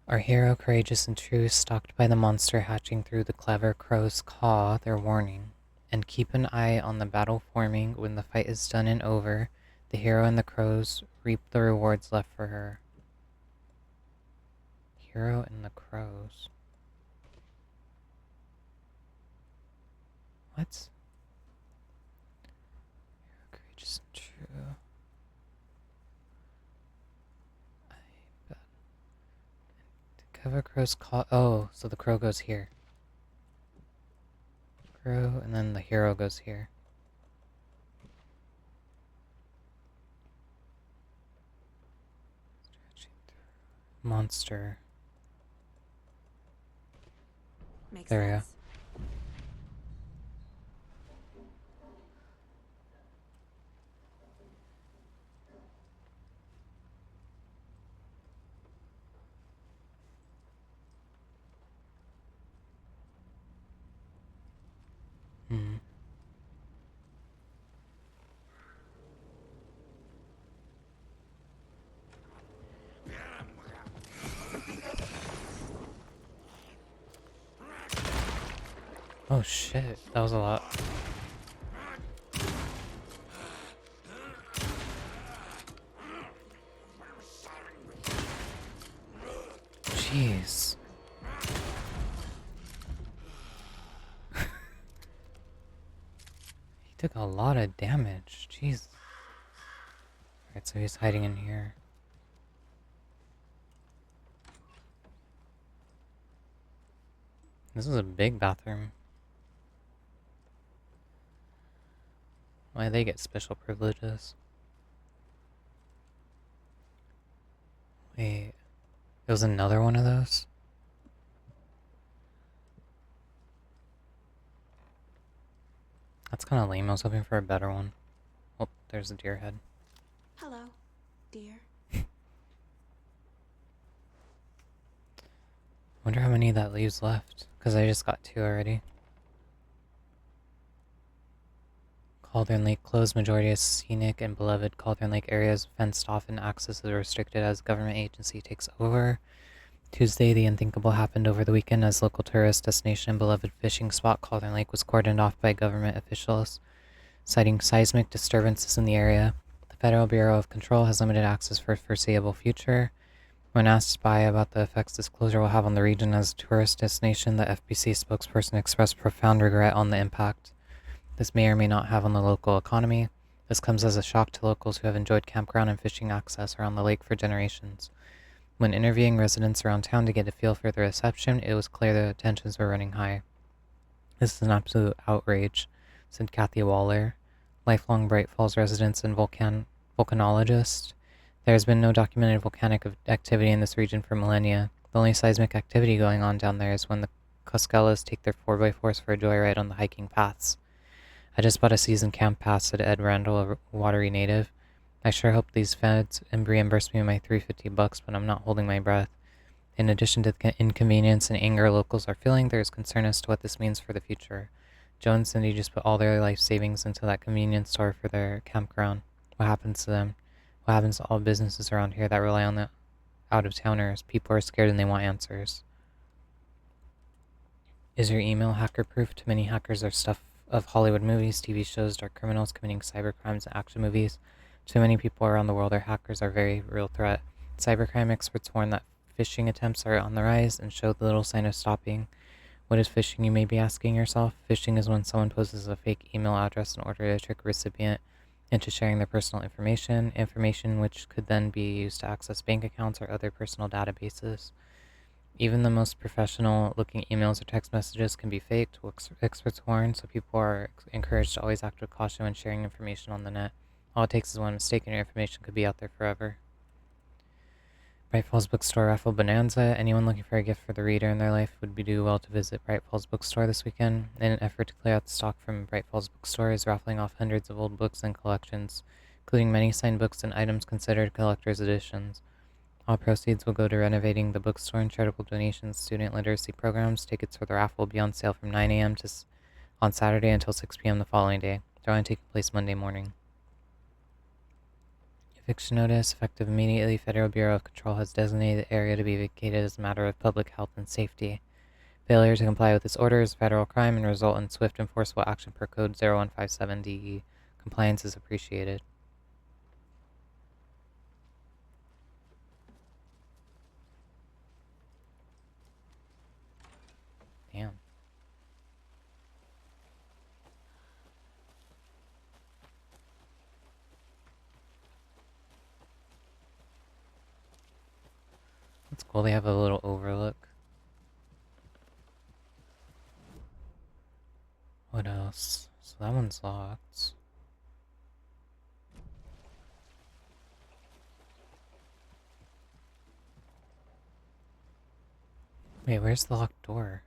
Our hero, courageous and true, stalked by the monster hatching through the clever crow's caw, their warning. And keep an eye on the battle forming. When the fight is done and over, the hero and the crows reap the rewards left for her. Hero and the crows. What? Hero, courageous and true. I bet. The cover crow's caw. Oh, so the crow goes here. Crow, and then the hero goes here. Monster. Makes There we go. sense. Oh shit, that was a lot. Jeez. He took a lot of damage. Jeez. Alright, so he's hiding in here. This is a big bathroom. Why they get special privileges? Wait, it was another one of those? That's kind of lame. I was hoping for a better one. Oh, there's a deer head. Hello, dear. Wonder how many that leaves left, because I just got 2 already. Cauldron Lake closed. Majority of scenic and beloved Cauldron Lake areas fenced off and access is restricted as government agency takes over. Tuesday, the unthinkable happened over the weekend as local tourist destination and beloved fishing spot Cauldron Lake was cordoned off by government officials, citing seismic disturbances in the area. The Federal Bureau of Control has limited access for a foreseeable future. When asked by about the effects this closure will have on the region as a tourist destination, the FBC spokesperson expressed profound regret on the impact this may or may not have on the local economy. This comes as a shock to locals who have enjoyed campground and fishing access around the lake for generations. When interviewing residents around town to get a feel for the reception, it was clear the tensions were running high. This is an absolute outrage, said Kathy Waller, lifelong Brightfalls resident and volcanologist. There has been no documented volcanic activity in this region for millennia. The only seismic activity going on down there is when the Koskelas take their 4x4s for a joyride on the hiking paths. I just bought a season camp pass, said Ed Randall, a Watery native. I sure hope these feds reimburse me my $350, but I'm not holding my breath. In addition to the inconvenience and anger locals are feeling, there is concern as to what this means for the future. Joe and Cindy just put all their life savings into that convenience store for their campground. What happens to them? What happens to all businesses around here that rely on the out-of-towners? People are scared and they want answers. Is your email hacker-proof? Too many hackers are stuff of Hollywood movies, TV shows, dark criminals committing cybercrimes, and action movies. Too many people around the world are hackers are a very real threat. Cybercrime experts warn that phishing attempts are on the rise and show little sign of stopping. What is phishing, you may be asking yourself? Phishing is when someone poses a fake email address in order to trick a recipient into sharing their personal information which could then be used to access bank accounts or other personal databases. Even the most professional-looking emails or text messages can be faked, experts warn, so people are encouraged to always act with caution when sharing information on the net. All it takes is one mistake and your information could be out there forever. Brightfalls Bookstore Raffle Bonanza. Anyone looking for a gift for the reader in their life would do well to visit Brightfalls Bookstore this weekend. In an effort to clear out the stock from Brightfalls Bookstore is raffling off hundreds of old books and collections, including many signed books and items considered collector's editions. All proceeds will go to renovating the bookstore and charitable donations, student literacy programs. Tickets for the raffle will be on sale from 9 a.m. on Saturday until 6 p.m. the following day. Drawing taking place Monday morning. Eviction notice, effective immediately. Federal Bureau of Control has designated the area to be vacated as a matter of public health and safety. Failure to comply with this order is a federal crime and result in swift enforceable action per Code 0157-DE. Compliance is appreciated. Damn. It's cool they have a little overlook. What else? So that one's locked. Wait, where's the locked door?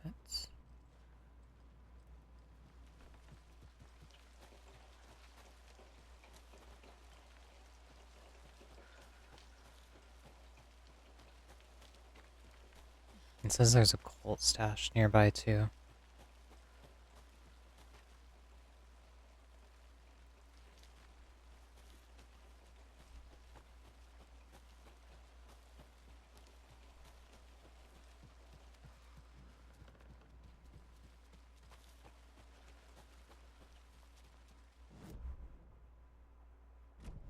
What? It says there's a Colt stash nearby too.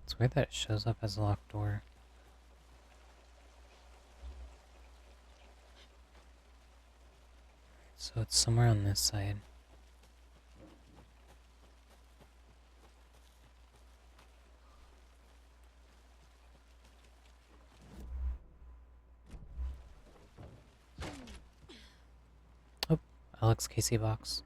It's weird that it shows up as a locked door. So it's somewhere on this side. Oh, Alex Casey box.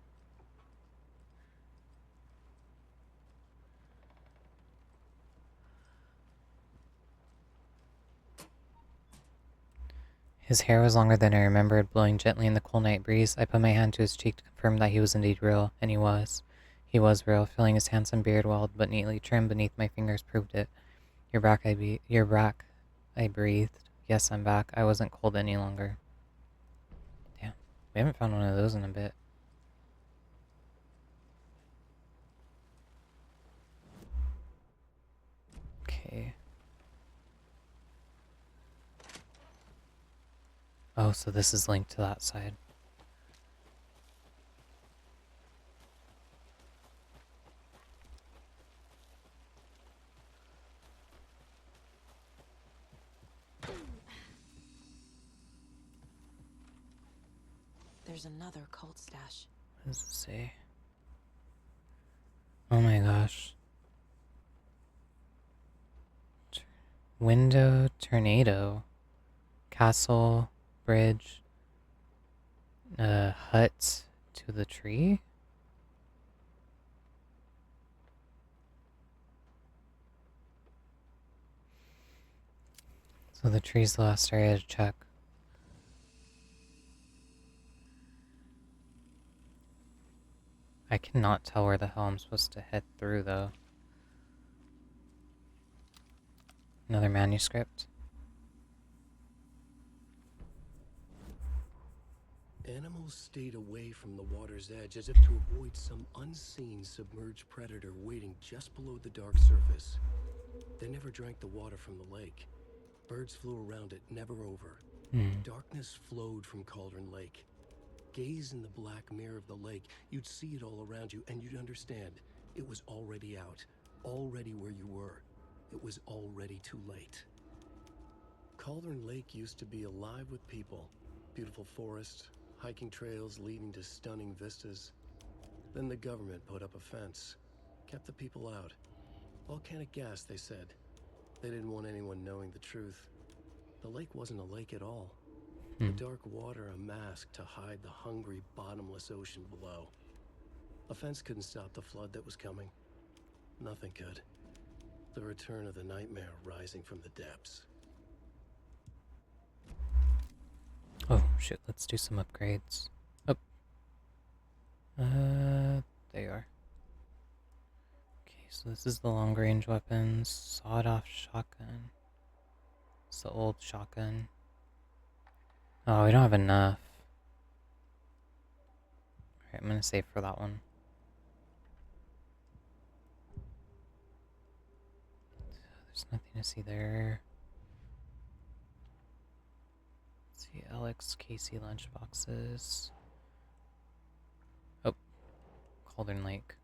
His hair was longer than I remembered, blowing gently in the cool night breeze. I put my hand to his cheek to confirm that he was indeed real, and he was. He was real, feeling his handsome beard well but neatly trimmed beneath my fingers proved it. You're back, you're back, I breathed. Yes, I'm back. I wasn't cold any longer. Damn, we haven't found one of those in a bit. Okay. Oh, so this is linked to that side. There's another cult stash. What does it say? Oh my gosh. Window, tornado, castle, bridge, hut to the tree? So the tree's the last area to check. I cannot tell where the hell I'm supposed to head through, though. Another manuscript. Animals stayed away from the water's edge as if to avoid some unseen submerged predator waiting just below the dark surface. They never drank the water from the lake. Birds flew around it, never over. Darkness flowed from Cauldron Lake. Gaze in the black mirror of the lake, you'd see it all around you, and you'd understand. It was already out, already where you were. It was already too late. Cauldron Lake used to be alive with people. Beautiful forest, hiking trails leading to stunning vistas. Then the government put up a fence, kept the people out. Volcanic gas, they said. They didn't want anyone knowing the truth. The lake wasn't a lake at all. The dark water a mask to hide the hungry, bottomless ocean below. A fence couldn't stop the flood that was coming. Nothing could. The return of the nightmare rising from the depths. Oh shit, let's do some upgrades. Oh. There you are. Okay, so this is the long range weapons. Sawed-off shotgun. It's the old shotgun. Oh, we don't have enough. Alright, I'm gonna save for that one. There's nothing to see there. Let's see, Alex, Casey lunchboxes. Oh, Cauldron Lake.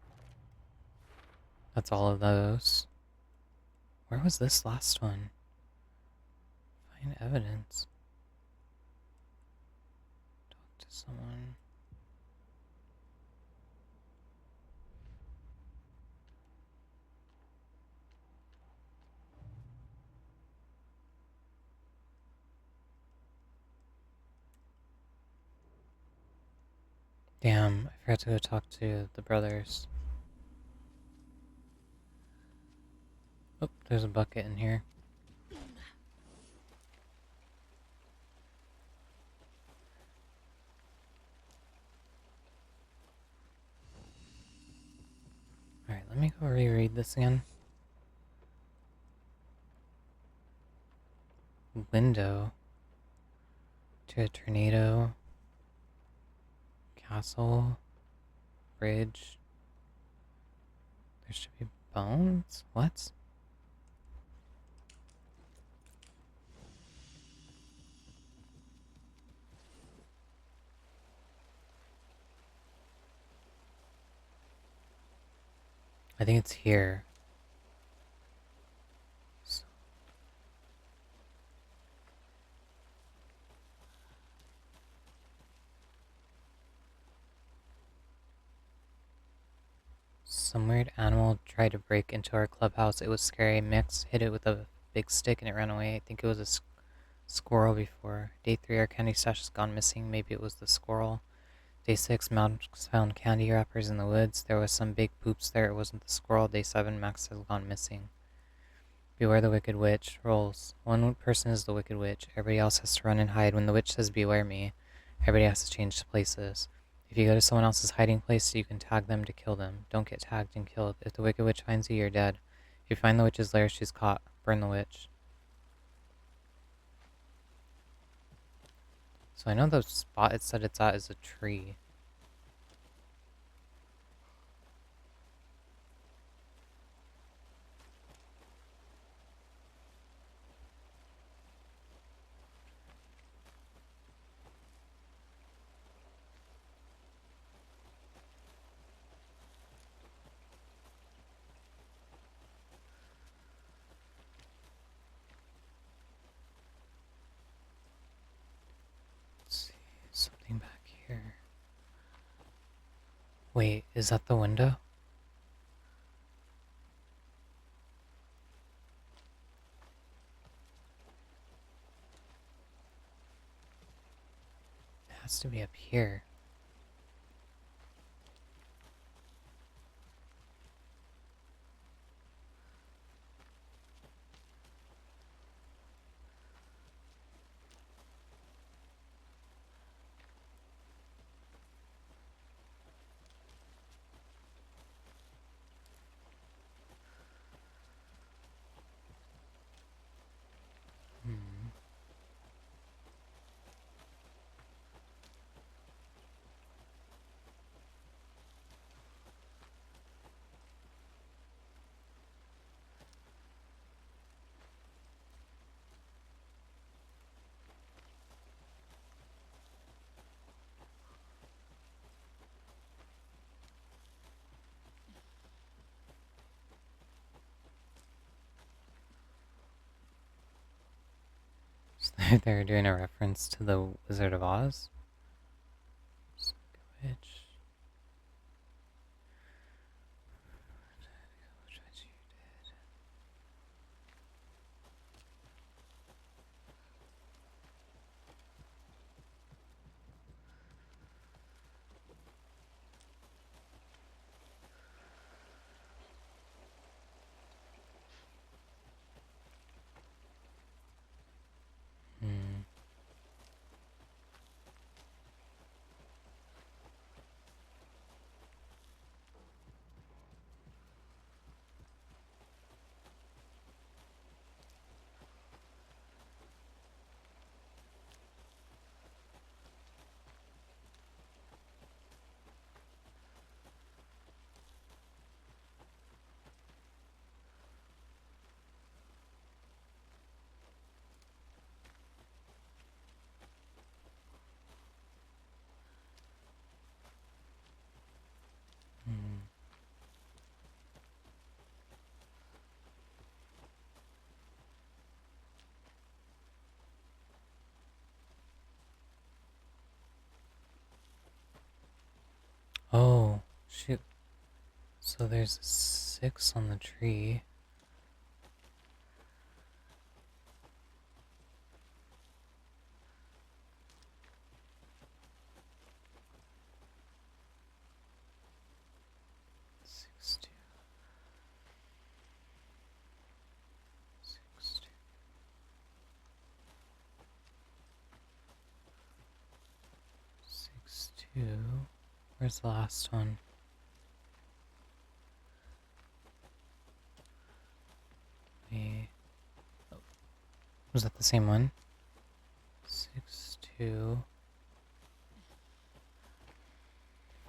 That's all of those. Where was this last one? Find evidence. Talk to someone. Damn, I forgot to go talk to the brothers. Oh, there's a bucket in here. Alright, let me go reread this again. Window to a tornado. Castle. Bridge. There should be bones? What? I think it's here. Some weird animal tried to break into our clubhouse. It was scary. Mix hit it with a big stick and it ran away. I think it was a squirrel before. Day 3, our candy stash has gone missing. Maybe it was the squirrel. Day 6, Max found candy wrappers in the woods. There was some big poops there. It wasn't the squirrel. Day 7, Max has gone missing. Beware the Wicked Witch. Rolls. One person is the Wicked Witch. Everybody else has to run and hide. When the witch says beware me, everybody has to change places. If you go to someone else's hiding place, you can tag them to kill them. Don't get tagged and killed. If the Wicked Witch finds you, you're dead. If you find the witch's lair, she's caught. Burn the witch. So I know the spot it said it's at is a tree. Let's see, something back here. Wait, is that the window? It has to be up here. They're doing a reference to the Wizard of Oz. Witch. Oh, shoot. So there's a 6 on the tree. Six, two. 6, 2. 6, 2. Where's the last one? Oh. Was that the same one? 6, 2,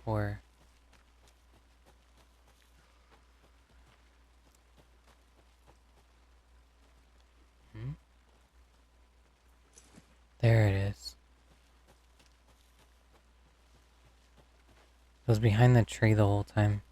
4. There it is. It was behind the tree the whole time.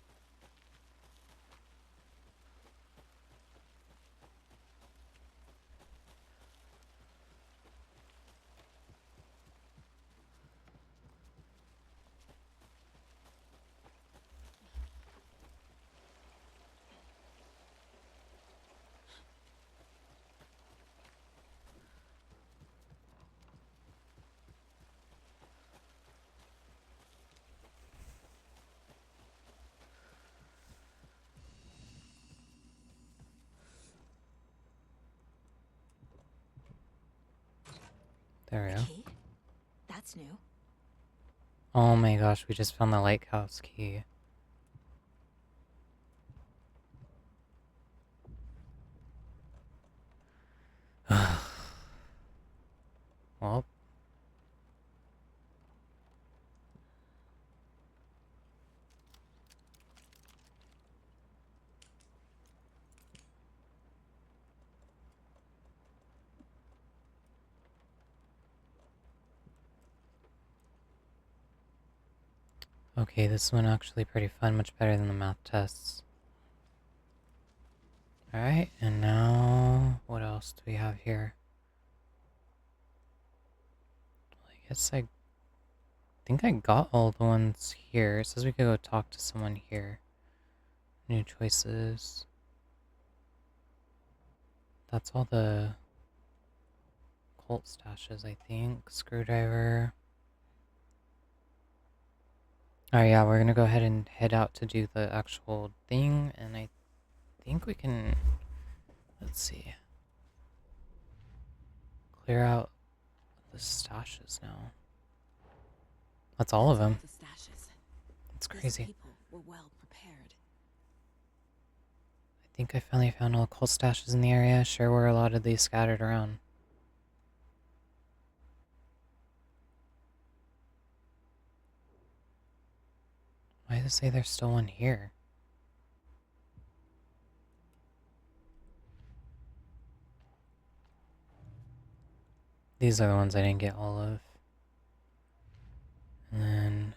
There we A go. key? That's new. Oh my gosh, we just found the lighthouse key. Well. Okay, this one actually pretty fun, much better than the math tests. Alright, and now, what else do we have here? I guess I think I got all the ones here. It says we could go talk to someone here. New choices. That's all the cult stashes, I think. Screwdriver. Alright, yeah, we're gonna go ahead and head out to do the actual thing, and I think we can, let's see, clear out the stashes now. That's all of them. The stashes. It's These crazy. people were well prepared. I think I finally found all the cult stashes in the area. Sure were a lot of these scattered around. Why does it say there's still one here? These are the ones I didn't get all of. And then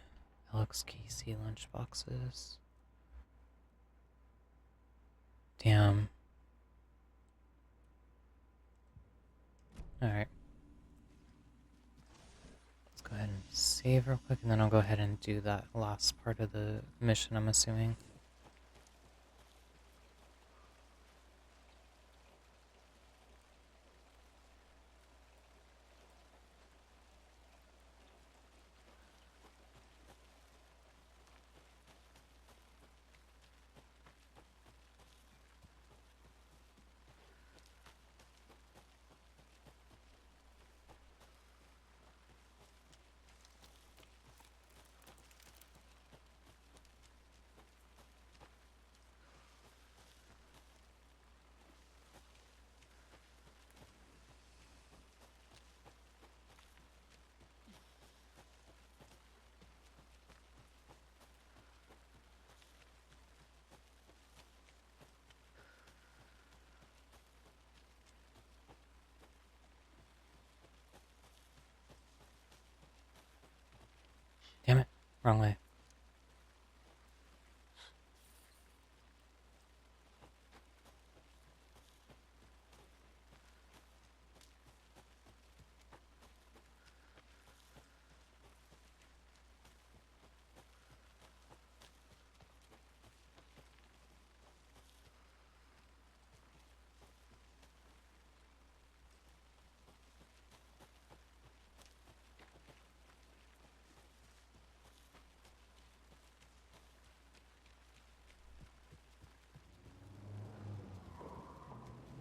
Alex Casey lunchboxes. Damn. Alright. Let's go ahead and save real quick, and then I'll go ahead and do that last part of the mission, I'm assuming. Damn it, wrong way.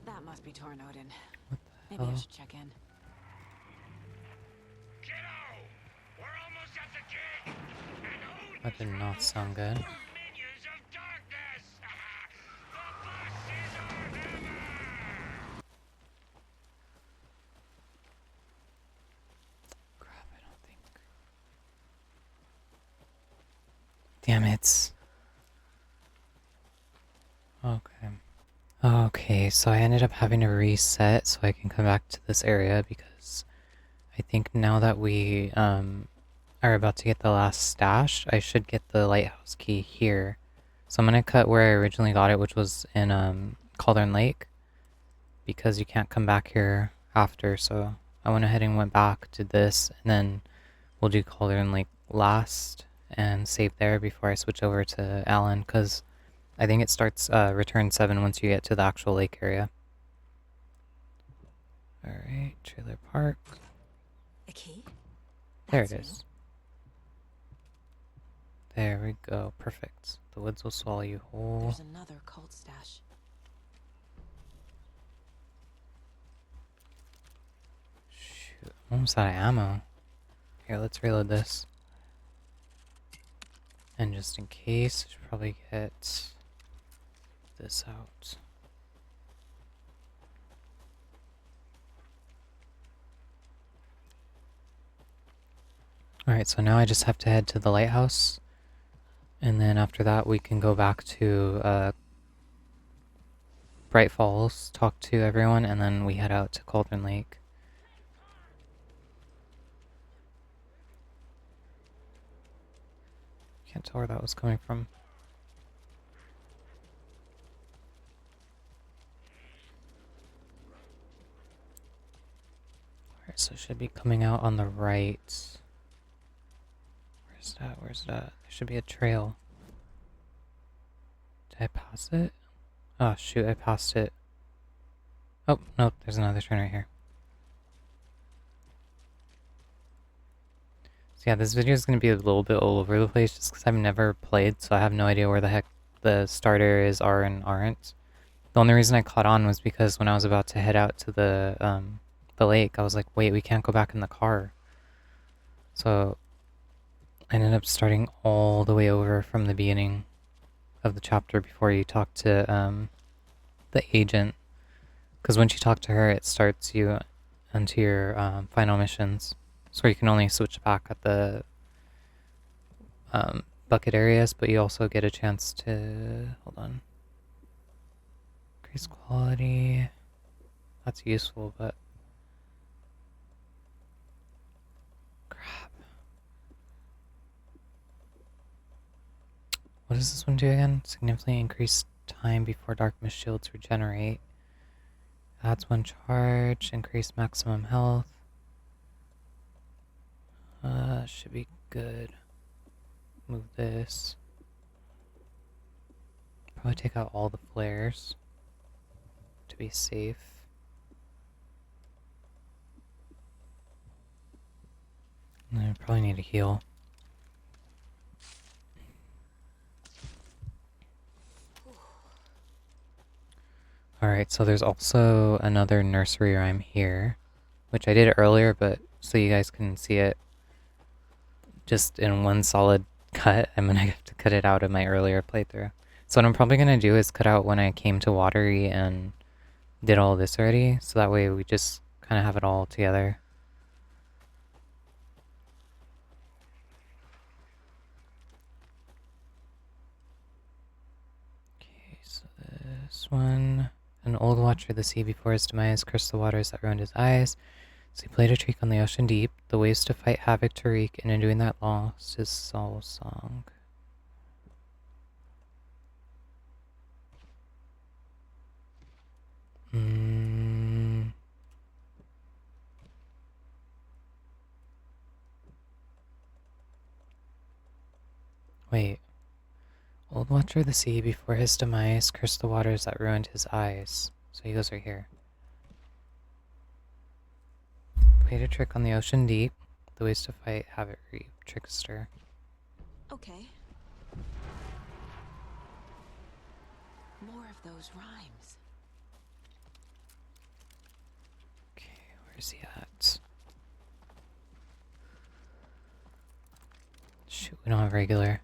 That must be Tornodin. What the Maybe I hell? should check in. Kiddo! We're almost at the gate! And That did not sound good. minions of darkness! The bosses are hammer! Crap, I don't think. Damn it. Okay. Okay, so I ended up having to reset so I can come back to this area because I think now that we are about to get the last stash, I should get the lighthouse key here. So I'm gonna cut where I originally got it, which was in Cauldron Lake, because you can't come back here after. So I went ahead and went back to this, and then we'll do Cauldron Lake last and save there before I switch over to Allen, because I think it starts return 7 once you get to the actual lake area. Alright, trailer park. A key? There That's it is. There we go. Perfect. The woods will swallow you whole. There's another cult stash. Shoot. Almost out of ammo. Here, let's reload this. And just in case, I should probably get this out. Alright, so now I just have to head to the lighthouse. And then after that, we can go back to Brightfalls, talk to everyone, and then we head out to Cauldron Lake. Can't tell where that was coming from. Alright, so it should be coming out on the right. Where's that? Where's that? There should be a trail. Did I pass it? Oh shoot, I passed it. Oh, nope, there's another turn right here. So yeah, this video is going to be a little bit all over the place just because I've never played, so I have no idea where the heck the start areas are and aren't. The only reason I caught on was because when I was about to head out to the lake, I was like, wait, we can't go back in the car. So I ended up starting all the way over from the beginning of the chapter before you talk to the agent. Because once you talk to her, it starts you onto your final missions. So you can only switch back at the bucket areas, but you also get a chance to... Hold on. Increase quality. That's useful, but... Crap. What does this one do again? Significantly increase time before dark mist shields regenerate. Adds 1 charge. Increase maximum health. Should be good. Move this. Probably take out all the flares to be safe. And I probably need to heal. Alright, so there's also another nursery rhyme here, which I did earlier, but so you guys can see it just in one solid cut. I'm gonna have to cut it out of my earlier playthrough. So what I'm probably gonna do is cut out when I came to Watery and did all this already, so that way we just kind of have it all together. Okay, so this one. An old watcher of the sea before his demise cursed the waters that ruined his eyes. So he played a trick on the ocean deep, the waves to fight havoc to wreak, and in doing that lost his soul song. Wait. Old watcher of the sea before his demise cursed the waters that ruined his eyes. So he goes right here. Played a trick on the ocean deep, the ways to fight havoc reap, trickster. Okay. More of those rhymes. Okay, where's he at? Shoot, we don't have regular.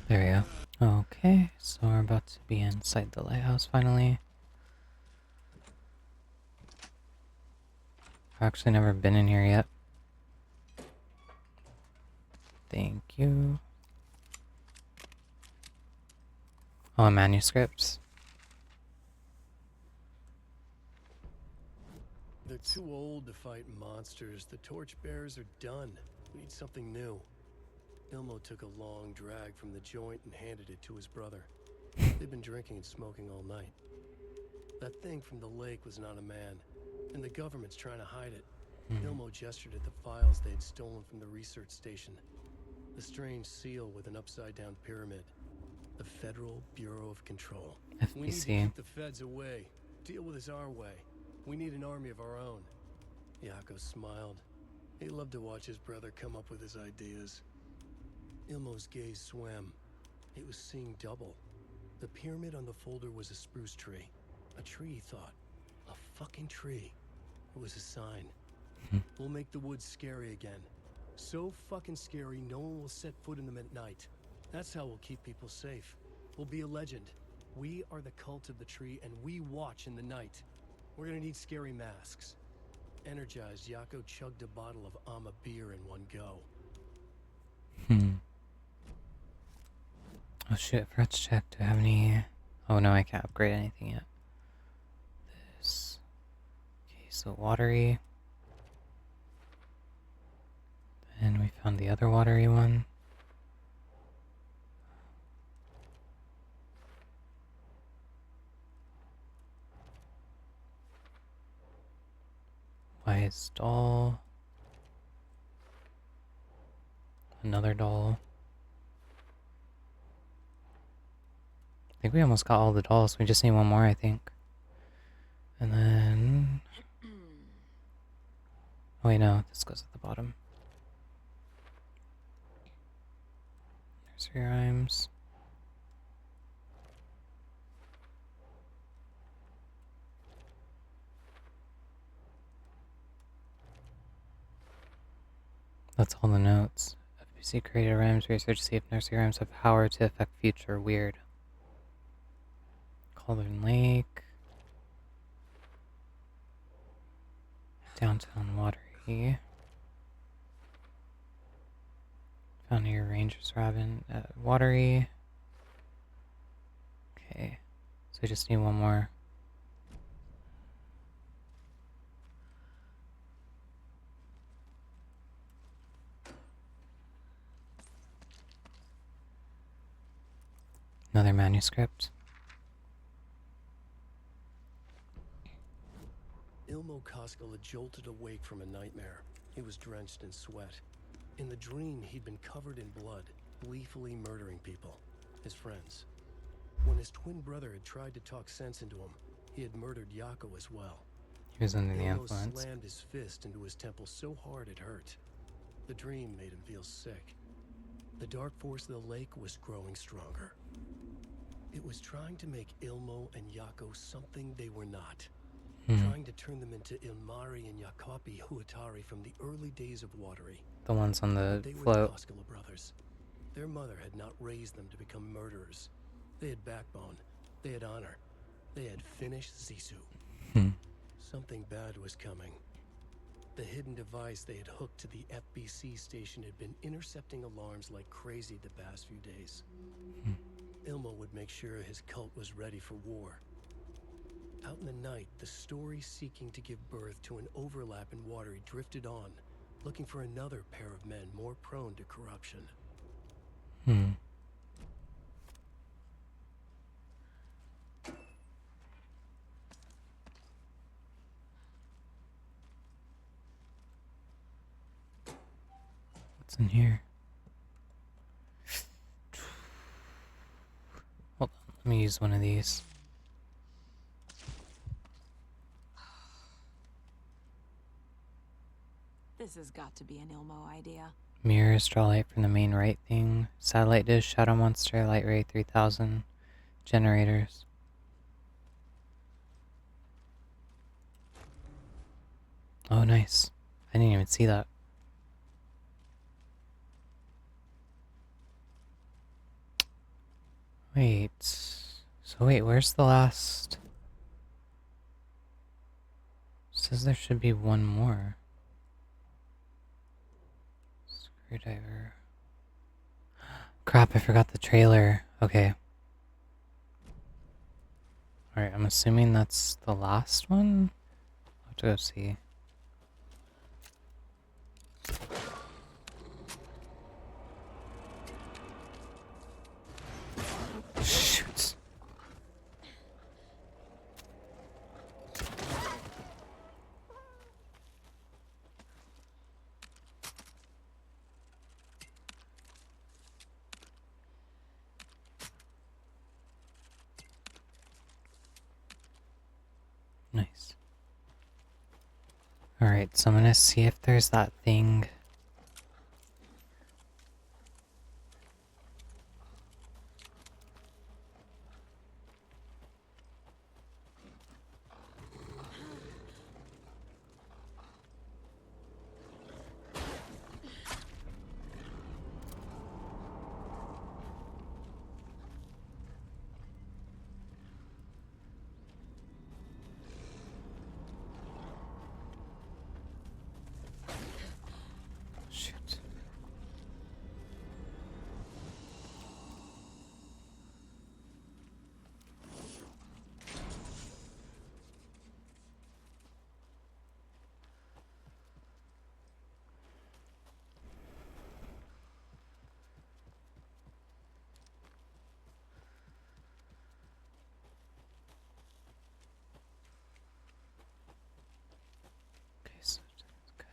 There we go. Okay, so we're about to be inside the lighthouse finally. I've actually never been in here yet. Thank you. Oh, manuscripts. They're too old to fight monsters. The torchbearers are done. We need something new. Ilmo took a long drag from the joint and handed it to his brother. They've been drinking and smoking all night. That thing from the lake was not a man, and the government's trying to hide it. Ilmo gestured at the files they had stolen from the research station. The strange seal with an upside-down pyramid. The Federal Bureau of Control. FBC. We need to keep the feds away. Deal with this our way. We need an army of our own. Jaako smiled. He loved to watch his brother come up with his ideas. Ilmo's gaze swam. He was seeing double. The pyramid on the folder was a spruce tree. A tree, he thought. A fucking tree. It was a sign. We'll make the woods scary again. So fucking scary, no one will set foot in them at night. That's how we'll keep people safe. We'll be a legend. We are the cult of the tree, and we watch in the night. We're gonna need scary masks. Energized, Jaako chugged a bottle of Ama beer in one go. Oh shit, forgot to check. Do I have any... Oh no, I can't upgrade anything yet. This... Okay, so Watery. Then we found the other Watery one. Wise doll. Another doll. I think we almost got all the dolls. We just need one more, I think. And then... Oh wait, no. This goes at the bottom. Nursery rhymes. That's all the notes. FBC created rhymes research to see if nursery rhymes have power to affect future. Weird. Cauldron Lake. Downtown Watery. Found here Ranger's Robin. Watery. Okay. So we just need one more. Another manuscript. Ilmo Koskela jolted awake from a nightmare. He was drenched in sweat. In the dream, he'd been covered in blood, gleefully murdering people, his friends. When his twin brother had tried to talk sense into him, he had murdered Jaako as well. He was under the Ilmo influence. slammed his fist into his temple so hard it hurt. The dream made him feel sick. The dark force of the lake was growing stronger. It was trying to make Ilmo and Jaako something they were not. Trying to turn them into Ilmari and Jakobi Huatari from the early days of Watery. The ones on the They were float. the Koskela brothers. Their mother had not raised them to become murderers. They had backbone. They had honor. They had finished Sisu. Something bad was coming. The hidden device they had hooked to the FBC station had been intercepting alarms like crazy the past few days. Ilmo would make sure his cult was ready for war. Out in the night, the story seeking to give birth to an overlap in Watery drifted on, looking for another pair of men more prone to corruption. What's in here? Hold on, let me use one of these. This has got to be an Ilmo idea. Mirrors draw light from the main right thing. Satellite dish, shadow monster, light ray 3000. Generators. Oh, nice. I didn't even see that. Wait. So wait, where's the last? It says there should be one more. Screwdriver. Crap, I forgot the trailer. Okay. Alright, I'm assuming that's the last one? I'll have to go see. Shoot. Nice. Alright, so I'm gonna see if there's that thing. Shoot. Okay, so that's good.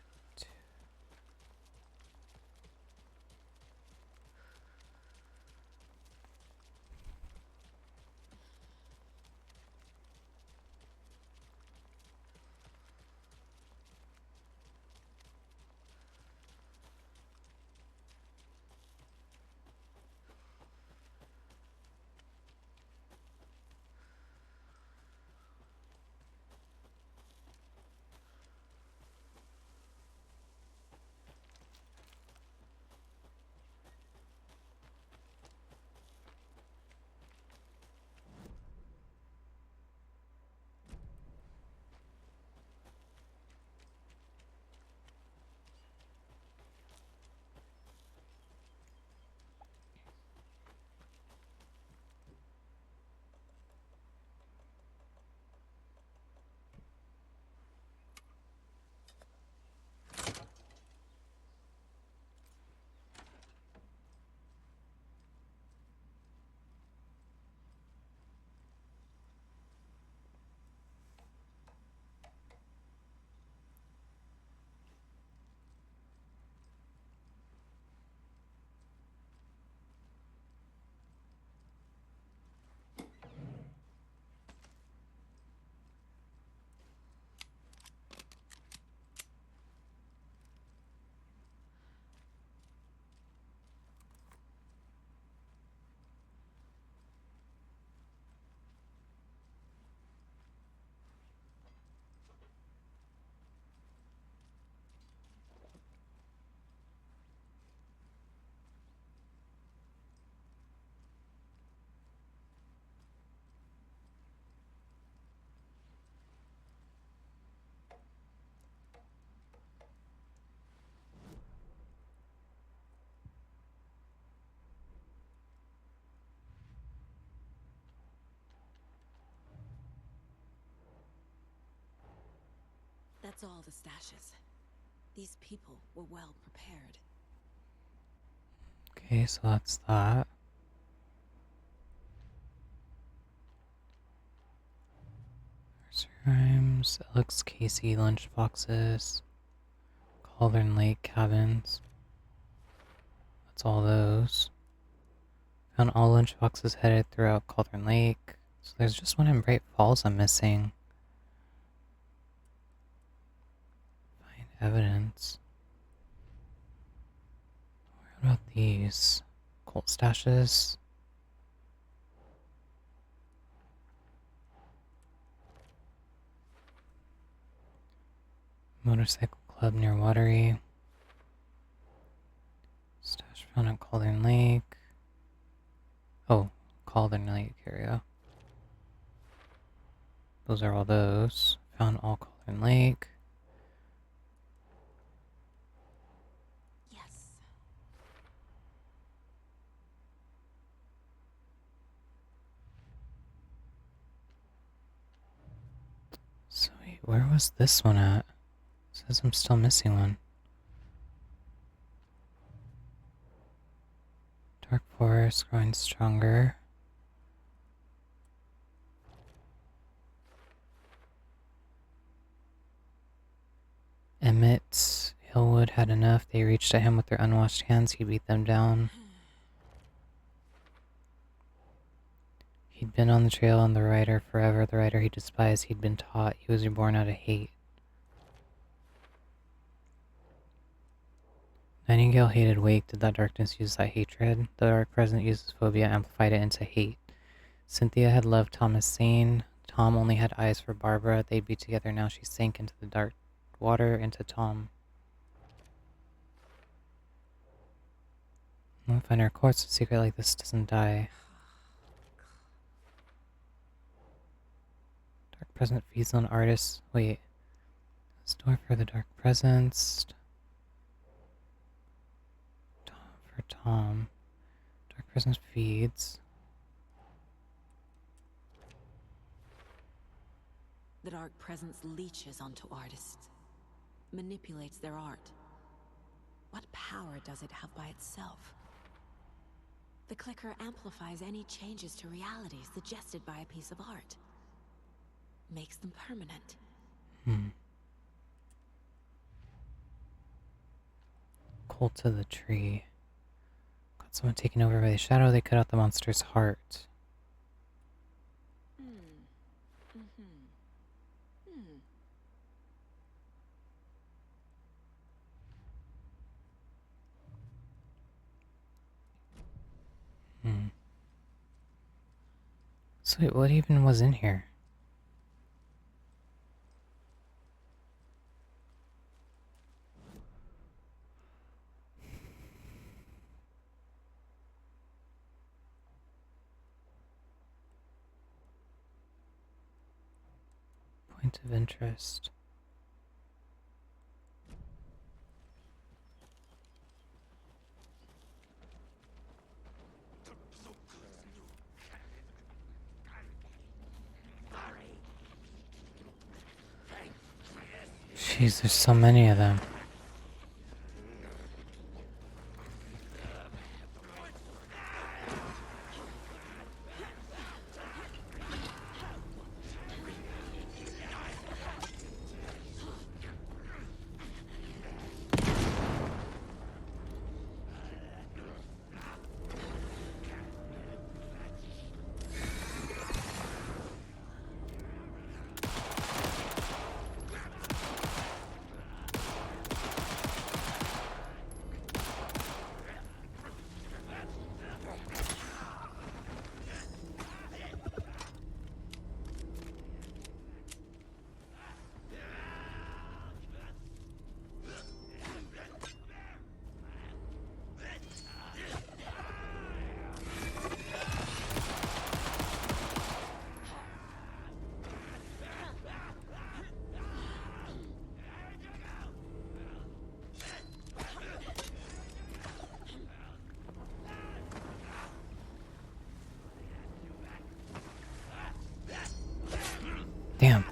That's all the stashes. These people were well prepared. Okay, so that's that. Rhymes, Alex Casey lunchboxes, Cauldron Lake cabins. That's all those. Found all lunchboxes headed throughout Cauldron Lake. So there's just one in Brightfalls I'm missing. Find evidence. What about these? Cult stashes. Motorcycle club near Watery. Stash found at Cauldron Lake. Oh, Cauldron Lake area. Those are all those. Found all Cauldron Lake. Yes. So wait, where was this one at? It says I'm still missing one. Dark forest growing stronger. Emmett Hillwood had enough. They reached at him with their unwashed hands. He beat them down. He'd been on the trail on the rider forever. The rider he despised, he'd been taught. He was reborn out of hate. Nightingale hated Wake. Did that darkness use that hatred? The dark present uses phobia, amplified it into hate. Cynthia had loved Thomas Sane. Tom only had eyes for Barbara. They'd be together now. She sank into the dark water, into Tom. We'll find our course. A secret like this doesn't die. Dark present feeds on artists. Wait. Store for the dark presence. For Tom. Dark presence feeds. The dark presence leeches onto artists, manipulates their art. What power does it have by itself? The clicker amplifies any changes to reality suggested by a piece of art. Makes them permanent. Cult of the tree. Got someone taken over by the shadow. They cut out the monster's heart. So wait, what even was in here? Point of interest. Jeez, there's so many of them. Damn.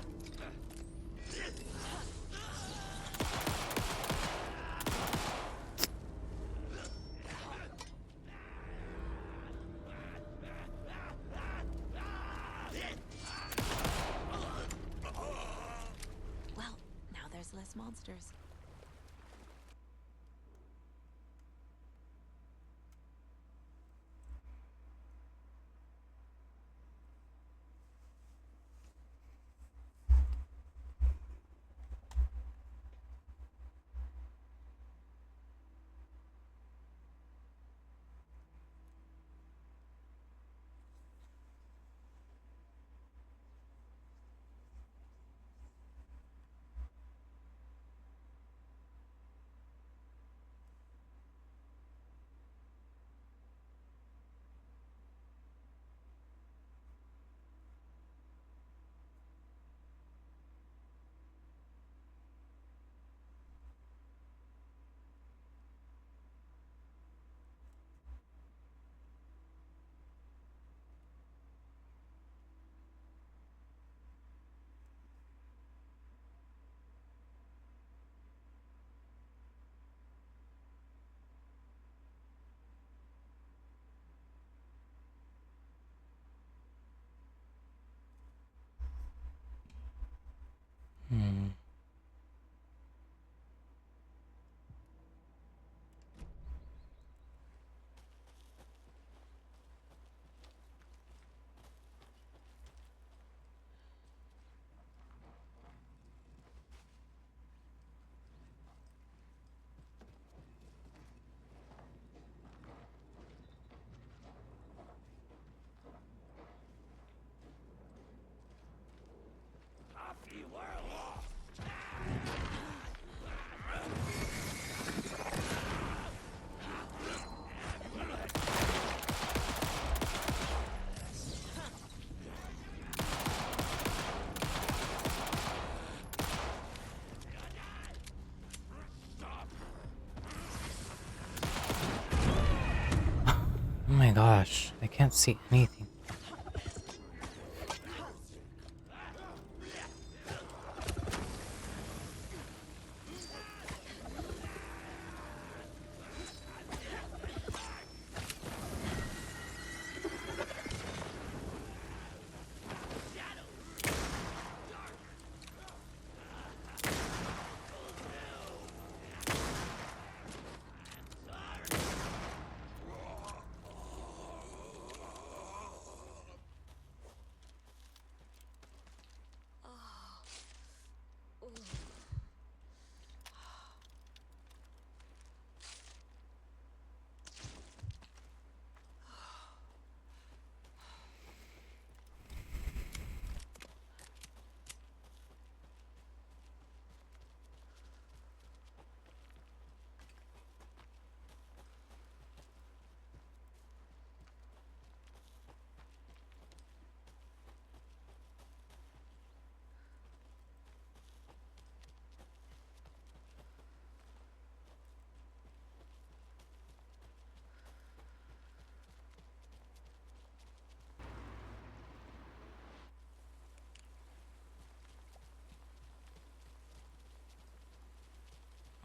Well, now there's less monsters. Oh my gosh, I can't see anything.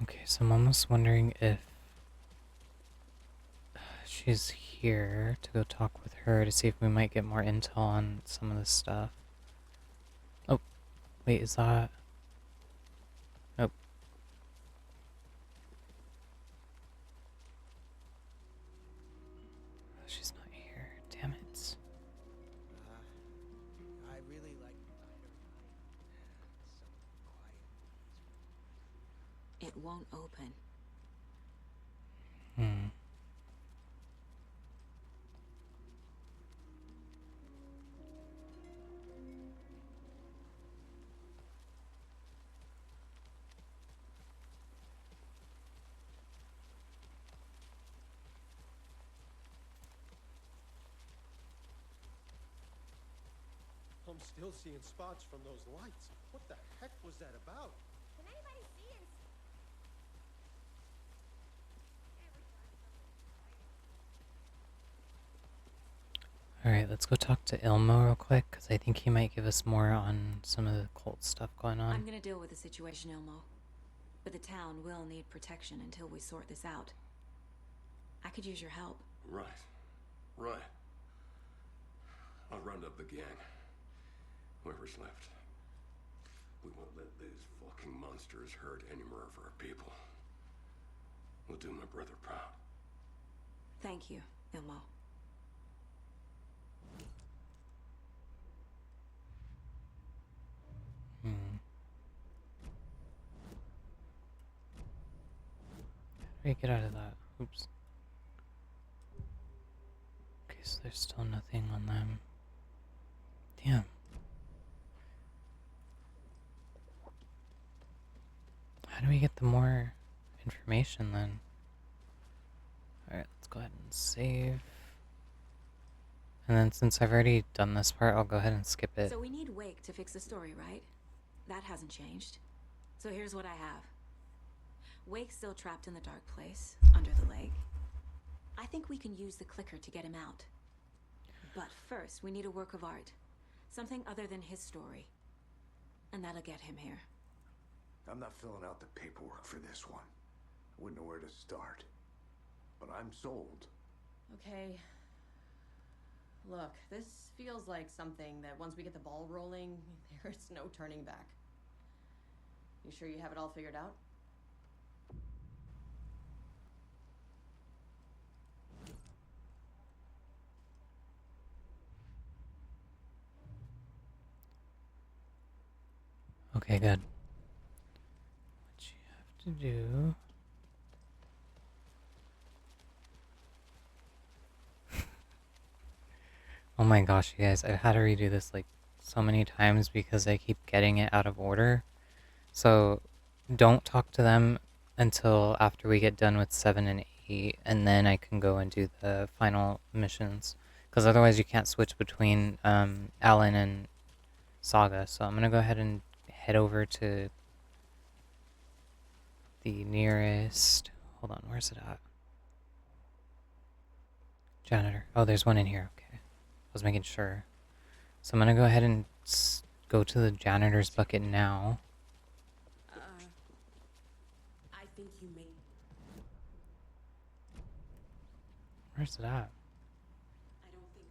Okay, so I'm almost wondering if she's here to go talk with her to see if we might get more intel on some of this stuff. Oh, wait, is that... Nope. She's not here. Damn it. I really like It won't open. Hmm. I'm still seeing spots from those lights. What the heck was that about? Can anybody see it? Alright, let's go talk to Ilmo real quick, because I think he might give us more on some of the cult stuff going on. I'm gonna deal with the situation, Ilmo. But the town will need protection until we sort this out. I could use your help. Right. Right. I'll round up the gang. Whoever's left. We won't let these fucking monsters hurt any more of our people. We'll do my brother proud. Thank you, Ilmo. Hmm. How do we get out of that? Oops. Okay, so there's still nothing on them. Damn. How do we get the more information then? Alright, let's go ahead and save. And then since I've already done this part, I'll go ahead and skip it. So we need Wake to fix the story, right? That hasn't changed. So here's what I have. Wake's still trapped in the dark place, under the lake. I think we can use the clicker to get him out. But first, we need a work of art. Something other than his story. And that'll get him here. I'm not filling out the paperwork for this one. I wouldn't know where to start. But I'm sold. Okay. Look, this feels like something that once we get the ball rolling, there's no turning back. You sure you have it all figured out? Okay, good. What you have to do... Oh my gosh, you guys, I've had to redo this like so many times because I keep getting it out of order. So don't talk to them until after we get done with 7 and 8, and then I can go and do the final missions. Because otherwise you can't switch between Alan and Saga. So I'm going to go ahead and head over to the nearest... Hold on, where's it at? Janitor. Oh, there's one in here. Okay. I was making sure. So I'm gonna go ahead and go to the janitor's bucket now. I think you may... Where's it at? I don't think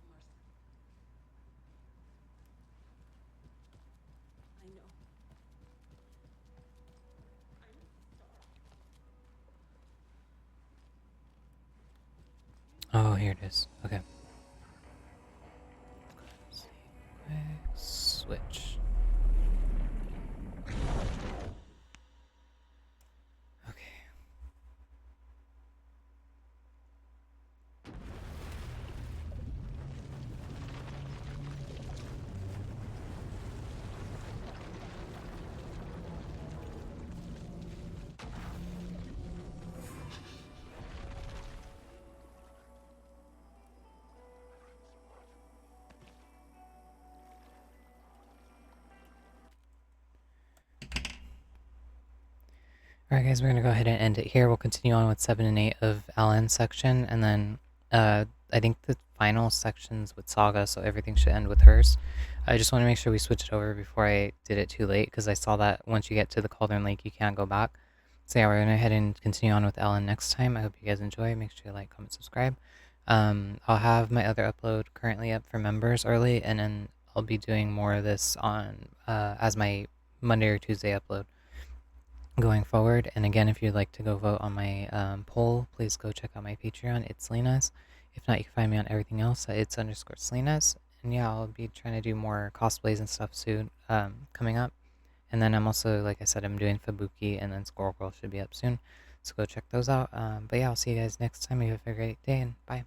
I know. Oh, here it is. Okay. Switch. Okay. Alright guys, we're going to go ahead and end it here. We'll continue on with 7 and 8 of Alan's section, and then I think the final sections with Saga, so everything should end with hers. I just want to make sure we switch it over before I did it too late, because I saw that once you get to the Cauldron Lake, you can't go back. So yeah, we're going to go ahead and continue on with Alan next time. I hope you guys enjoy. Make sure you like, comment, subscribe. I'll have my other upload currently up for members early, and then I'll be doing more of this on as my Monday or Tuesday upload going forward. And again, if you'd like to go vote on my poll, please go check out my Patreon. It's Selena's. If not, you can find me on everything else at its_Selena's. And yeah, I'll be trying to do more cosplays and stuff soon coming up. And then I'm also, like I said, I'm doing Fubuki, and then Squirrel Girl should be up soon, so go check those out. But yeah, I'll see you guys next time. You have a great day, and bye.